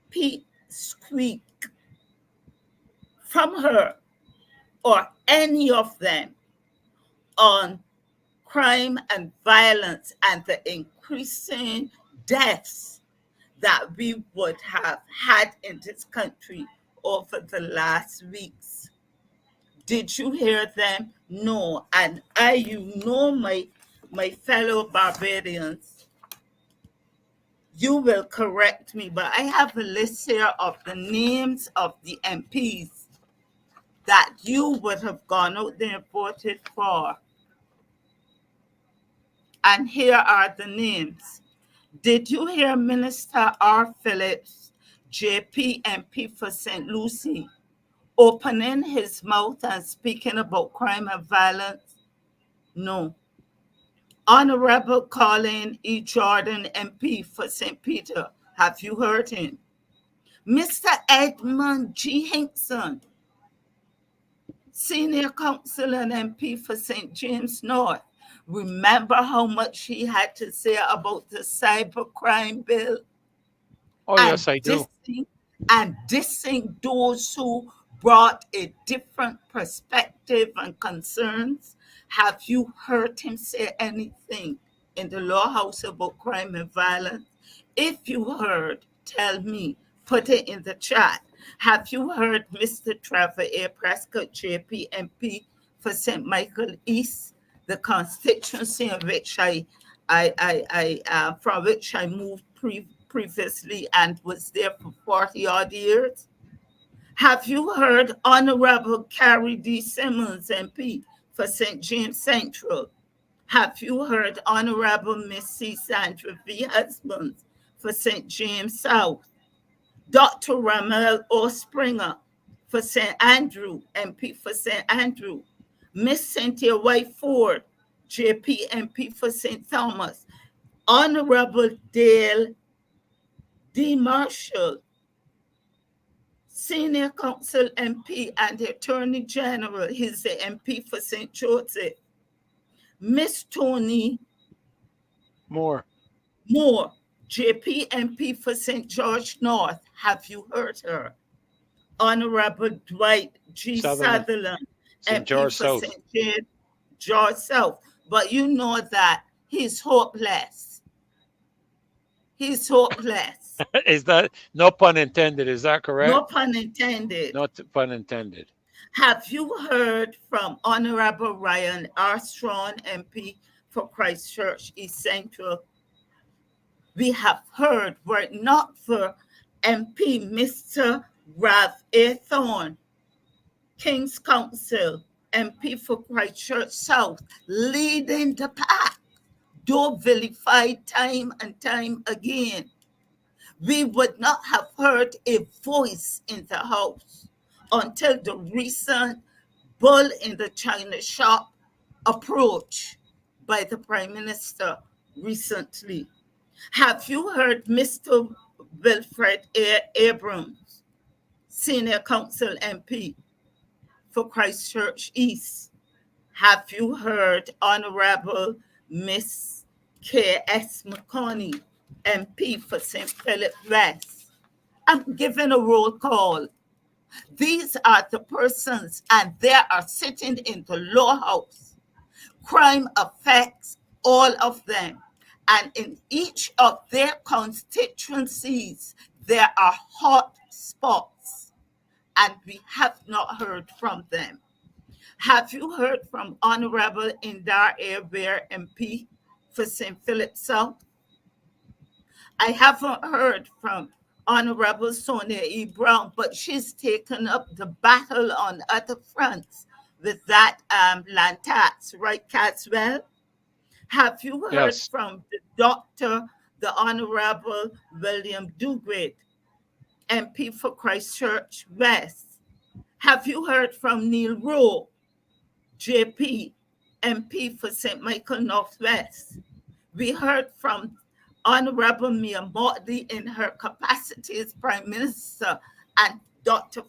S4: peep squeak from her or any of them on crime and violence and the increasing deaths that we would have had in this country over the last weeks. Did you hear them? No. And my fellow Barbadians, you will correct me, but I have a list here of the names of the MPs that you would have gone out there and voted for. And here are the names. Did you hear Minister R. Phillips, JP MP for St. Lucie, opening his mouth and speaking about crime and violence? No. Honorable Colin E. Jordan MP for St. Peter, have you heard him? Mr. Edmund G. Hinkson, Senior Council and MP for St. James North. Remember how much he had to say about the cybercrime bill?
S1: Oh,
S4: And
S1: yes, I do.
S4: dissing those who brought a different perspective and concerns. Have you heard him say anything in the law house about crime and violence? If you heard, tell me, put it in the chat. Have you heard Mr. Trevor A. Prescott, JP MP for St. Michael East, the constituency in which from which I moved previously and was there for 40 odd years? Have you heard Honorable Carrie D. Simmons, MP for St. James Central? Have you heard Honorable Miss C. Sandra V. Husbands for St. James South? Dr. Ramel O. Springer for St. Andrew, MP for St. Andrew. Miss Cynthia White Ford, JP MP for St. Thomas. Honorable Dale D. Marshall, Senior Council MP and the Attorney General. He's the MP for St. Joseph. Miss Tony
S1: More.
S4: Moore, JP MP for St. George North. Have you heard her? Honorable Dwight G.
S1: Sutherland,
S4: Sutherland,
S1: St.
S4: MP
S1: George
S4: for
S1: South.
S4: St. George South. But you know that he's hopeless. He's hopeless.
S1: Is that no pun intended? Is that correct?
S4: No pun intended.
S1: Not pun intended.
S4: Have you heard from Honorable Ryan R. Strong, MP for Christchurch East Central? We have heard, were it not for MP Mr. Ralph A. Thorne, King's Council, MP for Christchurch South, leading the pack, though vilified time and time again, we would not have heard a voice in the House until the recent bull in the China shop approach by the Prime Minister recently. Have you heard Mr. Wilfred A. Abrams, Senior Council MP for Christchurch East? Have you heard Honorable Miss K.S. McConney, MP for St. Philip West? I'm giving a roll call. These are the persons, and they are sitting in the lower house. Crime affects all of them. And in each of their constituencies, there are hot spots. And we have not heard from them. Have you heard from Honorable Indar A. Bear, MP for St. Philip South? I haven't heard from Honorable Sonia E. Brown, but she's taken up the battle on other fronts with that land tax, right, Caswell? Have you heard
S1: Yes.
S4: from the doctor, the Honorable William Dugrid, MP for Christchurch West? Have you heard from Neil Rowe, JP, MP for St. Michael Northwest? We heard from Honorable Mia Motley in her capacity as Prime Minister, and Dr.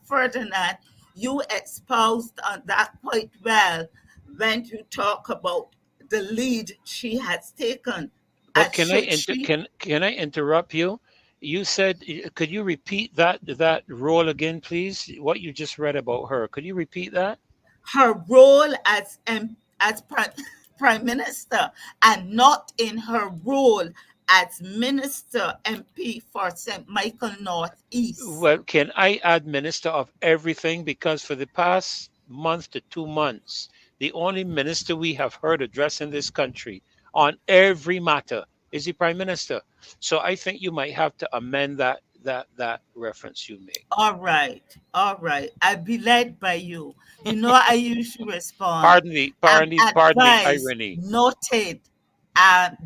S4: Ferdinand, you exposed on that quite well when you talk about the lead she has taken.
S1: But can I interrupt you? You said, could you repeat that role again, please? What you just read about her. Could you repeat that?
S4: Her role as Prime Minister, and not in her role as Minister MP for St. Michael Northeast.
S1: Well, can I add Minister of everything? Because for the past month to 2 months, the only minister we have heard addressing this country on every matter is the Prime Minister. So I think you might have to amend that reference you make.
S4: All right. I'll be led by you. You know, I usually respond.
S1: Pardon the irony.
S4: Noted.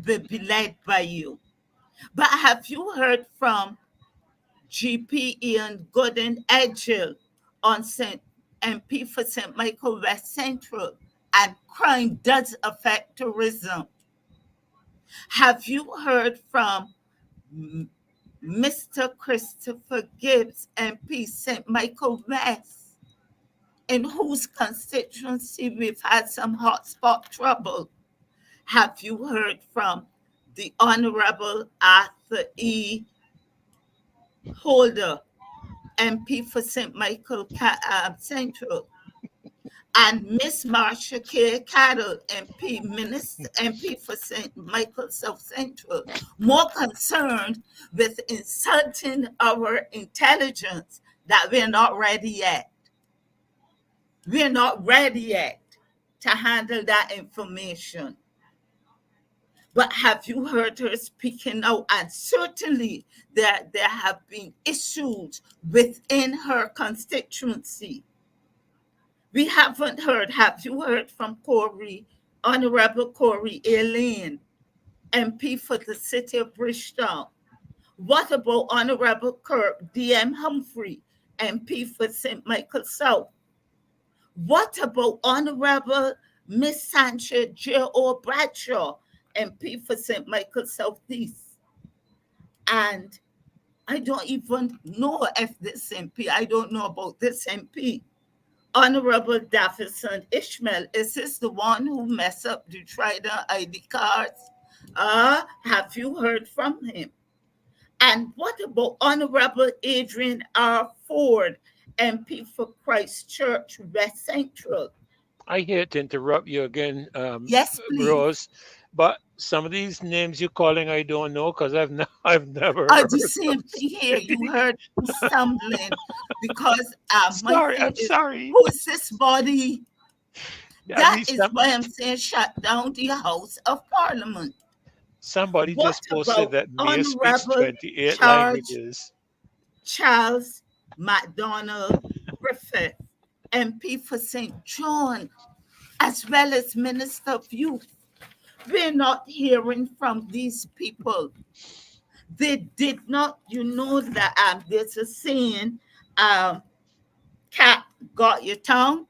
S4: Will be led by you. But have you heard from GP Ian Gooden Edgell on MP for St. Michael West Central? And crime does affect tourism. Have you heard from Mr. Christopher Gibbs, MP, St. Michael West, in whose constituency we've had some hotspot trouble? Have you heard from the Honorable Arthur E. Holder, MP for St. Michael Central, and Miss Marsha K. Cattle, MP for St. Michael South Central, more concerned with insulting our intelligence that we're not ready yet. We're not ready yet to handle that information. But have you heard her speaking out? And certainly there have been issues within her constituency. We haven't heard. Have you heard from Honorable Corey A. Lane, MP for the City of Bristol? What about Honorable Kirk D.M. Humphrey, MP for St. Michael South? What about Honorable Miss Sancha J.O. Bradshaw, MP for St. Michael Southeast? And I don't even know if this MP, I don't know about this MP. Honorable Davidson Ishmael, is this the one who messed up the Trident ID cards? Have you heard from him? And what about Honorable Adrian R. Ford, MP for Christchurch West Central?
S1: I hate to interrupt you again,
S4: Yes, please.
S1: Rose, but some of these names you're calling I don't know because I've never
S4: The
S1: heard
S4: same
S1: those.
S4: thing here. You heard me stumbling because my
S1: Sorry,
S4: thing
S1: I'm
S4: is,
S1: sorry.
S4: who is this body?
S1: At
S4: That
S1: least
S4: is why I'm saying shut down the House of Parliament.
S1: somebody
S4: What
S1: just posted
S4: about
S1: that Mia speaks
S4: Honorable
S1: 28
S4: Charge
S1: languages.
S4: Charles MacDonald Griffith, MP for St. John, as well as Minister of Youth? We're not hearing from these people. They did not, you know that there's a saying, cat got your tongue.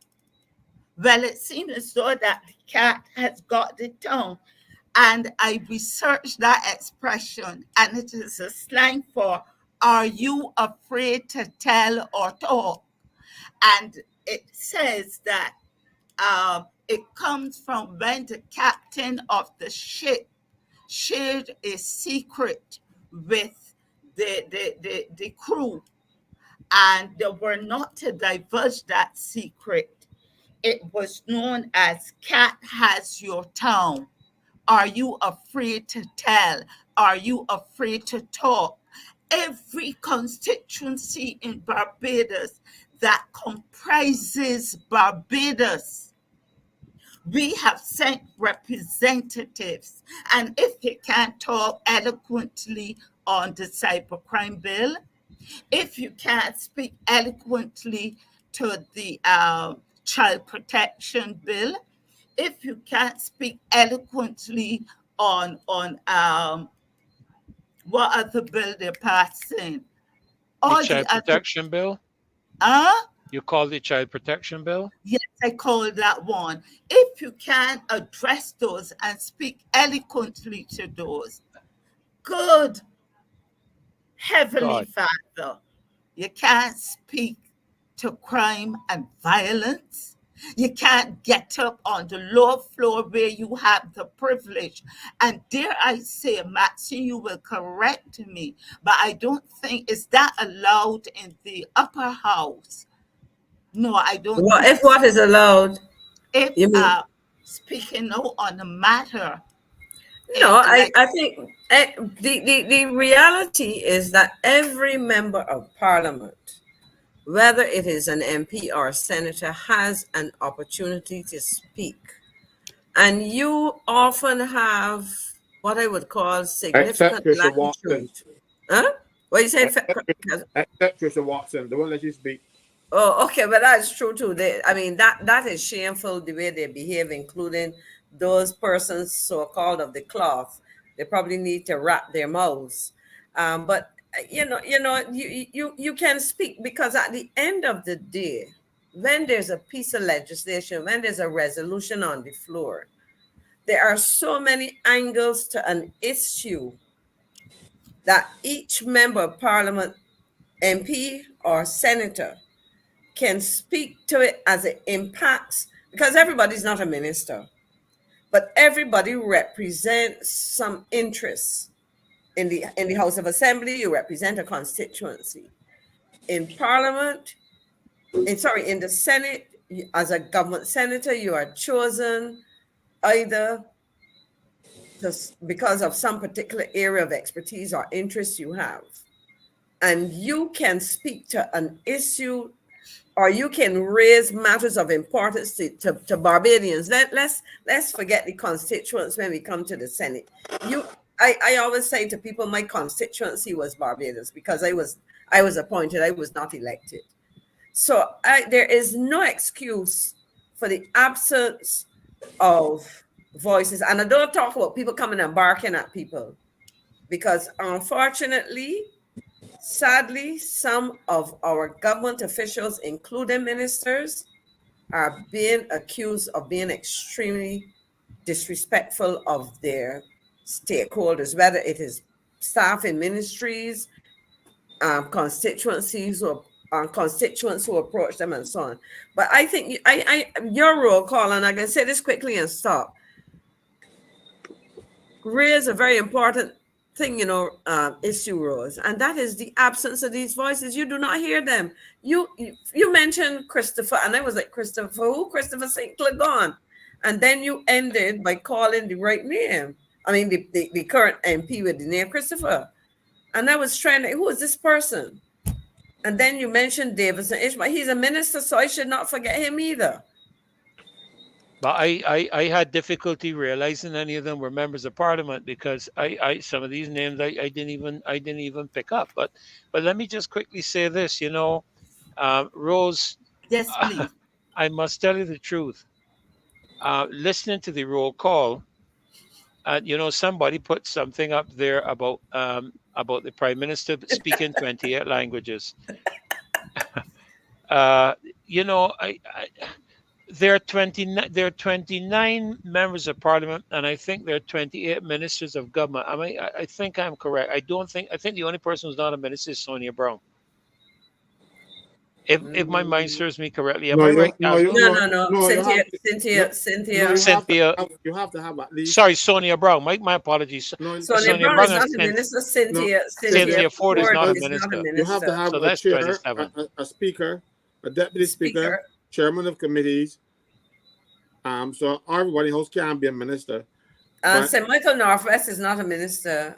S4: Well, it seems as though that the cat has got the tongue. And I researched that expression, and it is a slang for "Are you afraid to tell or talk?" And it says that it comes from when the captain of the ship shared a secret with the crew, and they were not to divulge that secret. It was known as "Cat has your tongue." Are you afraid to tell? Are you afraid to talk? Every constituency in Barbados that comprises Barbados, we have sent representatives. And if you can't talk eloquently on the cybercrime bill, if you can't speak eloquently to the child protection bill, if you can't speak eloquently on what other bill they're passing,
S1: The
S4: all the
S1: child
S4: other,
S1: protection bill?
S4: uh,
S1: You call the child protection bill?
S4: yes, I call that one. If you can't address those and speak eloquently to those, good Heavenly
S1: God,
S4: Father, you can't speak to crime and violence. You can't get up on the lower floor where you have the privilege. And dare I say, Maxine, you will correct me, but I don't think is that allowed in the upper house. No, I don't
S3: What
S4: think
S3: if what is allowed?
S4: if
S3: You mean?
S4: speaking out on the matter,
S3: No,
S4: like
S3: I think the reality is that every member of parliament, whether it is an MP or a senator, has an opportunity to speak. And you often have what I would call
S2: Except
S3: significant
S2: Trisha Watson.
S3: latitude. Huh? What you said?
S2: Except Trisha Watson. They won't let you speak.
S3: Oh, okay, but that's true too. I mean, that is shameful the way they behave, including those persons so-called of the cloth. They probably need to wrap their mouths. But you can speak because at the end of the day, when there's a piece of legislation, when there's a resolution on the floor, there are so many angles to an issue that each member of parliament, MP or senator, can speak to it as it impacts, because everybody's not a minister, but everybody represents some interests. In the House of Assembly, you represent a constituency. In Parliament, in the Senate, as a government senator, you are chosen either because of some particular area of expertise or interest you have. And you can speak to an issue, or you can raise matters of importance to Barbadians. Let's forget the constituents when we come to the Senate. I always say to people, my constituency was Barbados because I was appointed, I was not elected. So there is no excuse for the absence of voices. And I don't talk about people coming and barking at people, because unfortunately, sadly, some of our government officials, including ministers, are being accused of being extremely disrespectful of their stakeholders, whether it is staff in ministries, constituencies, or constituents who approach them, and so on. But I think your roll call, and I can say this quickly and stop, raise a very important thing, issue rose, and that is the absence of these voices. You do not hear them. You mentioned Christopher, and I was like, Christopher who? Christopher St. Clagon. And then you ended by calling the right name. I mean, the current MP with the name Christopher. And I was trying to, who is this person? And then you mentioned Davidson Ishmael. He's a minister, so I should not forget him either.
S1: But I had difficulty realizing any of them were members of parliament because I some of these names I didn't even pick up. But let me just quickly say this, Rose,
S4: Yes, please.
S1: I must tell you the truth. Listening to the roll call, somebody put something up there about the prime minister speaking 28 languages. There are 29 members of parliament, and I think there are 28 ministers of government. I think I'm correct. I think the only person who's not a minister is Sonia Brown. If my mind serves me correctly, am I right?
S3: No. Cynthia.
S2: You have to have at least.
S1: Sorry, Sonia Brown. My apologies.
S3: Sonia Brown is not a minister. Cynthia
S1: Ford is not a minister.
S2: You have to have a chair, a speaker, a deputy speaker, chairman of committees. So everybody else can be a minister.
S3: St. Michael Northwest is not a minister.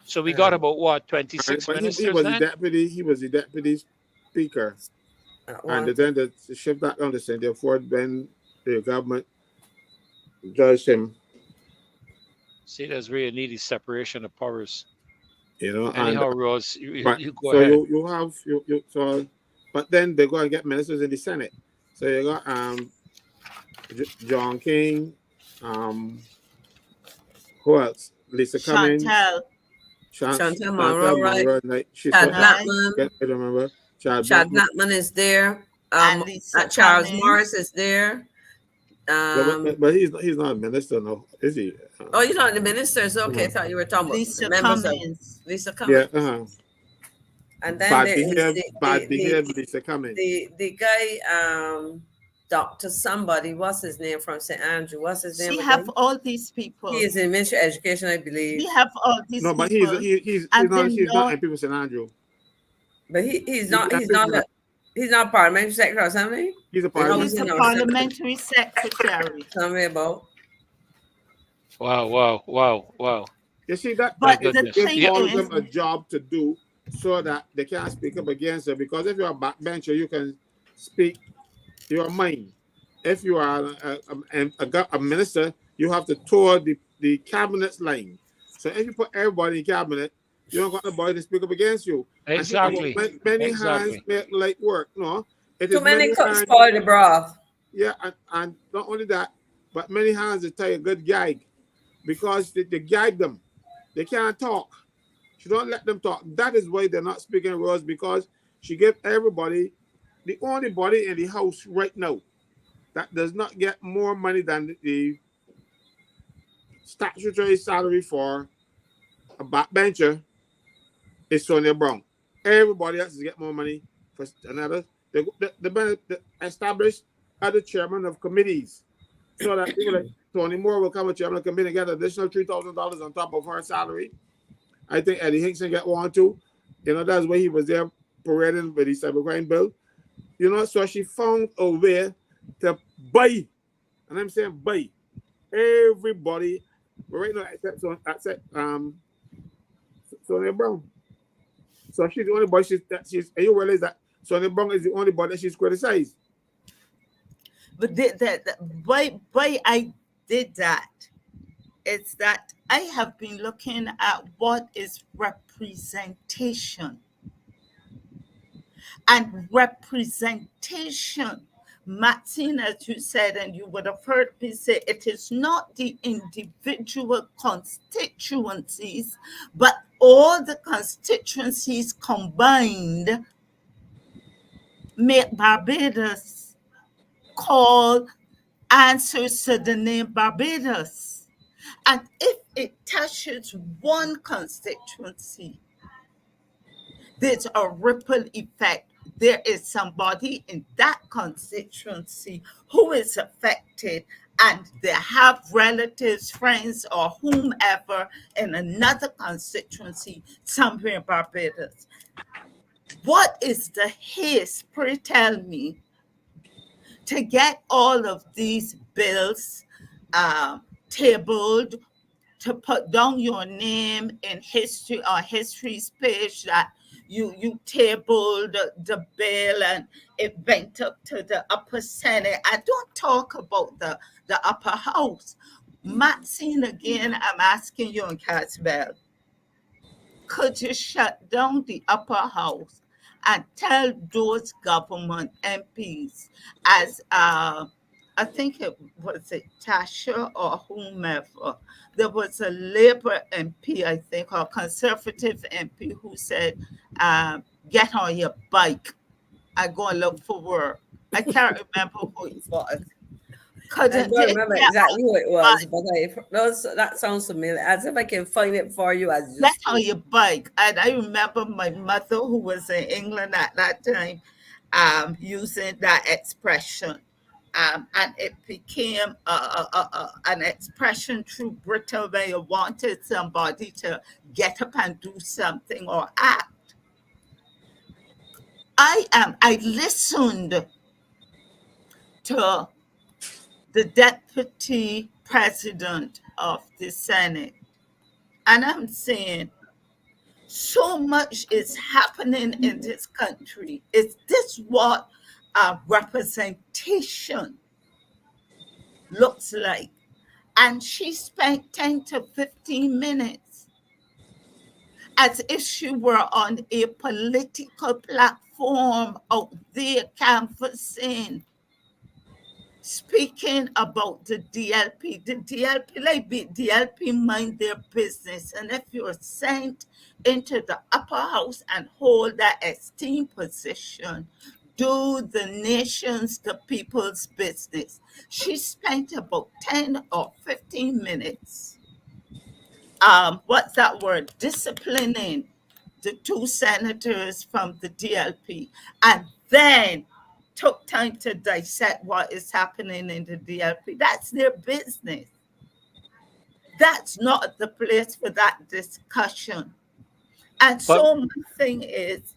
S1: So we got about what, 26 ministers?
S2: He was the deputy speaker. And then the shift that on the Cynthia Ford, then the government judged him.
S1: See, there's really needed separation of powers.
S2: Anyhow,
S1: Rose, you go
S2: so
S1: ahead.
S2: You have but then they go and get ministers in the Senate. So you got John King, who else? Lisa Cummings.
S3: Chantal Monroe, right? Chad Blackman.
S2: I remember.
S3: Chad Blackman is there. Charles Morris is there.
S2: But he's not a minister, no, is he?
S3: He's not the ministers. Okay, I thought you were talking about
S4: Lisa Cummings.
S3: Lisa Cummings.
S2: Yeah.
S3: And then
S2: Lisa Cummings.
S3: The guy, Dr. Somebody, what's his name, from St. Andrew? What's his name?
S4: We have all these people.
S3: He is in Ministry of Education, I believe.
S4: We have all these people.
S2: No, but he's not MP for St. Andrew.
S3: But he's not parliamentary secretary or something?
S2: He's a
S4: parliamentary secretary.
S3: Tell me about.
S1: Wow.
S2: You see that?
S4: But
S2: the thing is, them a job to do so that they can't speak up against it. Because if you're a backbencher, you can speak your mind. If you are a minister, you have to tour the cabinet's line. So if you put everybody in cabinet, you don't got nobody to speak up against you.
S1: Exactly.
S2: Many hands make light work. No,
S3: too many cooks spoil the broth.
S2: Yeah, and not only that, but many hands to tell you a good gag, because they gag them. They can't talk. She don't let them talk. That is why they're not speaking Rose, because she gave everybody, the only body in the house right now that does not get more money than the statutory salary for a backbencher is Sonia Brown. Everybody else is get more money for another. They established other chairman of committees, so that people like Tony Moore will come a chairman of committee and get additional $3,000 on top of her salary. I think Eddie Hinkson get one too. That's why he was there parading with the cybercrime bill. So she found a way to buy, and I'm saying buy, everybody, but right now except Sonia Brown. So she's the only body and you realize that Sonia Brown is the only body that she's criticized.
S4: But why I did that is that I have been looking at what is representation. And representation, Maxine, as you said, and you would have heard me say, it is not the individual constituencies, but all the constituencies combined make Barbados call answers to the name Barbados. And if it touches one constituency, there's a ripple effect. There is somebody in that constituency who is affected, and they have relatives, friends, or whomever in another constituency somewhere in Barbados. What is the haste, pray tell me, to get all of these bills tabled, to put down your name in history or history's page that you tabled the bill and it went up to the upper Senate? I don't talk about the upper house. Maxine, again, I'm asking you and Caswell, could you shut down the upper house and tell those government MPs, as I think it was it Tasha or whomever, there was a Labour MP, I think, or Conservative MP who said, get on your bike and go and look for work. I can't remember who it was.
S3: I don't remember exactly who it was, but that sounds familiar. As if I can find it for you as you
S4: Get
S3: speak.
S4: on your bike. And I remember my mother, who was in England at that time, using that expression. And it became an expression through Britain where you wanted somebody to get up and do something or act. I listened to the deputy president of the Senate, and I'm saying, so much is happening in this country. Is this what representation looks like? And she spent 10 to 15 minutes as if she were on a political platform out there canvassing, speaking about the DLP. The DLP mind their business. And if you're sent into the upper house and hold that esteemed position, do the nation's, the people's business. She spent about 10 or 15 minutes, what's that word? Disciplining the two senators from the DLP, and then took time to dissect what is happening in the DLP. That's their business. That's not the place for that discussion. And so my thing is,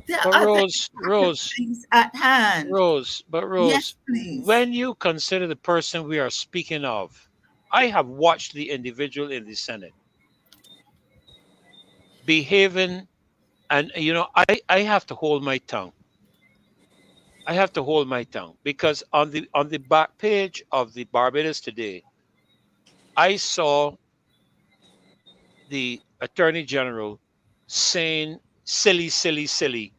S4: there are
S1: Rose,
S4: things at hand.
S1: Rose,
S4: Yes, please.
S1: when you consider the person we are speaking of, I have watched the individual in the Senate behaving, and I have to hold my tongue. I have to hold my tongue because on the back page of the Barbados Today, I saw the Attorney General saying silly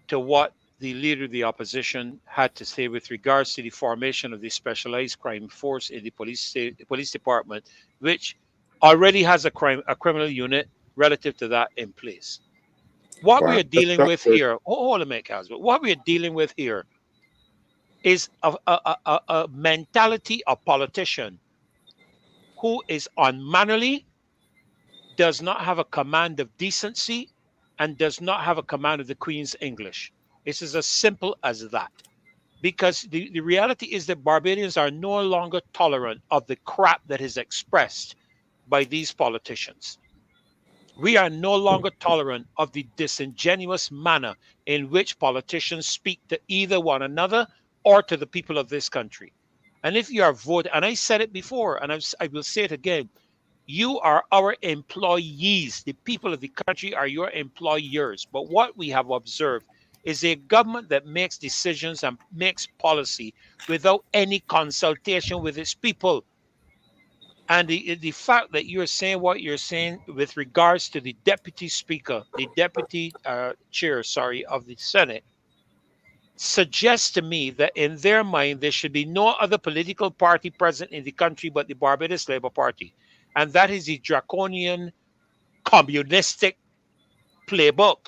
S1: to what the leader of the opposition had to say with regards to the formation of the specialized crime force in the police department, which already has a criminal unit relative to that in place. What we are dealing with here, hold a minute, Caswell. What we are dealing with here is a mentality of politician who is unmannerly, does not have a command of decency, and does not have a command of the Queen's English. It's as simple as that. Because the reality is that Barbadians are no longer tolerant of the crap that is expressed by these politicians. We are no longer tolerant of the disingenuous manner in which politicians speak to either one another or to the people of this country. And if you are voting, and I said it before, and I will say it again, you are our employees. The people of the country are your employers. But what we have observed is a government that makes decisions and makes policy without any consultation with its people. And the fact that you're saying what you're saying with regards to the deputy speaker, the deputy chair, of the Senate, suggests to me that in their mind, there should be no other political party present in the country but the Barbados Labour Party. And that is the draconian communistic playbook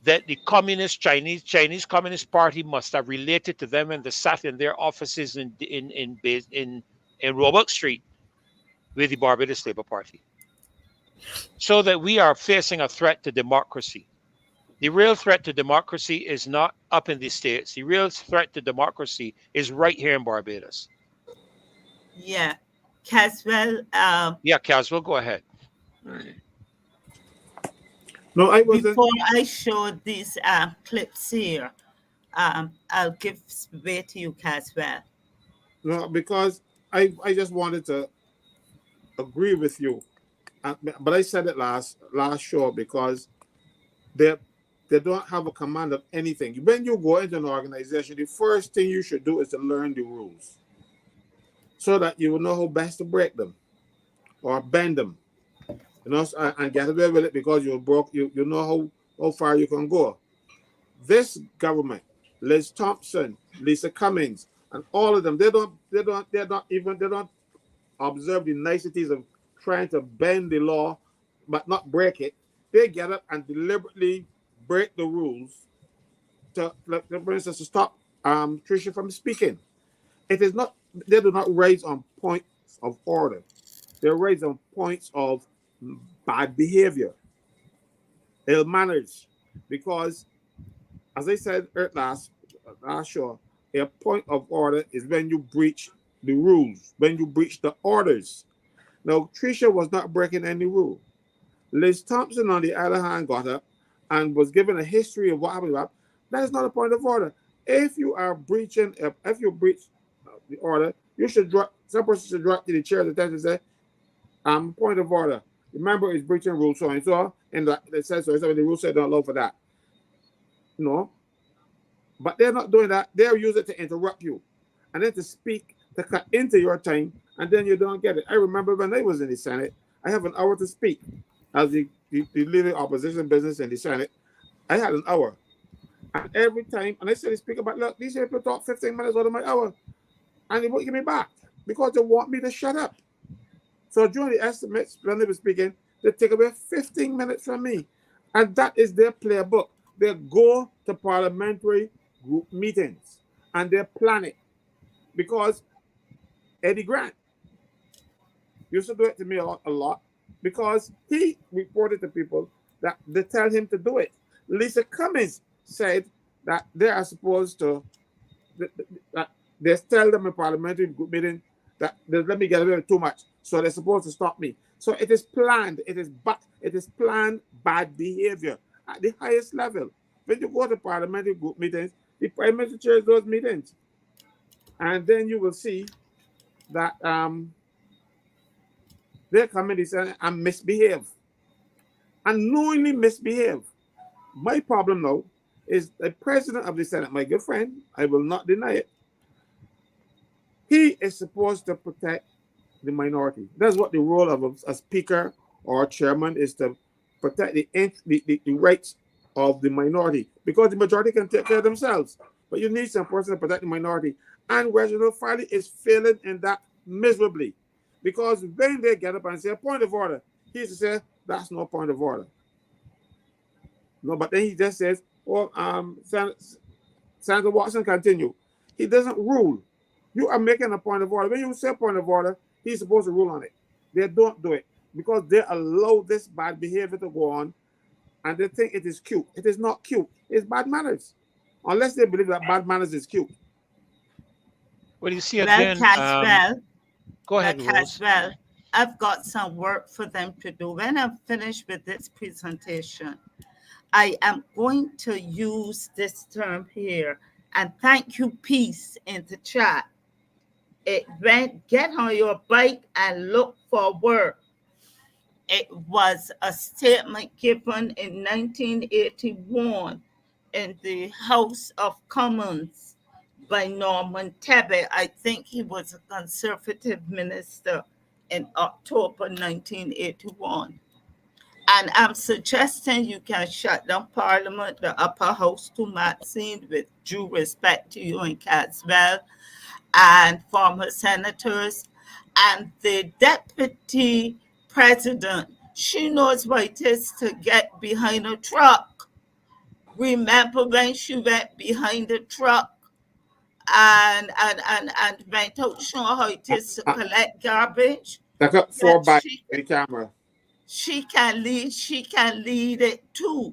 S1: that the Chinese Communist Party must have related to them, and they sat in their offices in Roebuck Street with the Barbados Labour Party. So that we are facing a threat to democracy. The real threat to democracy is not up in the States. The real threat to democracy is right here in Barbados.
S4: Yeah. Caswell,
S1: Yeah, Caswell, go ahead.
S2: No, I wasn't.
S4: before I show these clips here, I'll give way to you, Caswell.
S2: No, because I just wanted to agree with you. But I said it last show because they they don't have a command of anything. When you go into an organization, the first thing you should do is to learn the rules so that you will know how best to break them or bend them, and get away with it because you know how far you can go. This government, Liz Thompson, Lisa Cummings, and all of them, they don't observe the niceties of trying to bend the law, but not break it. They get up and deliberately break the rules like, for instance, to stop Tricia from speaking. It is not. They do not raise on points of order. They raise on points of bad behavior, ill manners, because, as I said last show, a point of order is when you breach the rules, when you breach the orders. Now, Tricia was not breaking any rule. Liz Thompson, on the other hand, got up and was given a history of what happened. That is not a point of order. If you are breaching, if you breach the order, you should drop. Some person should drop to the chair's attention and say, point of order. Remember, it's breaching rule so and so, and it says so. The rule said don't allow for that. No, but they're not doing that. They'll use it to interrupt you, and then to speak to cut into your time, and then you don't get it. I remember when I was in the Senate, I have an hour to speak as the leading opposition business in the Senate. I had an hour, and every time, and I said to the speaker, but look, these people talk 15 minutes out of my hour, and they won't give me back because they want me to shut up. So during the estimates, when they were speaking, they take away 15 minutes from me. And that is their playbook. They go to parliamentary group meetings and they plan it. Because Eddie Grant used to do it to me a lot because he reported to people that they tell him to do it. Lisa Cummings said that they are supposed to, that they tell them in parliamentary group meeting that they let me get away with too much. So they're supposed to stop me. So it is planned. It is planned bad behavior at the highest level. When you go to parliamentary group meetings, the prime minister chairs those meetings, and then you will see that they come in the Senate and misbehave, unknowingly misbehave. My problem now is the president of the Senate, my good friend. I will not deny it. He is supposed to protect the minority. That's what the role of a speaker or a chairman is, to protect the rights of the minority, because the majority can take care of themselves. But you need some person to protect the minority. And Reginald Farley is failing in that miserably, because when they get up and say a point of order, he used to say that's no point of order. No, but then he just says, "Oh, Senator Watson, continue." He doesn't rule. You are making a point of order. When you say a point of order, he's supposed to rule on it. They don't do it because they allow this bad behavior to go on, and they think it is cute. It is not cute. It's bad manners, unless they believe that bad manners is cute.
S1: Well, you see,
S4: Well,
S1: again,
S4: Caswell,
S1: go ahead, Rose.
S4: Caswell, I've got some work for them to do. When I'm finished with this presentation, I am going to use this term here, and thank you, peace, in the chat. It went, get on your bike and look for work. It was a statement given in 1981 in the House of Commons by Norman Tebbit. I think he was a conservative minister in October 1981. And I'm suggesting you can shut down Parliament, the upper house, to Maxine, with due respect to you and Caswell, and former senators, and the deputy president. She knows what it is to get behind a truck. Remember when she went behind the truck and went out showing how it is to collect garbage?
S2: I got four by the camera.
S4: She can lead it too.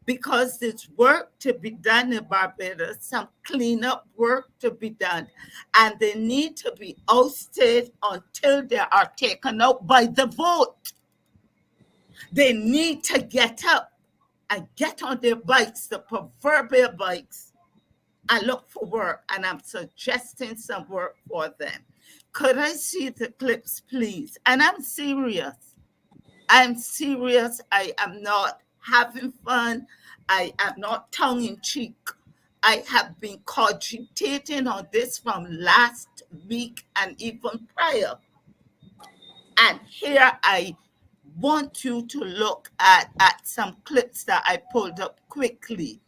S4: because there's work to be done in Barbados, some cleanup work to be done, and they need to be ousted until they are taken out by the vote. They need to get up and get on their bikes, the proverbial bikes, and look for work. And I'm suggesting some work for them. Could I see the clips, please? And I'm serious. I'm serious. I am not having fun. I am not tongue in cheek. I have been cogitating on this from last week and even prior. And here I want you to look at some clips that I pulled up quickly.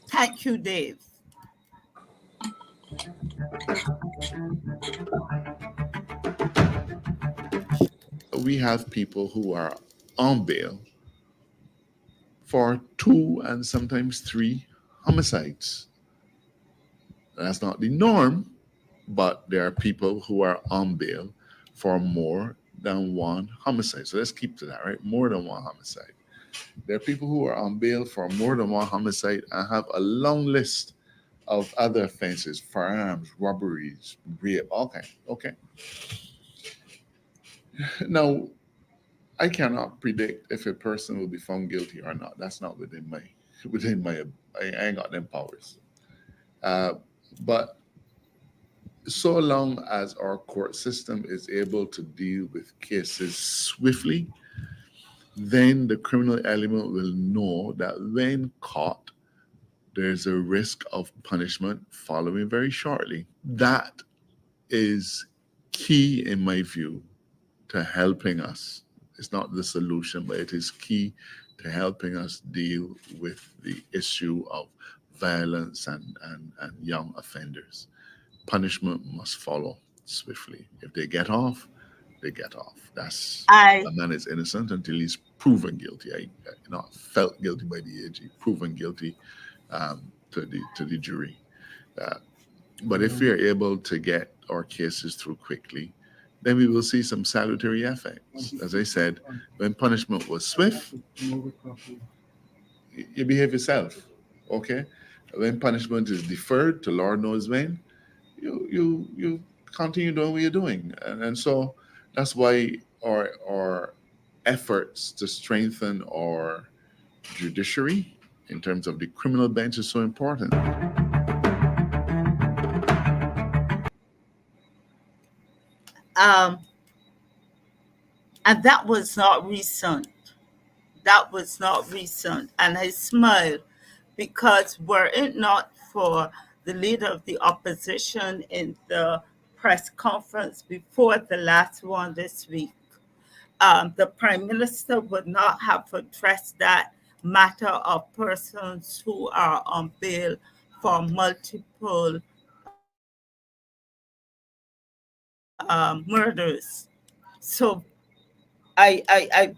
S4: Thank you, Dave.
S5: We have people who are on bail for 2 and sometimes 3 homicides. That's not the norm, but there are people who are on bail for more than 1 homicide. So let's keep to that, right? More than 1 homicide. There are people who are on bail for more than 1 homicide and have a long list of other offenses, firearms, robberies, rape, all kinds. Okay. Now, I cannot predict if a person will be found guilty or not. That's not within my. I ain't got them powers. But so long as our court system is able to deal with cases swiftly, then the criminal element will know that when caught, there's a risk of punishment following very shortly. That is key, in my view, to helping us. It's not the solution, but it is key to helping us deal with the issue of violence and young offenders. Punishment must follow swiftly. If they get off, they get off. That's a man is innocent until he's proven guilty. I not felt guilty by the AG, proven guilty to the jury. But if we are able to get our cases through quickly, then we will see some salutary effects. As I said, when punishment was swift, you behave yourself, okay? When punishment is deferred to Lord knows when, you continue doing what you're doing. And so that's why our efforts to strengthen our judiciary in terms of the criminal bench is so important.
S4: And that was not recent. That was not recent. And I smile because were it not for the leader of the opposition in the press conference before the last one this week, the Prime Minister would not have addressed that matter of persons who are on bail for multiple murders. So I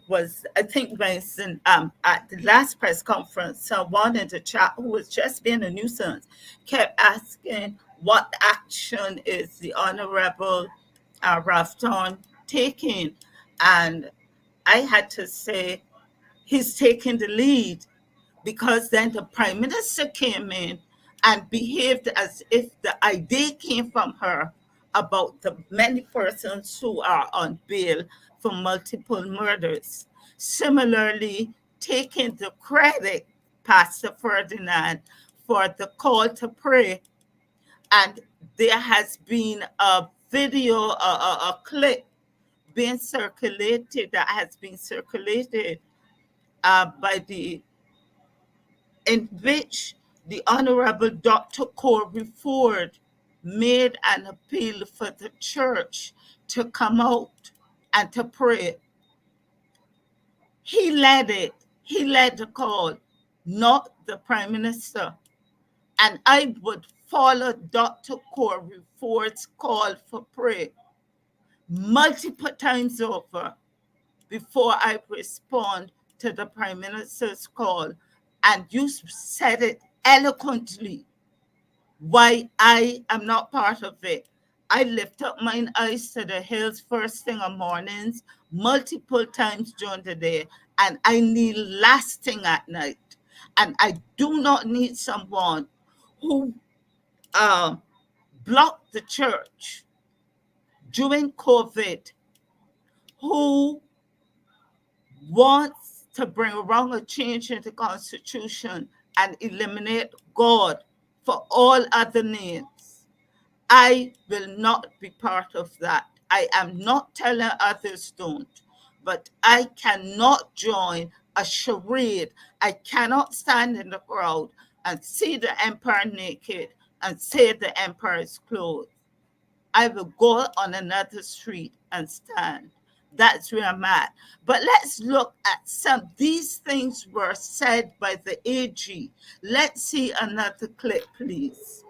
S4: think Vincent, at the last press conference, someone in the chat who was just being a nuisance kept asking what action is the Honorable Rafton taking, and I had to say he's taking the lead, because then the Prime Minister came in and behaved as if the idea came from her about the many persons who are on bail for multiple murders. Similarly, taking the credit, Pastor Ferdinand, for the call to pray. And there has been a video, a clip being circulated that has been circulated in which the Honorable Dr. Corey Ford made an appeal for the church to come out and to pray. He led it. He led the call, not the Prime Minister. And I would follow Dr. Corey Ford's call for prayer multiple times over before I respond to the Prime Minister's call. And you said it eloquently, why I am not part of it. I lift up mine eyes to the hills first thing in mornings, multiple times during the day, and I need lasting at night. And I do not need someone who blocked the church during COVID, who wants to bring around a change in the Constitution and eliminate God for all other names. I will not be part of that. I am not telling others don't, but I cannot join a charade. I cannot stand in the crowd and see the empire naked and say the empire is closed. I will go on another street and stand. That's where I'm at. But let's look at some. These things were said by the AG. Let's see another clip, please.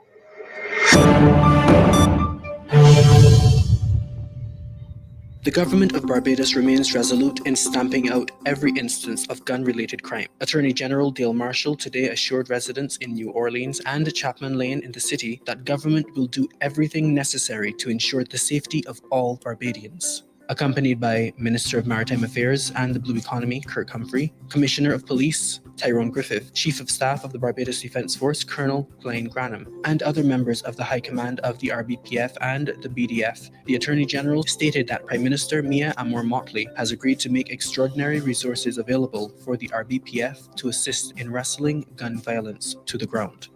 S6: The government of Barbados remains resolute in stamping out every instance of gun-related crime. Attorney General Dale Marshall today assured residents in New Orleans and Chapman Lane in the city that government will do everything necessary to ensure the safety of all Barbadians. Accompanied by Minister of Maritime Affairs and the Blue Economy, Kirk Humphrey, Commissioner of Police, Tyrone Griffith, Chief of Staff of the Barbados Defence Force, Colonel Blaine Granham, and other members of the High Command of the RBPF and the BDF, the Attorney General stated that Prime Minister Mia Amour-Motley has agreed to make extraordinary resources available for the RBPF to assist in wrestling gun violence to the ground.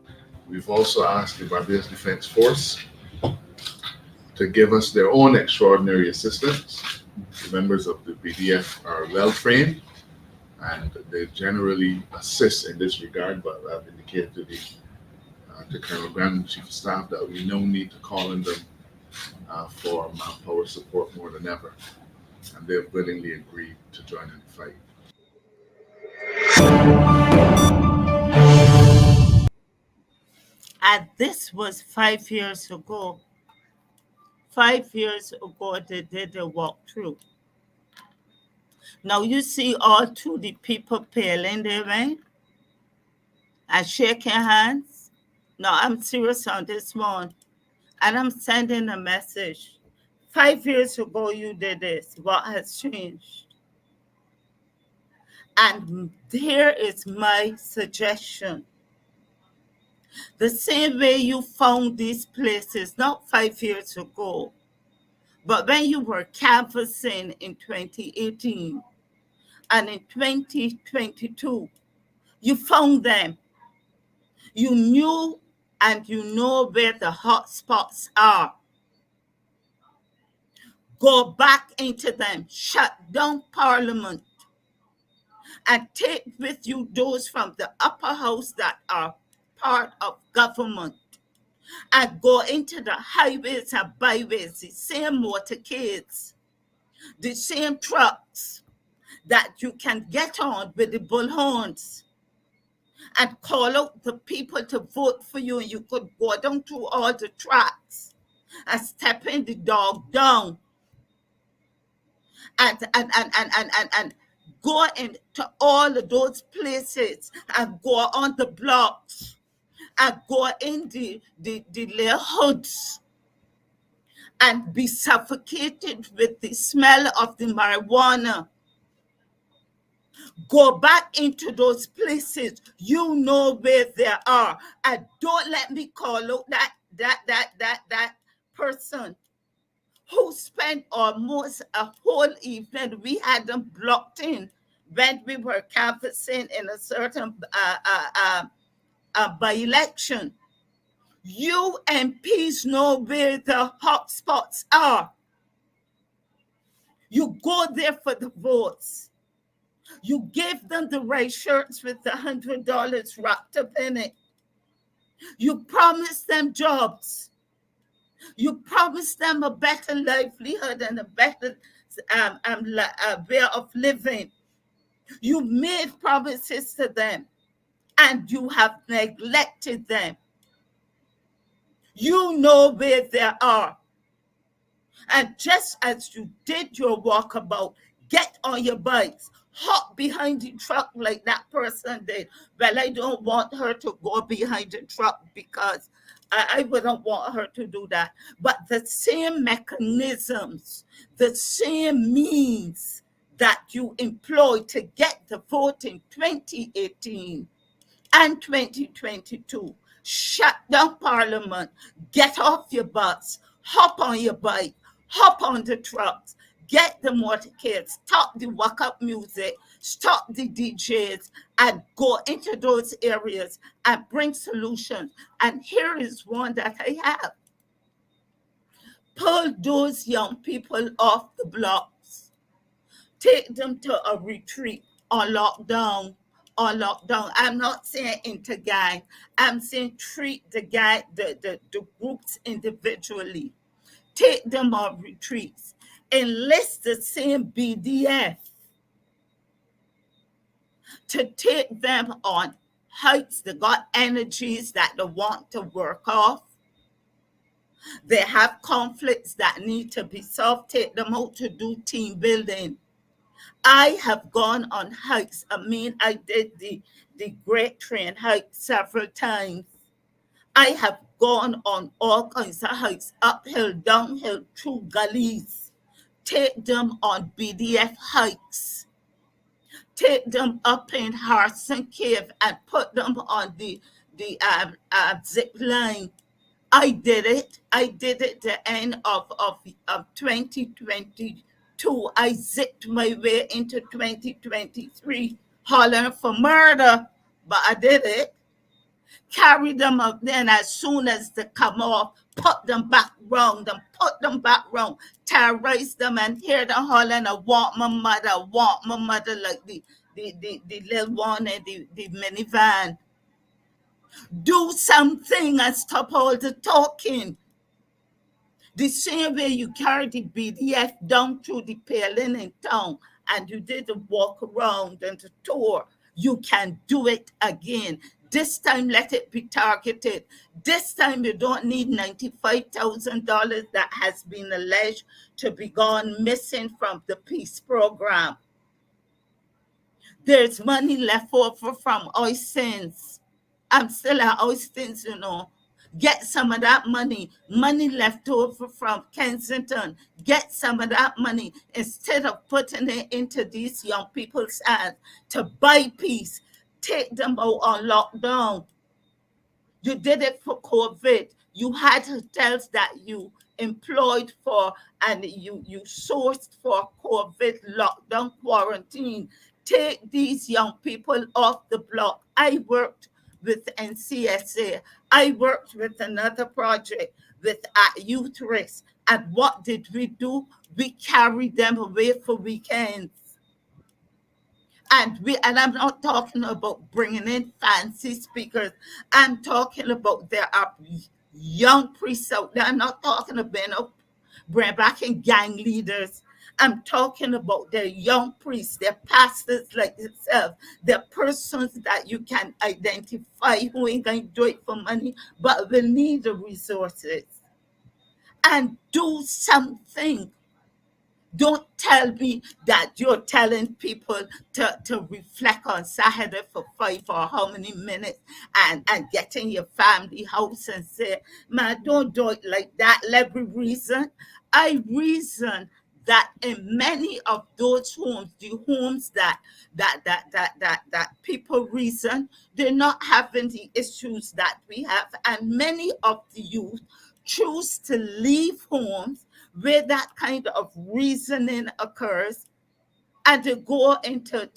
S5: We've also asked the Barbados Defence Force to give us their own extraordinary assistance. The members of the BDF are well trained and they generally assist in this regard, but I've indicated to Colonel Graham, Chief of Staff, that we no need to call on them for manpower support more than ever. And they've willingly agreed to join in the fight.
S4: And this was 5 years ago. 5 years ago, they did a walkthrough. Now you see all two the people peeling their way and shaking hands. No, I'm serious on this one. And I'm sending a message. 5 years ago, you did this. What has changed? And here is my suggestion. The same way you found these places, not 5 years ago, but when you were canvassing in 2018 and in 2022, you found them. You knew and you know where the hotspots are. Go back into them, shut down Parliament, and take with you those from the upper house that are part of government, and go into the highways and byways, the same motorcades, the same trucks that you can get on with the bullhorns, and call out the people to vote for you. You could go down through all the tracks and stepping the dog down and go into all of those places and go on the blocks and go in the little hoods and be suffocated with the smell of the marijuana. Go back into those places. You know where they are. And don't let me call out that person who spent almost a whole evening. We had them blocked in when we were canvassing in a certain by-election. You MPs know where the hotspots are. You go there for the votes. You give them the right shirts with the $100 wrapped up in it. You promise them jobs. You promise them a better livelihood and a better way of living. You made promises to them and you have neglected them. You know where they are. And just as you did your walkabout, get on your bikes, hop behind the truck like that person did. Well, I don't want her to go behind the truck because I wouldn't want her to do that. But the same mechanisms, the same means that you employed to get the vote in 2018 and 2022. Shut down Parliament. Get off your butts. Hop on your bike. Hop on the trucks. Get the motorcade. Stop the walk-up music. Stop the DJs and go into those areas and bring solutions. And here is one that I have. Pull those young people off the blocks. Take them to a retreat or lockdown. I'm not saying into gang. I'm saying treat the groups individually. Take them on retreats. Enlist the same BDF to take them on hikes. They got energies that they want to work off. They have conflicts that need to be solved. Take them out to do team building. I have gone on hikes. I did the Great Train hike several times. I have gone on all kinds of hikes, uphill, downhill, through gullies. Take them on BDF hikes. Take them up in Harrison Cave and put them on the zip line. I did it. The end of 2022. I zipped my way into 2023, hollering for murder, but I did it. Carry them up then as soon as they come off, put them back round, terrorize them and hear them hollering, I want my mother, like the little one in the minivan. Do something and stop all the talking. The same way you carried the BDF down through the paling in town and you did the walk around and the tour, you can do it again. This time, let it be targeted. This time, you don't need $95,000 that has been alleged to be gone missing from the peace program. There's money left over from Oistins. I'm still at Oistins, Get some of that money left over from Kensington. Get some of that money instead of putting it into these young people's hands to buy peace. Take them out on lockdown. You did it for COVID. You had hotels that you employed for and you sourced for COVID lockdown quarantine. Take these young people off the block. I worked with NCSA. I worked with another project with at Youth Risk. And what did we do? We carried them away for weekends. And I'm not talking about bringing in fancy speakers. I'm talking about there are young priests out there. I'm not talking about bring back in gang leaders. I'm talking about their young priests, their pastors like yourself, the persons that you can identify who ain't going to do it for money, but will need the resources. And do something. Don't tell me that you're telling people to reflect on Saturday for 5 or how many minutes and get in your family house and say, man, don't do it like that. Let me reason. I reason that in many of those homes, the homes that people reason, they're not having the issues that we have. And many of the youth choose to leave homes where that kind of reasoning occurs and they go into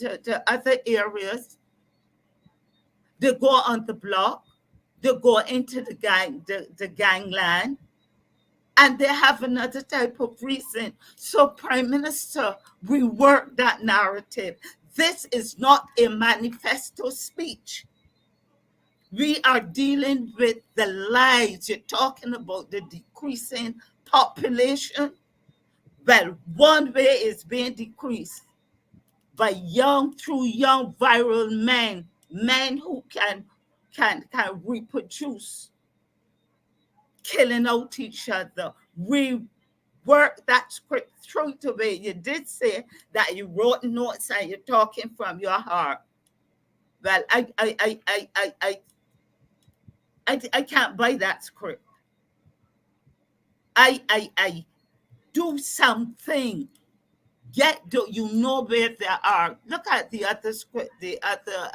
S4: other areas. They go on the block, they go into the gangland, and they have another type of reason. So, Prime Minister, rework that narrative. This is not a manifesto speech. We are dealing with the lies. You're talking about the decreasing population. Well, one way is being decreased by young viral men who can reproduce, killing out each other. We work that script through the way. You did say that you wrote notes and you're talking from your heart. Well, I can't buy that script. I do something. you know where they are. Look at the other script, the other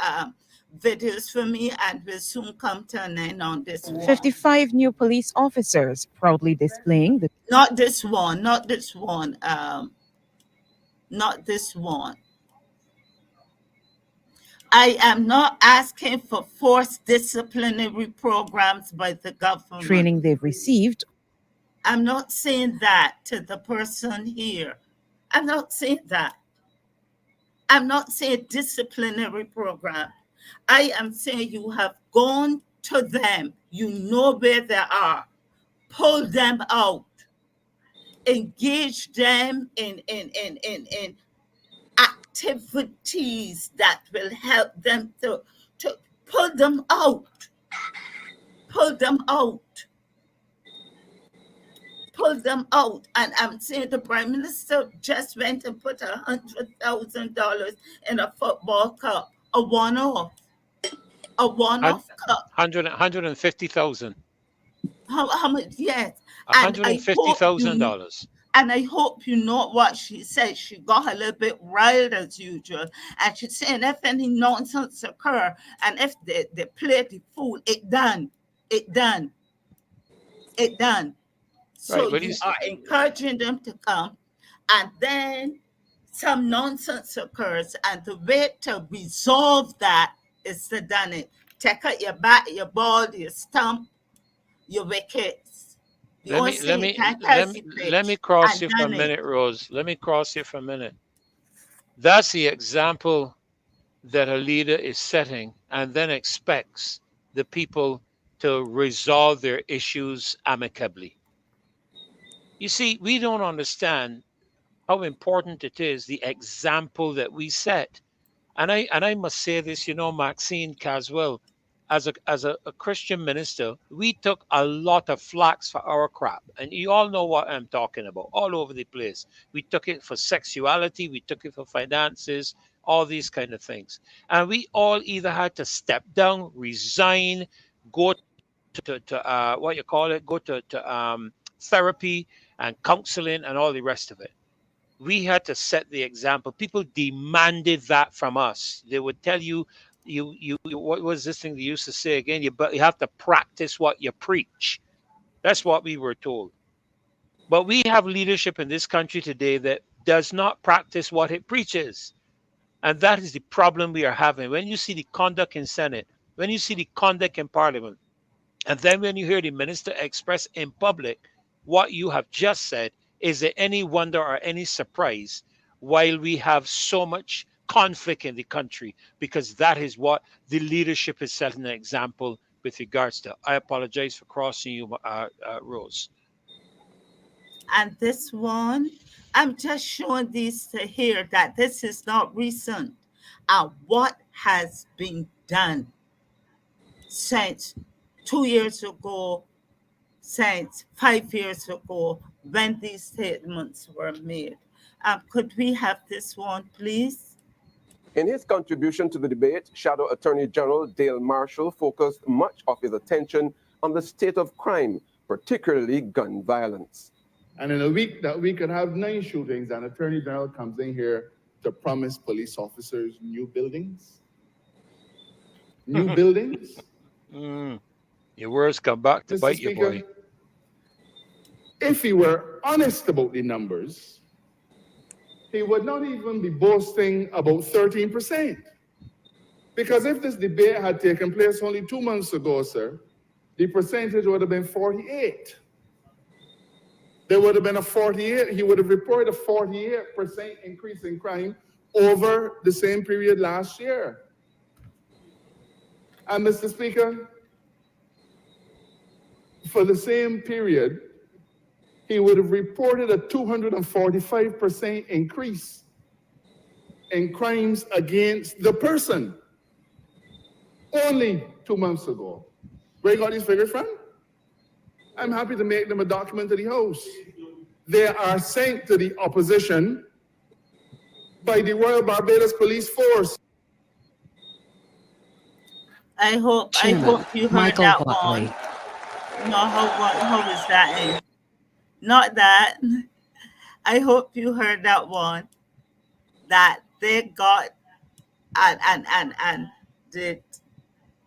S4: videos for me, and we'll soon come to an end on this one.
S7: 55 new police officers proudly displaying the
S4: Not this one, not this one, not this one. I am not asking for forced disciplinary programs by the government.
S7: training they've received.
S4: I'm not saying that to the person here. I'm not saying that. I'm not saying disciplinary program. I am saying you have gone to them. You know where they are. Pull them out. Engage them in activities that will help them to pull them out. Pull them out. Pull them out. And I'm saying the Prime Minister just went and put $100,000 in a football cup, a one-off cup.
S1: 150,000.
S4: How much? Yes. And
S1: $150,000.
S4: And I hope you know what she said. She got a little bit riled as usual. And she's saying if any nonsense occur and if they play the fool, it done. So
S1: Right,
S4: you are encouraging them to come, and then some nonsense occurs, and the way to resolve that is to done it. Take out your bat, your ball, your stump, your wickets.
S1: Let me cross you for a minute, Rose. Let me cross you for a minute. That's the example that a leader is setting and then expects the people to resolve their issues amicably. You see, we don't understand how important it is, the example that we set. And I must say this, Maxine Caswell, as a Christian minister, we took a lot of flacks for our crap. And you all know what I'm talking about, all over the place. We took it for sexuality, we took it for finances, all these kind of things. And we all either had to step down, resign, go to go to therapy and counseling and all the rest of it. We had to set the example. People demanded that from us. They would tell you, what was this thing they used to say again? You have to practice what you preach. That's what we were told. But we have leadership in this country today that does not practice what it preaches. And that is the problem we are having. When you see the conduct in Senate, when you see the conduct in Parliament, and then when you hear the minister express in public what you have just said, is there any wonder or any surprise while we have so much conflict in the country? Because that is what the leadership is setting an example with regards to. I apologize for crossing you, Rose.
S4: And this one, I'm just showing these to hear that this is not recent. And what has been done since 2 years ago, since 5 years ago, when these statements were made. Could we have this one, please?
S8: In his contribution to the debate, Shadow Attorney General Dale Marshall focused much of his attention on the state of crime, particularly gun violence.
S5: And in a week that we could have 9 shootings, and Attorney General comes in here to promise police officers new buildings. New buildings?
S1: Your words come back to
S5: Mr.
S1: bite
S5: Speaker,
S1: you, boy.
S5: If he were honest about the numbers, he would not even be boasting about 13%. Because if this debate had taken place only 2 months ago, sir, the percentage would have been 48. There would have been he would have reported a 48% increase in crime over the same period last year. And Mr. Speaker, for the same period, he would have reported a 245% increase in crimes against the person only 2 months ago. Where you got these figures from? I'm happy to make them a document to the House. They are sent to the opposition by the Royal Barbados Police Force.
S4: I hope you heard
S7: Michael
S4: that
S7: Buckley.
S4: one. No, how is that? Not that. I hope you heard that one. that they got, and the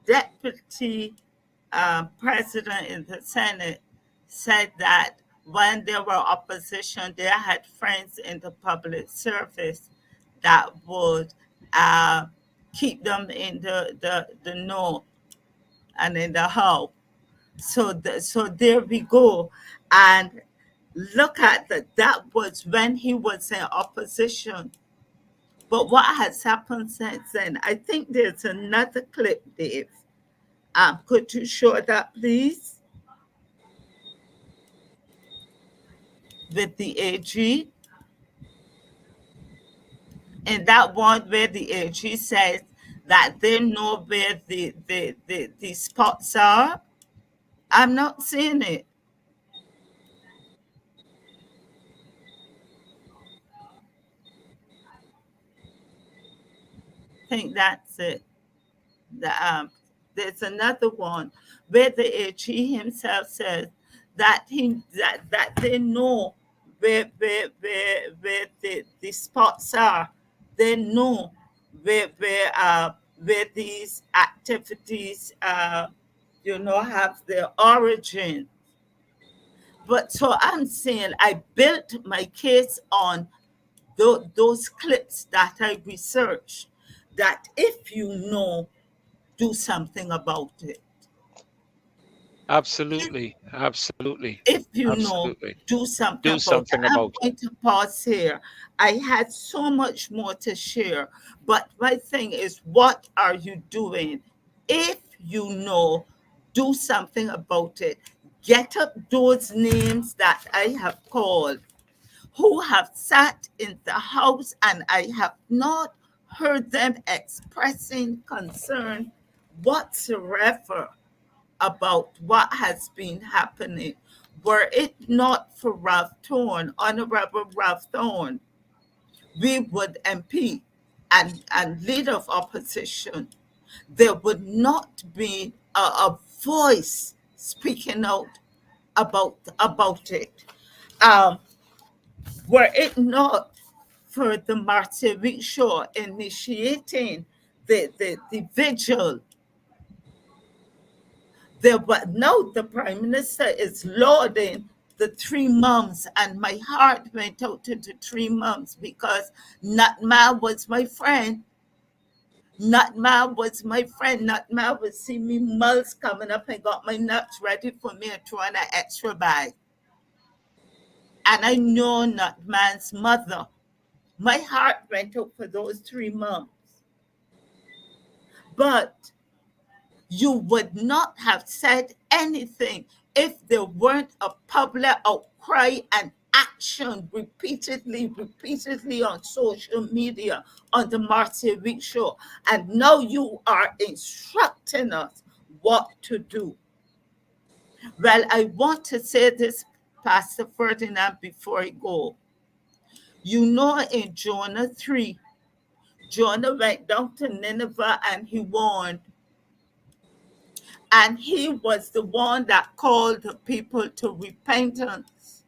S4: deputy president in the Senate said that when they were opposition, they had friends in the public service that would keep them in the know and in the how. So there we go. And look at that. That was when he was in opposition. But what has happened since then? I think there's another clip, Dave. Could you show that, please? With the AG. And that one where the AG says that they know where the spots are. I'm not seeing it. I think that's it. There's another one where the AG himself says that that they know where the spots are. They know where these activities have their origin. But so I'm saying I built my case on those clips that I researched, that if you know, do something about it.
S1: Absolutely. Absolutely.
S4: If you know,
S1: Absolutely.
S4: do something
S1: Do
S4: about it.
S1: something
S4: I'm
S1: about it.
S4: going to pause here. I had so much more to share, but my thing is, what are you doing? If you know, do something about it. Get up those names that I have called, who have sat in the house and I have not heard them expressing concern whatsoever about what has been happening. Were it not for Ralph Thorne, Honorable Ralph Thorne, we would MP and leader of opposition. There would not be a voice speaking out about it. Um, were it not for the Martin Week Show initiating the vigil, but now the Prime Minister is lauding the three moms, and my heart went out to the three moms because Natma was my friend. Natma was my friend. Natma would see me mulls coming up and got my nuts ready for me and throwing an extra bag. And I know Natman's mother. My heart went out for those three moms. But you would not have said anything if there weren't a public outcry and action repeatedly on social media on the Marcia Week Show. And now you are instructing us what to do. Well, I want to say this, Pastor Ferdinand, before I go. You know, in Jonah 3, Jonah went down to Nineveh and he warned. And he was the one that called the people to repentance.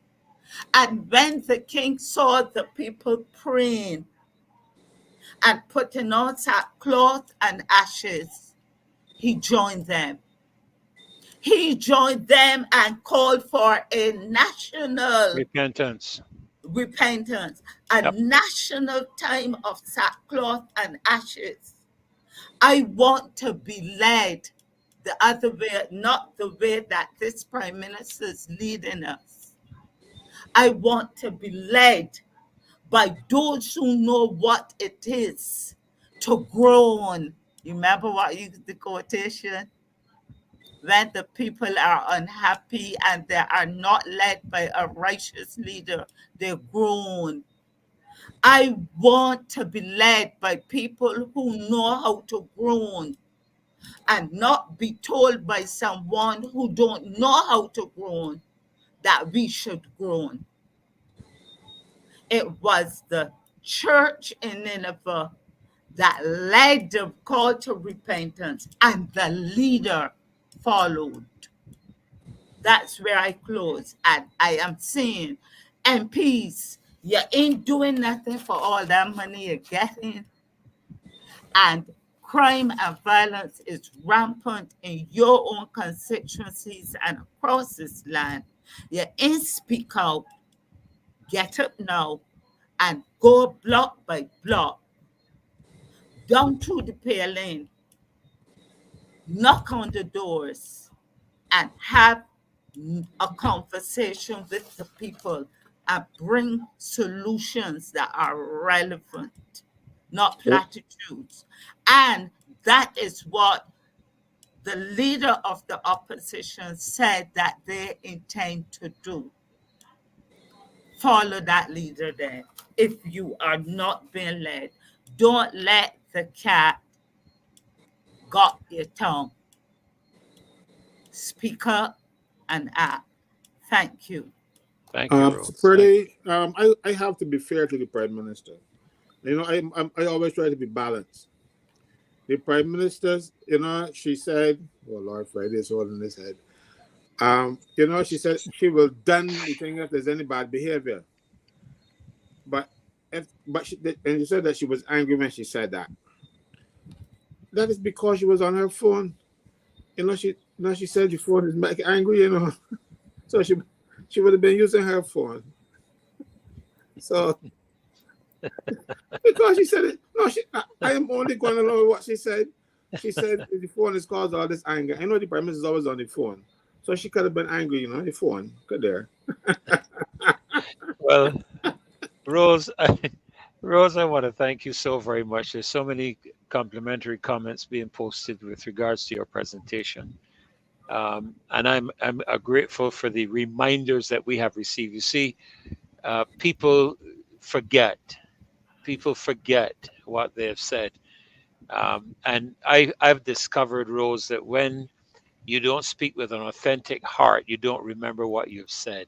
S4: And when the king saw the people praying and putting on sackcloth and ashes, he joined them. He joined them and called for a national
S1: Repentance.
S4: a
S1: Yep.
S4: national time of sackcloth and ashes. I want to be led the other way, not the way that this Prime Minister is leading us. I want to be led by those who know what it is to groan. You remember what you the quotation? When the people are unhappy and they are not led by a righteous leader, they groan. I want to be led by people who know how to groan and not be told by someone who don't know how to groan that we should groan. It was the church in Nineveh that led the call to repentance, and the leader followed. That's where I close. And I am saying, MPs, You ain't doing nothing for all that money you're getting. And crime and violence is rampant in your own constituencies and across this land. You ain't speak out. Get up now and go block by block down through the pale lane, knock on the doors, and have a conversation with the people and bring solutions that are relevant, not platitudes. And that is what the leader of the opposition said that they intend to do. Follow that leader then. If you are not being led, don't let the cat got your tongue. Speak up and act. Thank you.
S1: Thank you, Rose.
S2: Freddie, I have to be fair to the Prime Minister. You know, I always try to be balanced. The Prime Minister, you know, she said, oh Lord, Freddie is holding his head. You know, she said she will done the thing if there's any bad behavior. But and she said that she was angry when she said that. That is because she was on her phone. You know, she said your phone is making angry, you know. So she would have been using her phone. So because she said it, no, I am only going along with what she said. She said the phone has caused all this anger. I know the Prime Minister is always on the phone. So she could have been angry, you know, the phone. Could there.
S1: Well, Rose, Rose, I want to thank you so very much. There's so many complimentary comments being posted with regards to your presentation. And I'm grateful for the reminders that we have received. You see, people forget. People forget what they have said. And I've discovered, Rose, that when you don't speak with an authentic heart, you don't remember what you've said.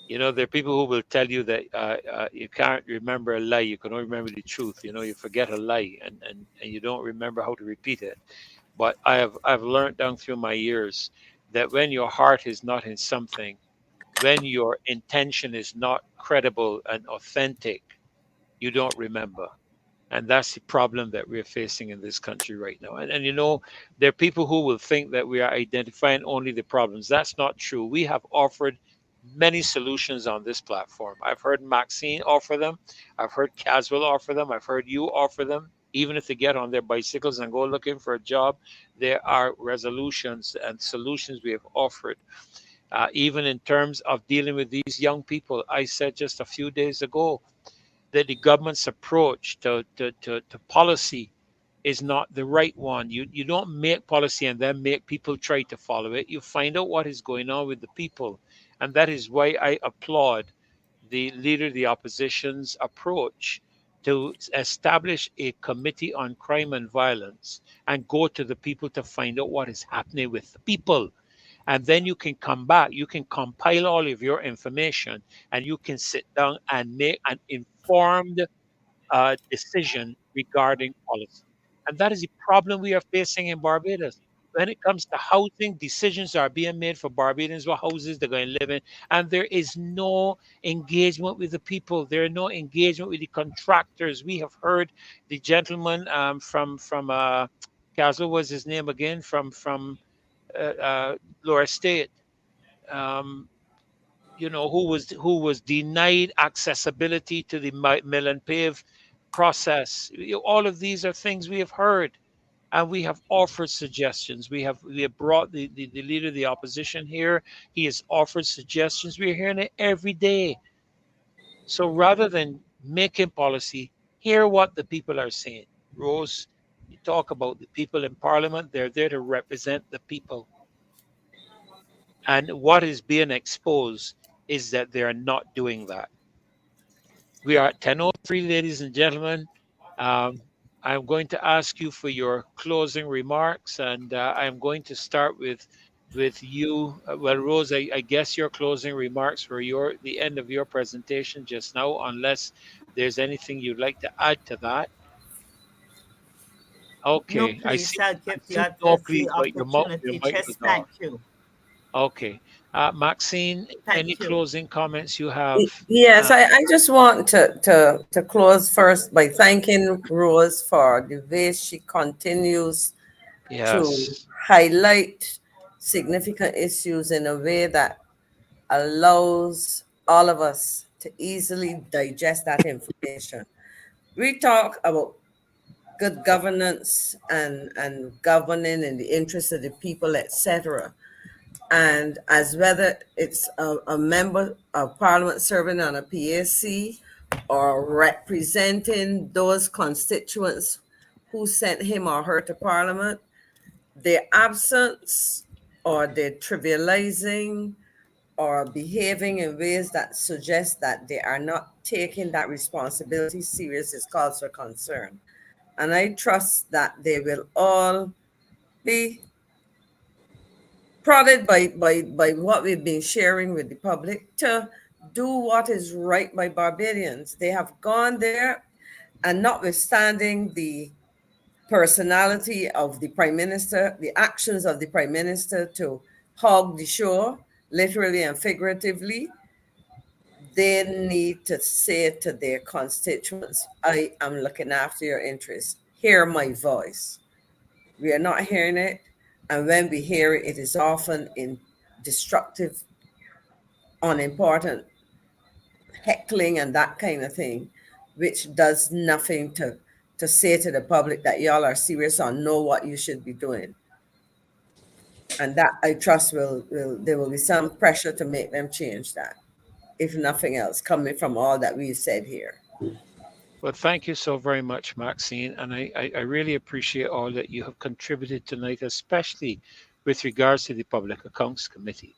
S1: You know, there are people who will tell you that you can't remember a lie, you can only remember the truth. You know, you forget a lie and you don't remember how to repeat it. But I've learned down through my years that when your heart is not in something, when your intention is not credible and authentic, you don't remember. And that's the problem that we're facing in this country right now. And you know, there are people who will think that we are identifying only the problems. That's not true. We have offered many solutions on this platform. I've heard Maxine offer them. I've heard Caswell offer them. I've heard you offer them. Even if they get on their bicycles and go looking for a job, there are resolutions and solutions we have offered. Even in terms of dealing with these young people, I said just a few days ago that the government's approach to policy is not the right one. You don't make policy and then make people try to follow it. You find out what is going on with the people. And that is why I applaud the leader of the opposition's approach to establish a committee on crime and violence and go to the people to find out what is happening with the people. And then you can come back, you can compile all of your information, and you can sit down and make an informed decision regarding policy. And that is the problem we are facing in Barbados. When it comes to housing, decisions are being made for Barbadians what houses they're going to live in, and there is no engagement with the people. There is no engagement with the contractors. We have heard the gentleman from Castle was his name again from Laura State, um, you know, who was denied accessibility to the mill and pave process. All of these are things we have heard, and we have offered suggestions. We have brought the leader of the opposition here. He has offered suggestions. We are hearing it every day. So rather than making policy, hear what the people are saying. Rose, you talk about the people in Parliament. They're there to represent the people. And what is being exposed is that they are not doing that. We are at 10:03, ladies and gentlemen. Um, I'm going to ask you for your closing remarks, and I'm going to start with you. Well, Rose, I guess your closing remarks were the end of your presentation just now, unless there's anything you'd like to add to that.
S4: No,
S1: Okay, I
S4: please,
S1: see.
S4: I'll
S1: I
S4: give the
S1: see no
S4: others the
S1: please, but your
S4: opportunity.
S1: mic
S4: Just
S1: was on.
S4: thank you.
S1: Okay. Maxine, any
S4: Thank you.
S1: closing comments you have?
S3: Yes, I just want to close first by thanking Rose for the way she continues to
S1: Yes.
S3: highlight significant issues in a way that allows all of us to easily digest that information. We talk about good governance and governing in the interest of the people, etc. And as whether it's a member of parliament serving on a PAC or representing those constituents who sent him or her to parliament, their absence or their trivializing or behaving in ways that suggest that they are not taking that responsibility serious is cause for concern. And I trust that they will all be prodded by what we've been sharing with the public to do what is right by Barbadians. They have gone there, and notwithstanding the personality of the prime minister, the actions of the prime minister to hog the shore, literally and figuratively, they need to say to their constituents, I am looking after your interests. Hear my voice. We are not hearing it. And when we hear it, it is often in destructive, unimportant heckling and that kind of thing, which does nothing to say to the public that y'all are serious or know what you should be doing. And that I trust will there will be some pressure to make them change that, if nothing else, coming from all that we've said here.
S1: Well, thank you so very much, Maxine. And I really appreciate all that you have contributed tonight, especially with regards to the Public Accounts Committee.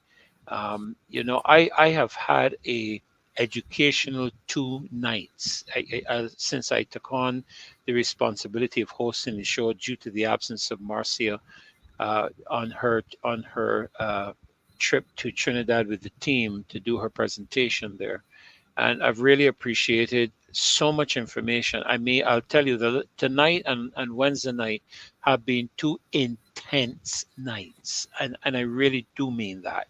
S1: I have had a educational 2 nights since I took on the responsibility of hosting the show due to the absence of Marcia on her trip to Trinidad with the team to do her presentation there. And I've really appreciated so much information. I'll tell you that tonight and Wednesday night have been 2 intense nights, and I really do mean that.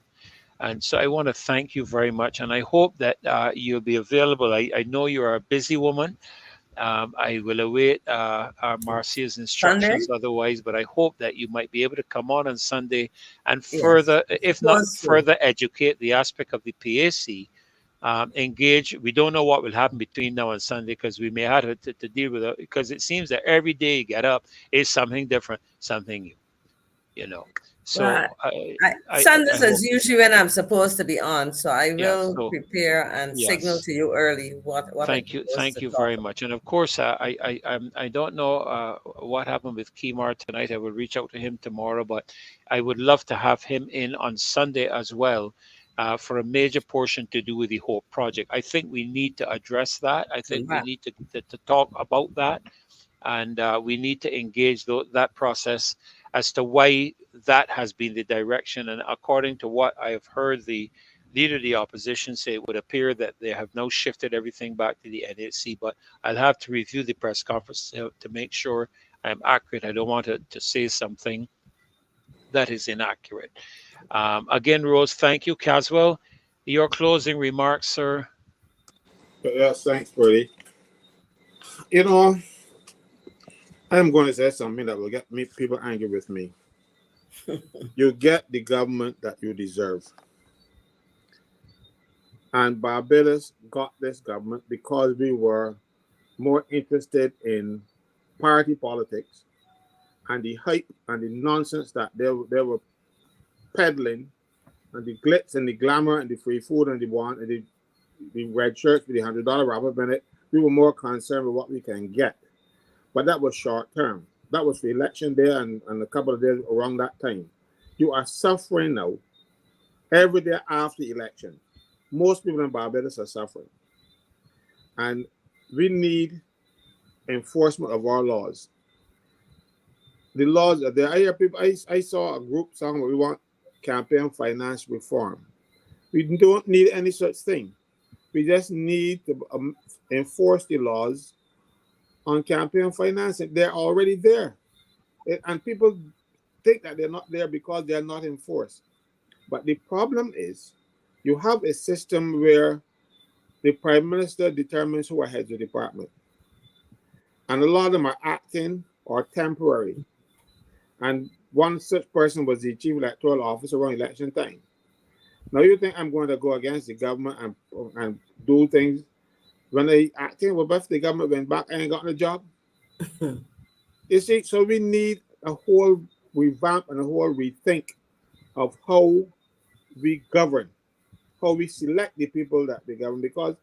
S1: And so I want to thank you very much, and I hope that you'll be available. I know you are a busy woman. I will await Marcia's
S3: Sunday?
S1: instructions otherwise, but I hope that you might be able to come on Sunday and
S3: Yes.
S1: further, if not
S3: Close to.
S1: further, educate the aspect of the PAC. Engage. We don't know what will happen between now and Sunday because we may have to deal with it because it seems that every day you get up is something different, something new, you know. So
S3: Well,
S1: I
S3: Sundays
S1: hope,
S3: is usually when I'm supposed to be on, so I
S1: yeah.
S3: will
S1: So
S3: prepare and signal
S1: yes.
S3: to you early what I'm supposed
S1: Thank
S3: to
S1: you
S3: talk
S1: very
S3: about.
S1: much. And of course, I don't know what happened with Kimar tonight. I will reach out to him tomorrow, but I would love to have him in on Sunday as well for a major portion to do with the Hope Project. I think we need to address that. I think we
S3: Right.
S1: need to talk about that, and we need to engage that process as to why that has been the direction. And according to what I have heard, the leader of the opposition say, it would appear that they have now shifted everything back to the NHC. But I'll have to review the press conference to make sure I'm accurate. I don't want to say something that is inaccurate. Again, Rose, thank you. Caswell, your closing remarks, sir.
S2: But yes, thanks, Freddie. You know, I'm going to say something that will get people angry with me. You get the government that you deserve. And Barbados got this government because we were more interested in party politics and the hype and the nonsense that they were peddling, and the glitz and the glamour and the free food and the red shirts with the $100 wrapper in it. We were more concerned with what we can get. But that was short term. That was for election day and a couple of days around that time. You are suffering now every day after the election. Most people in Barbados are suffering. And we need enforcement of our laws. The laws are there. I hear people, I saw a group saying we want campaign finance reform. We don't need any such thing. We just need to enforce the laws on campaign financing. They're already there. And people think that they're not there because they're not enforced. But the problem is you have a system where the Prime Minister determines who are heads of department. And a lot of them are acting or temporary. And one such person was the chief electoral officer around election time. Now you think I'm going to go against the government and do things when they acting? Well, if the government went back, I ain't got no job. You see, so we need a whole revamp and a whole rethink of how we govern, how we select the people that we govern, because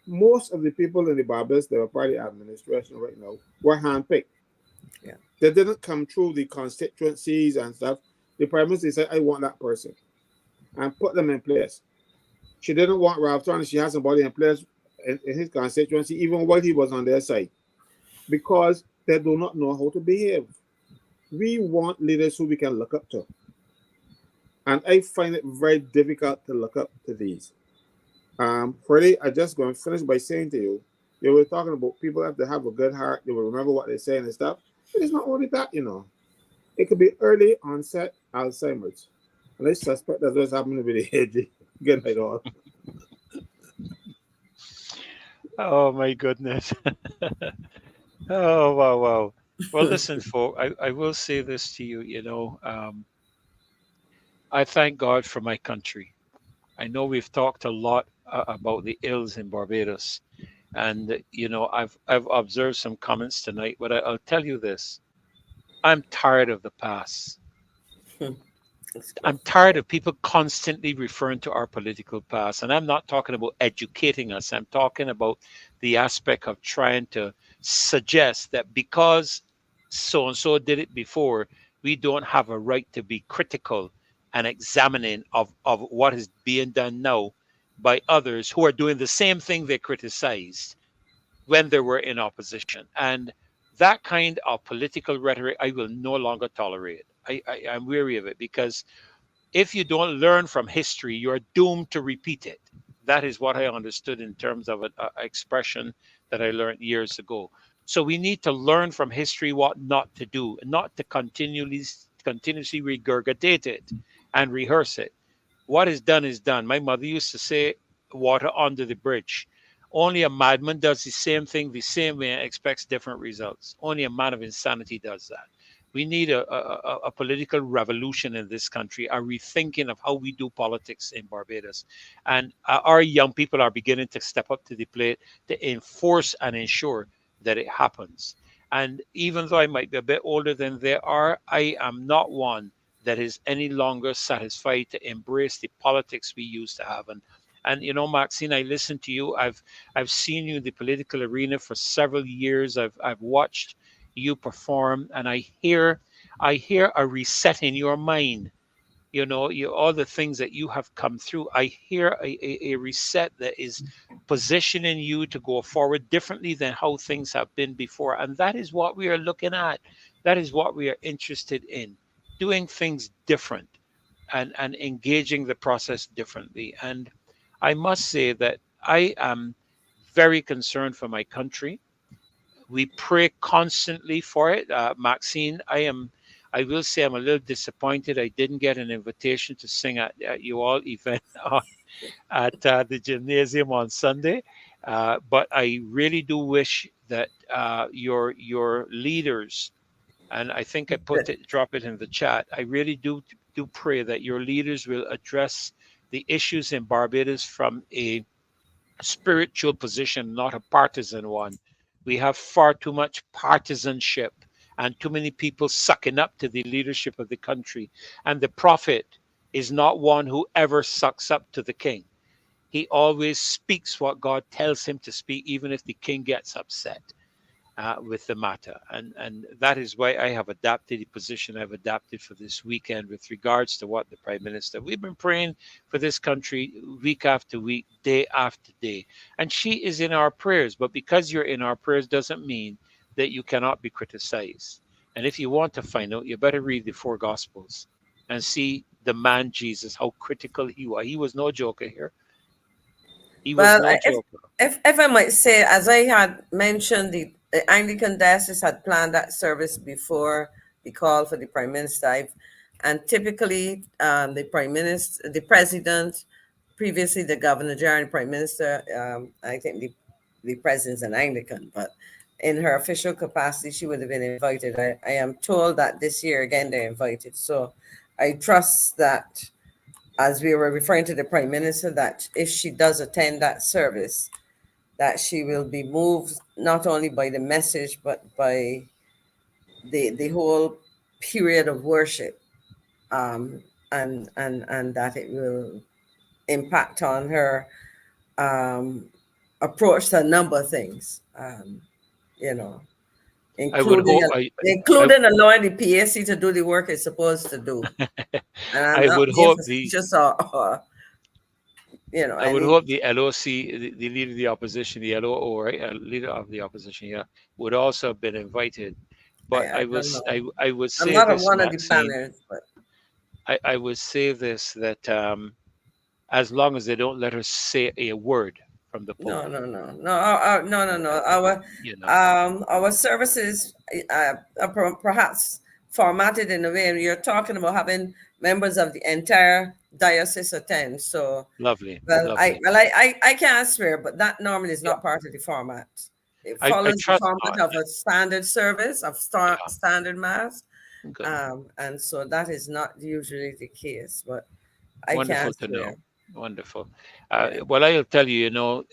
S2: most of the people in the Barbados that are part of the administration right now were handpicked.
S3: Yeah.
S2: They didn't come through the constituencies and stuff. The Prime Minister said, I want that person, and put them in place. She didn't want Ralph Turner. She has somebody in place in his constituency, even while he was on their side, because they do not know how to behave. We want leaders who we can look up to. And I find it very difficult to look up to these. Freddie, I just going to finish by saying to you, you were talking about people have to have a good heart. They will remember what they're saying and stuff. But it's not only that, you know. It could be early onset Alzheimer's. And I suspect that's what's happening with the age. Good night, all.
S1: Oh my goodness. Oh wow. Well, listen, folks, I will say this to you, I thank God for my country. I know we've talked a lot about the ills in Barbados, and I've observed some comments tonight, but I'll tell you this: I'm tired of the past. I'm tired of people constantly referring to our political past, and I'm not talking about educating us. I'm talking about the aspect of trying to suggest that because so and so did it before, we don't have a right to be critical and examining of what is being done now by others who are doing the same thing they criticized when they were in opposition. And that kind of political rhetoric I will no longer tolerate. I'm weary of it, because if you don't learn from history, you're doomed to repeat it. That is what I understood in terms of an expression that I learned years ago. So we need to learn from history what not to do, and not to continuously regurgitate it and rehearse it. What is done is done. My mother used to say, water under the bridge. Only a madman does the same thing the same way and expects different results. Only a man of insanity does that. We need a political revolution in this country, a rethinking of how we do politics in Barbados. And our young people are beginning to step up to the plate to enforce and ensure that it happens. And even though I might be a bit older than they are, I am not one that is any longer satisfied to embrace the politics we used to have. And Maxine, I listen to you. I've seen you in the political arena for several years. I've watched you perform, and I hear a reset in your mind. All the things that you have come through. I hear a reset that is positioning you to go forward differently than how things have been before. And that is what we are looking at. That is what we are interested in, doing things different and engaging the process differently. And I must say that I am very concerned for my country. We pray constantly for it. Maxine, I will say I'm a little disappointed I didn't get an invitation to sing at you all event at the gymnasium on Sunday. But I really do wish that your leaders, and I think I drop it in the chat. I really do pray that your leaders will address the issues in Barbados from a spiritual position, not a partisan one. We have far too much partisanship and too many people sucking up to the leadership of the country. And the prophet is not one who ever sucks up to the king. He always speaks what God tells him to speak, even if the king gets upset with the matter. And that is why I have adapted the position I've adapted for this weekend with regards to what the Prime Minister. We've been praying for this country week after week, day after day. And she is in our prayers. But because you're in our prayers doesn't mean that you cannot be criticized. And if you want to find out, you better read the four Gospels and see the man Jesus, how critical he was. He was no joker here. He was no joker.
S3: If I might say, as I had mentioned, the Anglican Diocese had planned that service before the call for the Prime Minister. And typically, the prime minister, the president, previously the governor general, the prime minister, I think the president's an Anglican, but in her official capacity, she would have been invited. I am told that this year again they're invited. So I trust that, as we were referring to the prime minister, that if she does attend that service, that she will be moved not only by the message but by the whole period of worship, and that it will impact on her approach to a number of things, you know,
S1: I would
S3: including
S1: hope.
S3: including allowing the PAC to do the work it's supposed to do. And I'm
S1: I
S3: not
S1: would
S3: being
S1: hope
S3: facetious or you know,
S1: I would hope the LOC, the leader of the opposition, the LOO, right, leader of the opposition, yeah, would also have been invited. But
S3: I don't know.
S1: I would
S3: I'm
S1: say
S3: not on
S1: this,
S3: one of the
S1: Maxine.
S3: banners, but
S1: I would say this, that as long as they don't let her say a word from the pulpit,
S3: no.
S1: you know,
S3: Our services are perhaps formatted in a way, and you're talking about having members of the entire diocese attend. So
S1: lovely.
S3: I can't swear, but that normally is not part of the format. It follows the
S1: trust
S3: format of a standard service, of standard mass.
S1: Good.
S3: And so that is not usually the case, but I
S1: Wonderful
S3: can't
S1: to
S3: swear.
S1: know. Wonderful.
S3: Yeah.
S1: Well, I'll tell you, you know,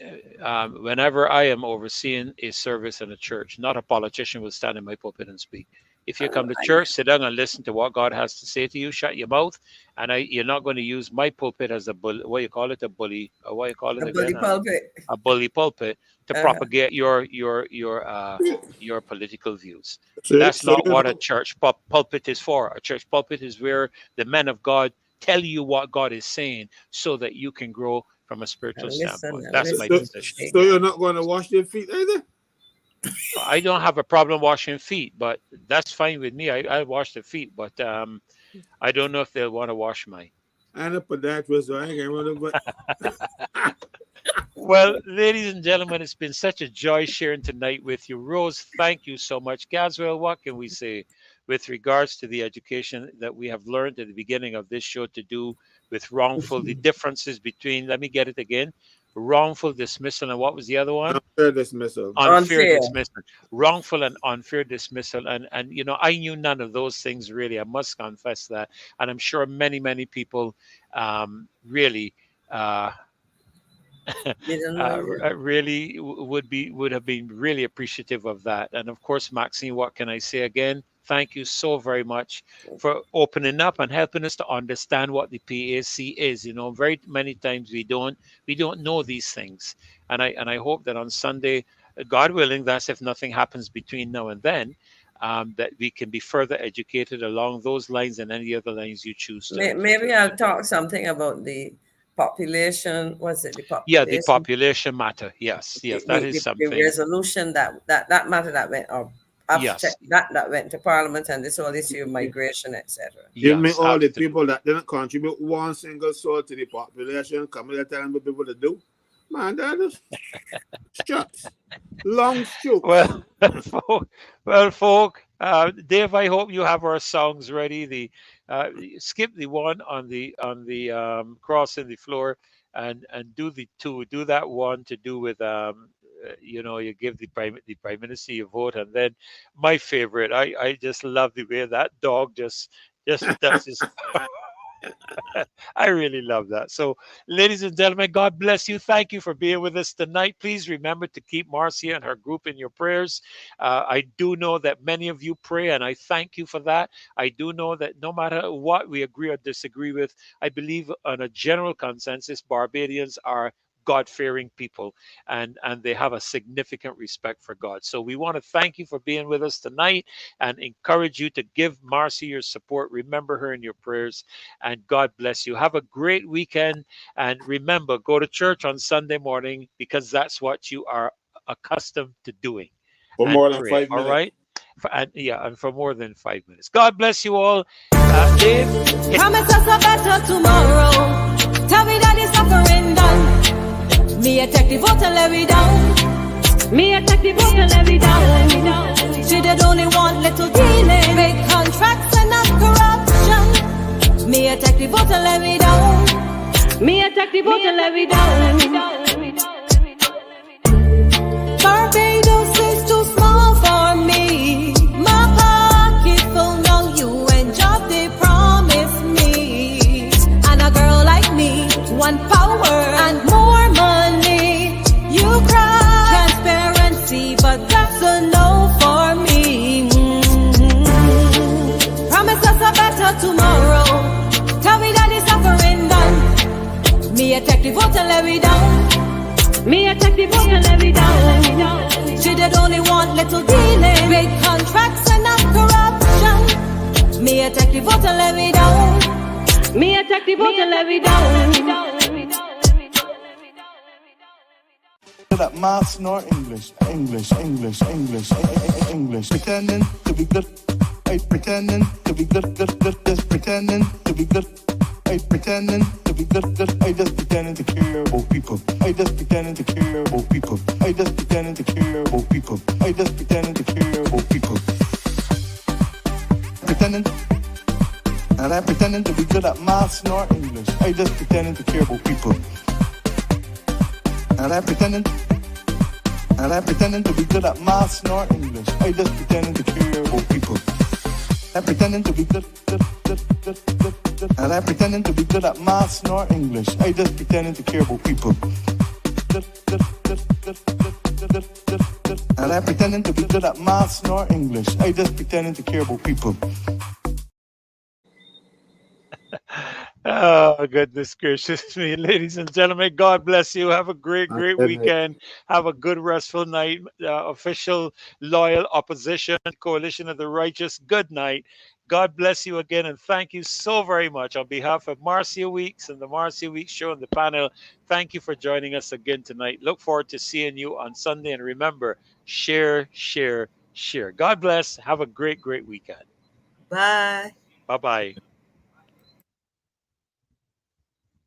S1: whenever I am overseeing a service in a church, not a politician will stand in my pulpit and speak. If you come to church, sit down and listen to what God has to say to you. Shut your mouth, and you're not going to use my pulpit as a bully. What you call it, a bully? What you call it
S3: A
S1: again?
S3: bully pulpit.
S1: A bully pulpit to propagate your political views. That's not what a church pulpit is for. A church pulpit is where the men of God tell you what God is saying, so that you can grow from a spiritual standpoint. That's my position.
S2: So you're not going to wash your feet either?
S1: I don't have a problem washing feet, but that's fine with me. I wash the feet, but I don't know if they'll want to wash mine.
S2: I'm a podiatrist, so I ain't going to.
S1: Well, ladies and gentlemen, it's been such a joy sharing tonight with you. Rose, thank you so much. Caswell, what can we say with regards to the education that we have learned at the beginning of this show to do with wrongful, the differences between, let me get it again, wrongful dismissal, and what was the other one?
S2: Unfair dismissal.
S1: Unfair dismissal. Wrongful and unfair dismissal. And you know, I knew none of those things really. I must confess that. And I'm sure many people really really would have been really appreciative of that. And of course, Maxine, what can I say again? Thank you so very much for opening up and helping us to understand what the PAC is. You know, very many times we don't know these things, and I hope that on Sunday, God willing, that's if nothing happens between now and then, that we can be further educated along those lines and any other lines you choose to.
S3: Maybe I'll talk something about the population. Was it the population?
S1: Yeah, the population matter. Yes, that is something.
S3: The resolution that matter that went up.
S1: Yes.
S3: That went to Parliament, and this whole issue of migration, etc.
S2: You mean all the people that didn't contribute one single soul to the population, come here telling the people to do? Man, that is shucks. Long shoot.
S1: Well, folk, Dave, I hope you have our songs ready. The skip the one on the cross in the floor, and do the two. Do that one to do with you know, you give the prime minister your vote, and then my favorite. I just love the way that dog just does his. I really love that. So, ladies and gentlemen, God bless you. Thank you for being with us tonight. Please remember to keep Marcia and her group in your prayers. I do know that many of you pray, and I thank you for that. I do know that no matter what we agree or disagree with, I believe on a general consensus, Barbadians are God-fearing people, and they have a significant respect for God. So we want to thank you for being with us tonight and encourage you to give Marcy your support. Remember her in your prayers, and God bless you. Have a great weekend, and remember, go to church on Sunday morning, because that's what you are accustomed to doing.
S2: For more than 5 minutes.
S1: All right? And for more than 5 minutes. God bless you all. Dave?
S9: Promise us a better tomorrow. Tell me that it's suffering done. Me a take the vote and let me down. Me a take the vote and let me down. She did only want little dealing. Big contracts and not corruption. Me attack the vote and let me down. Me attack the vote and let me down. Barbados is too small for me. My pocket full, now you and job they promise me. And a girl like me want power and more money. You cry transparency, but that's a no for me. Promise us a better tomorrow. Tell me that it's suffering done. Me attack the vote and let me down. Me attack the vote and let me down. She did only want little dealing, big contracts and not corruption. Me attack the vote and let me down. Me attack the vote and let me down.
S10: That mass nor English, English, English, English, English. Pretending to be good, I pretending to be good, just pretending to be good. I pretending to be good, I just pretending to care about people. I just pretending to care about people. I just pretending to care about people. I just pretending to care about people. Pretending, and I'm pretending to be good at maths nor English. I just pretending to care about people. And I'm pretending to be good at maths nor English. I just pretending to care about people. I'm pretending to be good. And I'm pretending to be good at maths nor English. I just pretending to care about people. And I'm pretending to be good at maths nor English. I just pretending to care about people.
S1: Oh, goodness gracious me. Ladies and gentlemen, God bless you. Have a great, great weekend. Have a good, restful night. Official, loyal opposition, coalition of the righteous, good night. God bless you again, and thank you so very much. On behalf of Marcia Weeks and the Marcia Weeks Show and the panel, thank you for joining us again tonight. Look forward to seeing you on Sunday. And remember, share, share, share. God bless. Have a great, great weekend.
S4: Bye.
S1: Bye-bye.